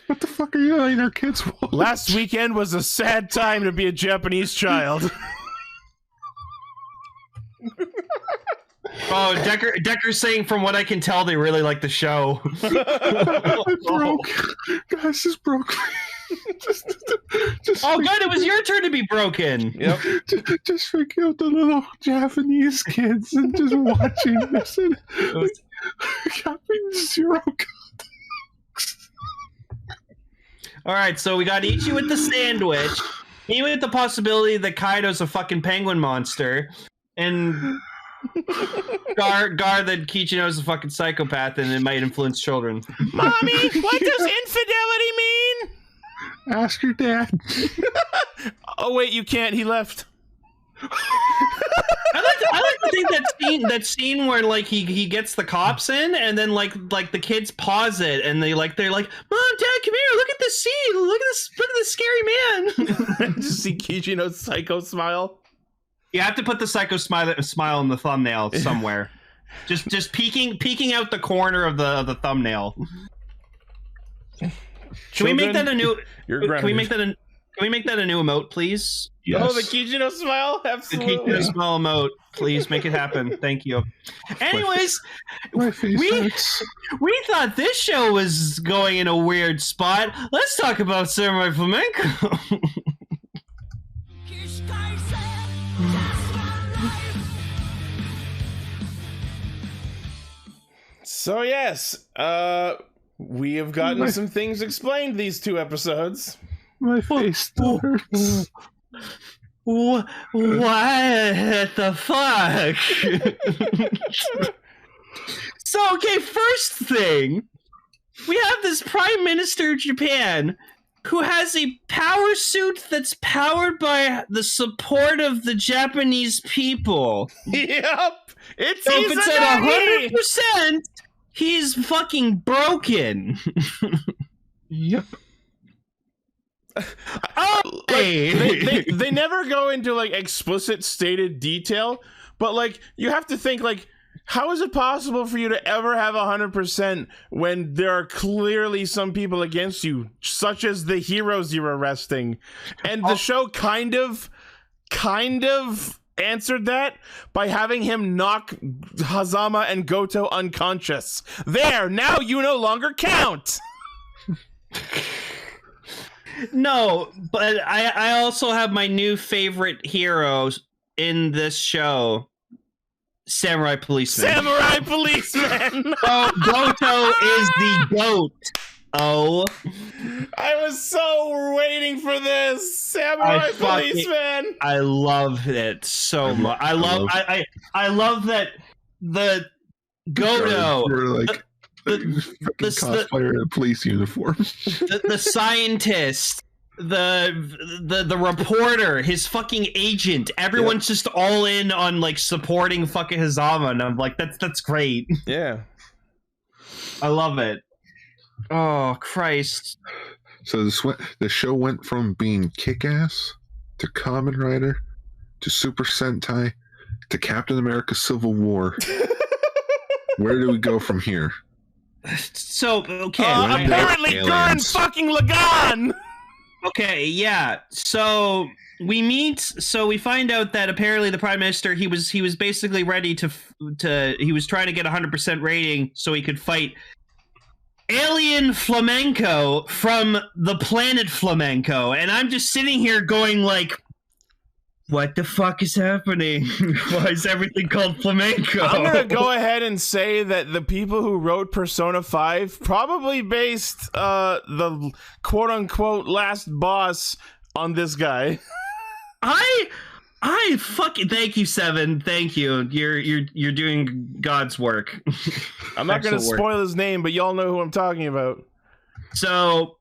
what the fuck are you letting our kids watch? Last weekend was a sad time to be a Japanese child. Oh, Decker's saying, from what I can tell, they really like the show. I broke. Guys, this broke. Oh, good. It was your turn to be broken. Yep. Just freaking out the little Japanese kids and just watching this. And got me 0 context. All right, so we got Ichi with the sandwich, me with the possibility that Kaido's a fucking penguin monster, and Gar that Kijino's a fucking psychopath and it might influence children. Mommy, what does infidelity mean? Ask your dad. Oh wait, you can't. He left. I like to think that scene where like he gets the cops in and then like the kids pause it and they're like, Mom, Dad, come here, look at this scene, look at this scary man. Just see Kijino's psycho smile. You have to put the psycho smile in the thumbnail somewhere. just peeking out the corner of the thumbnail. Can we make that a new? Can we make that a new emote, please? Yes. Oh, the Kijino smile? Absolutely. The Kijino smile emote. Please make it happen. Thank you. Anyways, My face hurts. we thought this show was going in a weird spot. Let's talk about Samurai Flamenco. So yes, we have gotten some things explained these 2 episodes. My face still hurts. What the fuck? So, okay, first thing, we have this Prime Minister of Japan who has a power suit that's powered by the support of the Japanese people. Yep, it's So if it's Izanagi! at 100%, he's fucking broken. Yep. Oh, They never go into like explicit stated detail, but like you have to think like, how is it possible for you to ever have 100% when there are clearly some people against you, such as the heroes you're arresting? And the show kind of answered that by having him knock Hazama and Goto unconscious. There, now you no longer count. No, but I also have my new favorite heroes in this show. Samurai Policeman. Samurai Policeman. Oh, Goto is the GOAT. Oh. I was so waiting for this. Samurai Policeman. I love it so much. I love that the Goto, We're like cosplayer in a police uniform. the scientist, the reporter, his fucking agent, everyone's just all in on like supporting fucking Hazama, and I'm like, that's great. Yeah. I love it. Oh Christ. So the show went from being Kick-Ass to Kamen Rider to Super Sentai to Captain America Civil War. Where do we go from here? So okay, apparently aliens. Gurren fucking Lagann. okay, yeah. So we find out that apparently the Prime Minister he was basically ready to he was trying to get 100% rating so he could fight alien flamenco from the planet Flamenco, and I'm just sitting here going like, what the fuck is happening? Why is everything called flamenco? I'm gonna go ahead and say that the people who wrote Persona 5 probably based the quote-unquote last boss on this guy. I fucking thank you, Seven. Thank you. You're doing God's work. I'm not gonna spoil his name, but y'all know who I'm talking about. So,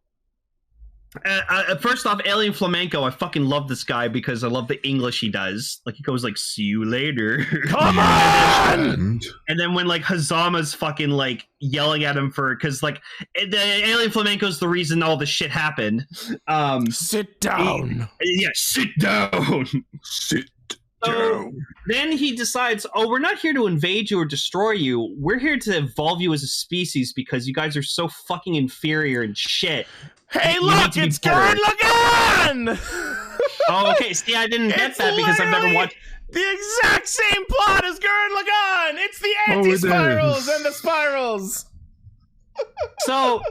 first off, Alien Flamenco. I fucking love this guy because I love the English he does. Like he goes like, "See you later." Come on! And then when like Hazama's fucking like yelling at him because like the Alien Flamenco's the reason all this shit happened. Sit down. Sit down. Sit So down. then he decides, oh, we're not here to invade you or destroy you. We're here to evolve you as a species because you guys are so fucking inferior and shit. Hey, You look, need to be it's better. Gurren Lagann! Oh, okay. See, I didn't get It's that because I've never literally watched. the exact same plot as Gurren Lagann. It's the it anti-spirals is. and the spirals. So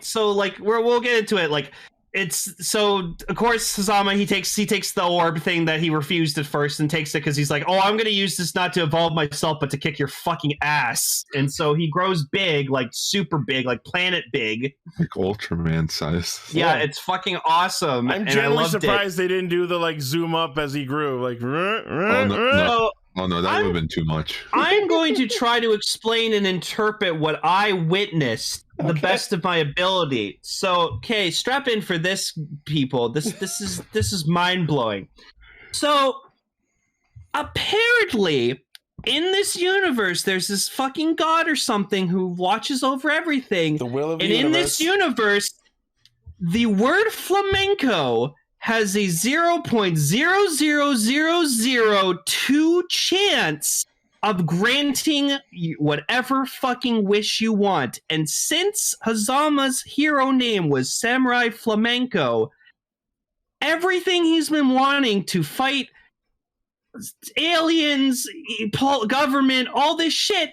so like we'll get into it. Like it's so of course Hazama he takes the orb thing that he refused at first and takes it because he's like, oh, I'm gonna use this not to evolve myself but to kick your fucking ass. And so he grows big, like super big, like planet big, like Ultraman size. Yeah, it's fucking awesome. I'm genuinely surprised they didn't do the like zoom up as he grew, like Oh no, that would have been too much. I'm going to try to explain and interpret what I witnessed the best of my ability. So, okay, strap in for this, people. This is mind blowing. So, apparently, in this universe, there's this fucking god or something who watches over everything. The will of the universe. And in this universe, the word flamenco has a 0.00002 chance of granting whatever fucking wish you want. And since Hazama's hero name was Samurai Flamenco, everything he's been wanting to fight aliens, government, all this shit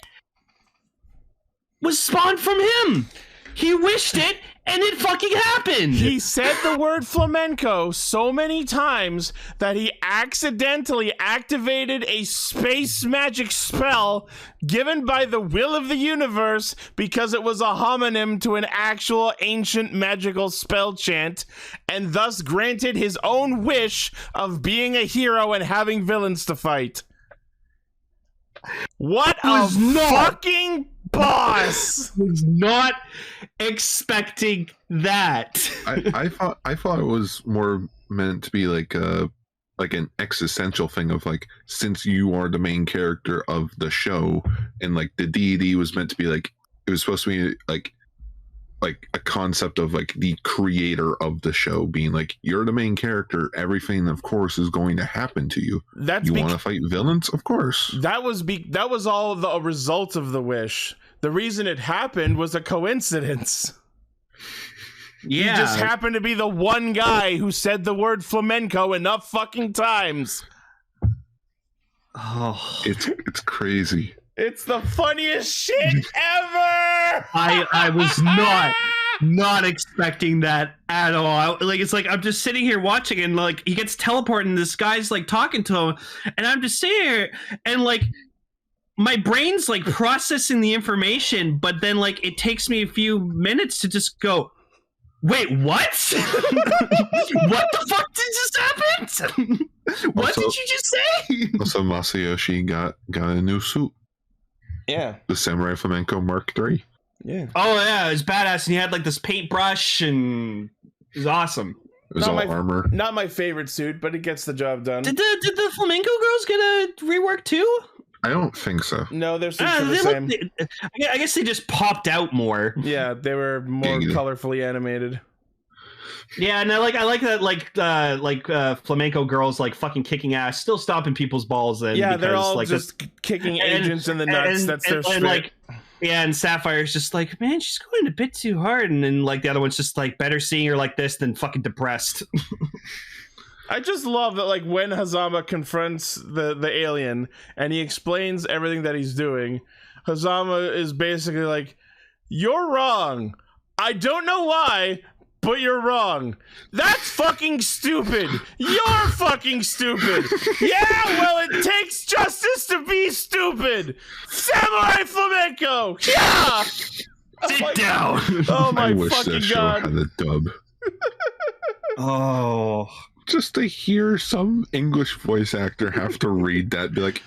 was spawned from him. He wished it, and it fucking happened. He said the word flamenco so many times that he accidentally activated a space magic spell given by the will of the universe because it was a homonym to an actual ancient magical spell chant, and thus granted his own wish of being a hero and having villains to fight. What a fucking boss! Was not expecting that. I thought it was more meant to be like an existential thing of like, since you are the main character of the show, and like the deity was meant to be like, it was supposed to be like a concept of like the creator of the show being like, you're the main character, everything of course is going to happen to you. You want to fight villains, of course. That was all a result of the wish. The reason it happened was a coincidence. Yeah, he just happened to be the one guy who said the word flamenco enough fucking times. Oh, it's crazy. It's the funniest shit ever. I was not expecting that at all. It's like I'm just sitting here watching, and like he gets teleported, and this guy's like talking to him, and I'm just sitting here, and like my brain's like processing the information, but then like it takes me a few minutes to just go, wait, what? What the fuck did just happen? What did you just say? Also, Masayoshi got a new suit. Yeah, the Samurai Flamenco Mark III. Yeah. Oh yeah, it was badass, and he had like this paintbrush, and it was awesome. It was all armor. Not my favorite suit, but it gets the job done. Did the flamenco girls get a rework too? I don't think so. No, their suits are the same. I guess they just popped out more. Yeah, they were more colorfully animated. Yeah, and I like that flamenco girls like fucking kicking ass, still stomping people's balls in. Yeah, because, they're all like, just kicking agents in the nuts. That's their shit. Like, yeah, and Sapphire's just like, man, she's going a bit too hard, and then like the other one's just like, better seeing her like this than fucking depressed. I just love that, like, when Hazama confronts the alien and he explains everything that he's doing, Hazama is basically like, you're wrong. I don't know why, but you're wrong. That's fucking stupid. You're fucking stupid. Yeah, well, it takes justice to be stupid. Samurai Flamenco. Yeah. Sit down. Oh my I wish fucking that show god. had a dub. Oh. Just to hear some English voice actor have to read that, be like,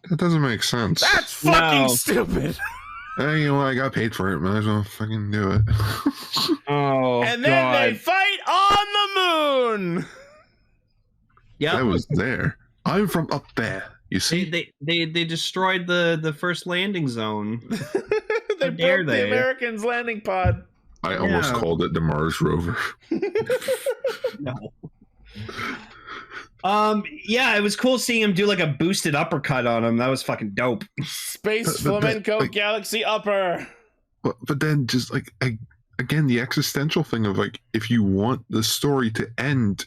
that doesn't make sense. That's fucking stupid. Hey, you know what? I got paid for it. Might as well fucking do it. Oh, and then they fight on the moon. Yeah, I was there. I'm from up there. You see, they destroyed the first landing zone. They broke the Americans' landing pod. I almost called it the Mars rover. No. Yeah, it was cool seeing him do like a boosted uppercut on him. That was fucking dope. Space flamenco galaxy upper. But then just like again, the existential thing of like, if you want the story to end,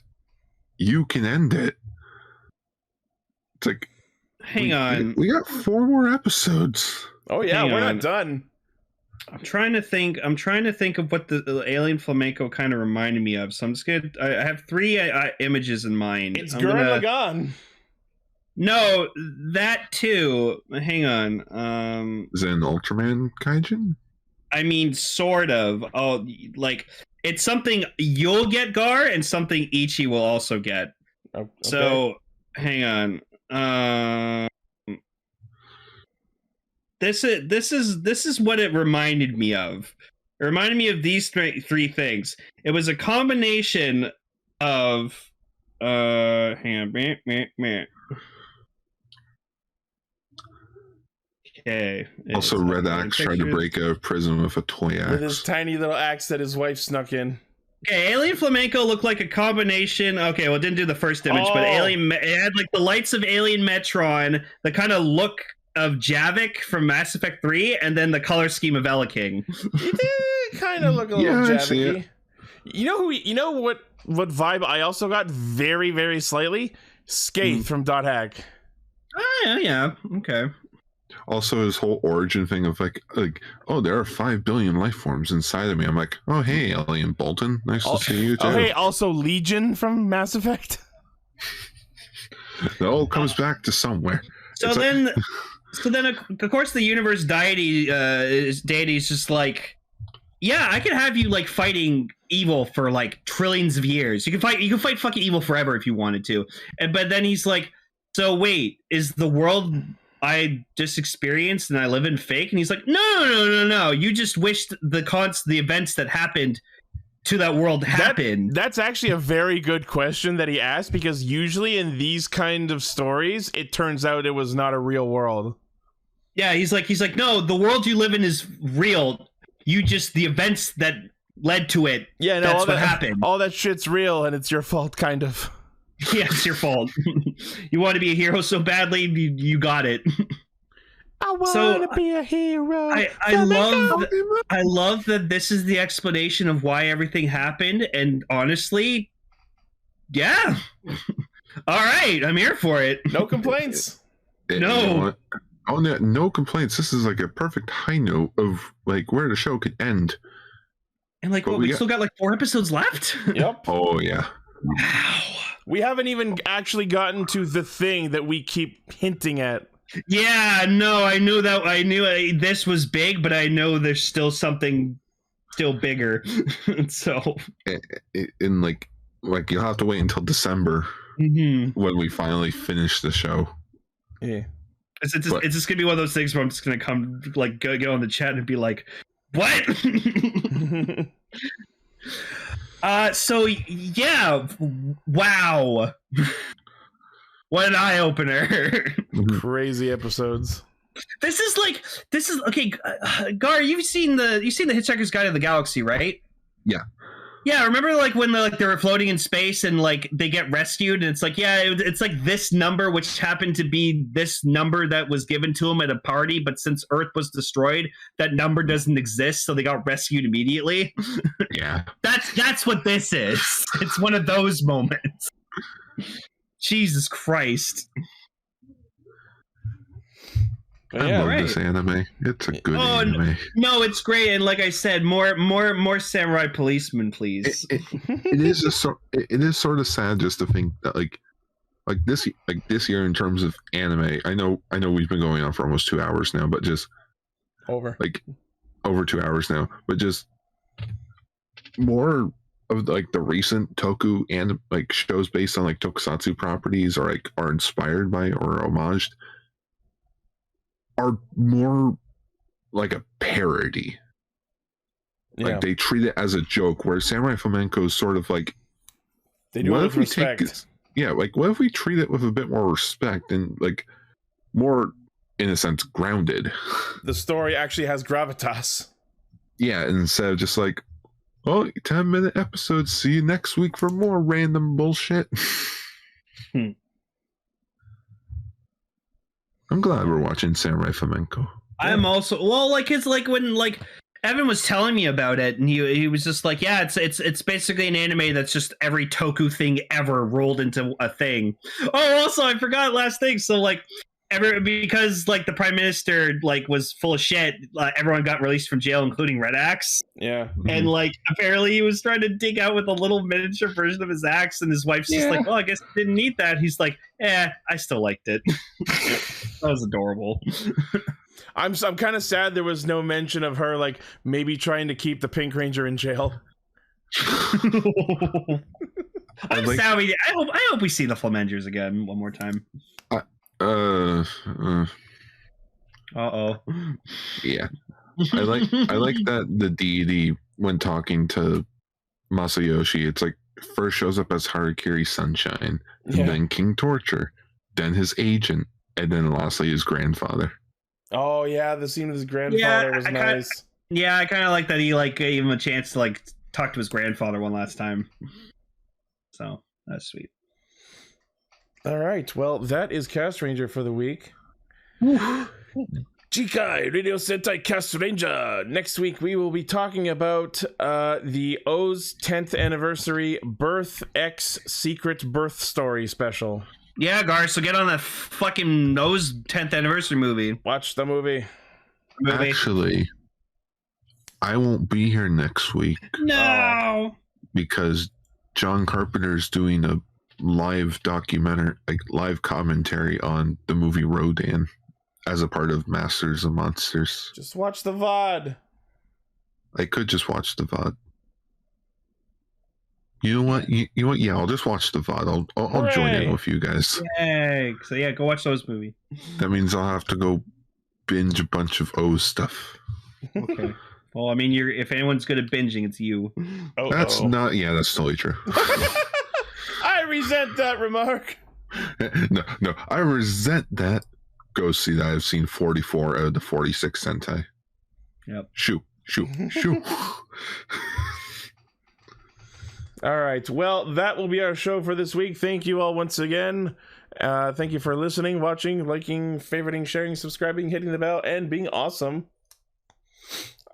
you can end it. It's like, hang on, we got 4 more episodes. Oh yeah, we're not done. I'm trying to think of what the Alien Flamenco kind of reminded me of. So I'm just gonna. I have three images in mind. It's Gurren Lagann. No, that too. Hang on. Is it an Ultraman Kaijin? I mean, sort of. Oh, like it's something you'll get, Gar, and something Ichi will also get. Okay. So, hang on. This is what it reminded me of. It reminded me of these three things. It was a combination of hang on. Okay. Also, Red Axe tried to break out of prison with a toy axe. With his tiny little axe that his wife snuck in. Okay, Alien Flamenco looked like a combination. Okay, well, it didn't do the first image, but it had like the lights of Alien Metron, the kind of look of Javik from Mass Effect 3, and then the color scheme of Ella King. It did kind of look a little Javik-y. You know what vibe I also got very, very slightly? Skate from Dot Hack. Oh, yeah. Okay. Also, his whole origin thing of like, oh, there are 5 billion life forms inside of me. I'm like, oh, hey, Alien Bolton, nice to see you too. Oh, hey, also Legion from Mass Effect. It all comes back to somewhere. So then, of course, the universe deity is just like, yeah, I could have you like fighting evil for like trillions of years. You can fight fucking evil forever if you wanted to. But then he's like, so wait, is the world I just experienced and I live in fake? And he's like, no. You just wished the events that happened to that world happened. That's actually a very good question that he asked, because usually in these kind of stories, it turns out it was not a real world. Yeah, he's like, no, the world you live in is real. You just, the events that led to it. Yeah, no, that's what happened. All that shit's real, and it's your fault, kind of. Yeah, it's your fault. You want to be a hero so badly, you got it. I want to be a hero. I love that this is the explanation of why everything happened, and honestly, yeah. All right, I'm here for it. No complaints. No. No complaints. This is like a perfect high note of like where the show could end. And like, we still got like 4 episodes left. Yep. Oh yeah. Wow. We haven't even actually gotten to the thing that we keep hinting at. Yeah, no, I knew this was big, but I know there's still something still bigger. So, in like you'll have to wait until December when we finally finish the show. Yeah, it's just gonna be one of those things where I'm just gonna come like go on the chat and be like, "What?" So yeah, wow. What an eye opener! Crazy episodes. This is okay. Gar, you've seen the Hitchhiker's Guide to the Galaxy, right? Yeah. Yeah, remember like when they were floating in space and like they get rescued and it's like, yeah, it's like this number, which happened to be this number that was given to them at a party, but since Earth was destroyed, that number doesn't exist, so they got rescued immediately. Yeah. That's what this is. It's one of those moments. Jesus Christ. I love this anime. It's a good anime. No, it's great, and like I said, more Samurai Policemen, please. It is sort of sad just to think that like this year in terms of anime. I know we've been going on for almost 2 hours now, but just over 2 hours now, but just more of like the recent toku and like shows based on like tokusatsu properties or like are inspired by or homaged are more like a parody. Yeah. Like they treat it as a joke, where Samurai Flamenco is sort of like they do it with respect. Like what if we treat it with a bit more respect and like more, in a sense, grounded? The story actually has gravitas. Yeah, instead of just like, oh, 10-minute episodes, see you next week for more random bullshit. I'm glad we're watching Samurai Flamenco. I'm also it's like when like Evan was telling me about it, and he was just like, yeah, it's basically an anime that's just every toku thing ever rolled into a thing. Oh, also I forgot last thing. So like because like the prime minister like was full of shit. Everyone got released from jail, including Red Axe. Yeah. And like apparently he was trying to dig out with a little miniature version of his axe, and his wife's just like, "Well, I guess I didn't need that." He's like, I still liked it. That was adorable. I'm kind of sad there was no mention of her like maybe trying to keep the Pink Ranger in jail. I'm sad. I hope we see the Flamengers again one more time. Yeah. I like that the deity when talking to Masayoshi, it's like first shows up as Harakiri Sunshine, and then King Torture, then his agent, and then lastly his grandfather. Oh yeah, the scene with his grandfather was nice. I kind of like that he like gave him a chance to like talk to his grandfather one last time. So that's sweet. All right, well that is Castranger for the week. Jikai Radio Sentai Castranger. Next week we will be talking about the O's 10th anniversary Birth X Secret Birth Story special. Yeah, Gar, so get on that fucking O's 10th anniversary movie. Watch the movie. Actually, I won't be here next week. No! Because John Carpenter's doing a live documentary, like live commentary on the movie Rodan as a part of Masters of Monsters. Just watch the VOD. I could just watch the VOD. You know what? You know what? Yeah, I'll just watch the VOD. I'll join in with you guys. Yay! So yeah, go watch those movies. That means I'll have to go binge a bunch of O stuff. Okay. Well, I mean, if anyone's good at binging, it's you. That's not. Yeah, that's totally true. I resent that remark. No, I resent that. Go see that. I've seen 44 out of the 46 Sentai. Yep. Shoot. All right. Well, that will be our show for this week. Thank you all once again. Thank you for listening, watching, liking, favoriting, sharing, subscribing, hitting the bell, and being awesome.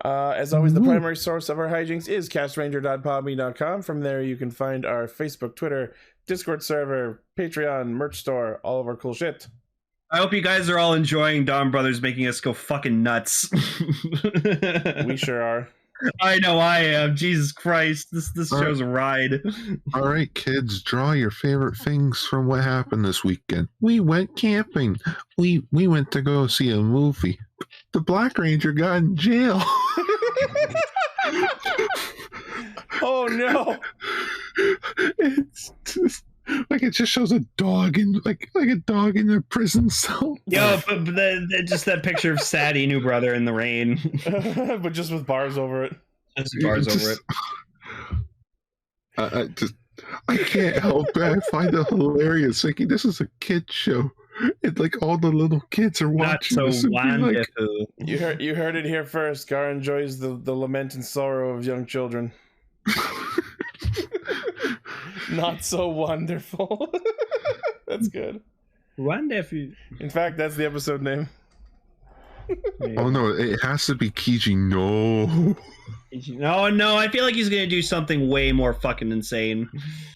As always, the primary source of our hijinks is castranger.podme.com. From there, you can find our Facebook, Twitter, Discord server, Patreon, merch store, all of our cool shit. I hope you guys are all enjoying Donbrothers making us go fucking nuts. We sure are. I know I am. Jesus Christ. This show's a ride. All right, kids, draw your favorite things from what happened this weekend. We went camping. We went to go see a movie. The Black Ranger got in jail. Oh no. It's just like it just shows a dog in like a dog in a prison cell. Yo, but just that picture of Sadie, new brother in the rain. But just with bars over it. Just bars over it. I can't help it. I find it hilarious. Thinking this is a kid show. And like all the little kids are watching. Not this so and being like, You heard it here first. Gar enjoys the lament and sorrow of young children. Not so wonderful. That's good. Wonderful. In fact, that's the episode name. Oh no, it has to be Kijino. No, I feel like he's gonna do something way more fucking insane.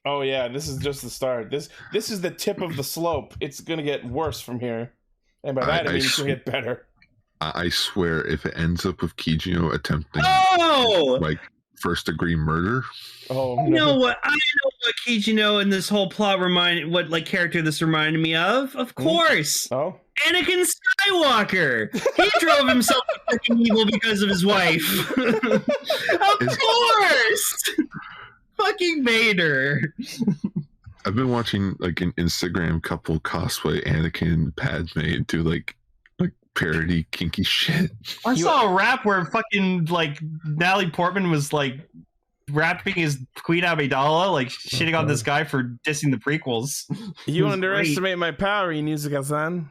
Oh yeah, this is just the start. This is the tip of the slope. It's gonna get worse from here, and by that I mean it's gonna get better. I swear, if it ends up with Kijino attempting like first degree murder. Oh, no. I know what Kijino and this whole plot character this reminded me of. Of course. Oh. Anakin Skywalker. He drove himself to fucking evil because of his wife. Of course. Fucking Vader. I've been watching like an Instagram couple cosplay Anakin and Padme do like parody kinky shit. I saw a rap where fucking like Natalie Portman was like rapping his Queen Amidala, like shitting on this guy for dissing the prequels. You underestimate my power, Inuzuka-san.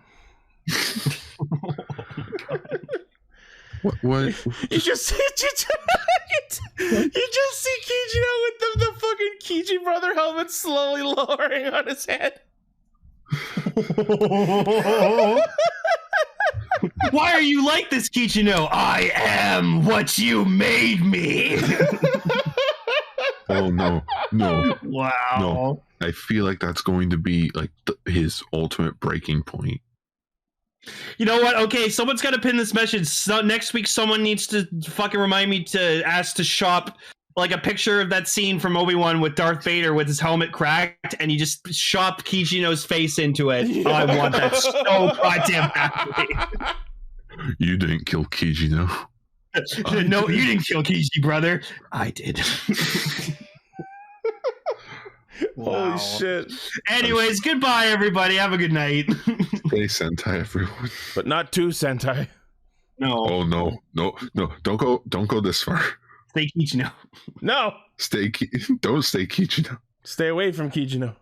What? You just see Kijino with the fucking Kiji brother helmet slowly lowering on his head. Why are you like this, Kijino? I am what you made me. Oh no! Wow! No, I feel like that's going to be like his ultimate breaking point. You know what? Okay, someone's got to pin this message. So next week, someone needs to fucking remind me to ask to shop like a picture of that scene from Obi-Wan with Darth Vader with his helmet cracked, and you just shop Kijino's face into it. Oh, I want that so goddamn badly. You didn't kill Kijino. No, you didn't kill Kiji, brother. I did. Holy shit. Anyways, goodbye, everybody. Have a good night. Stay Sentai, everyone. But not too Sentai. No. Oh no. Don't go this far. Stay Kijino. No. Don't stay Kijino. Stay away from Kijino.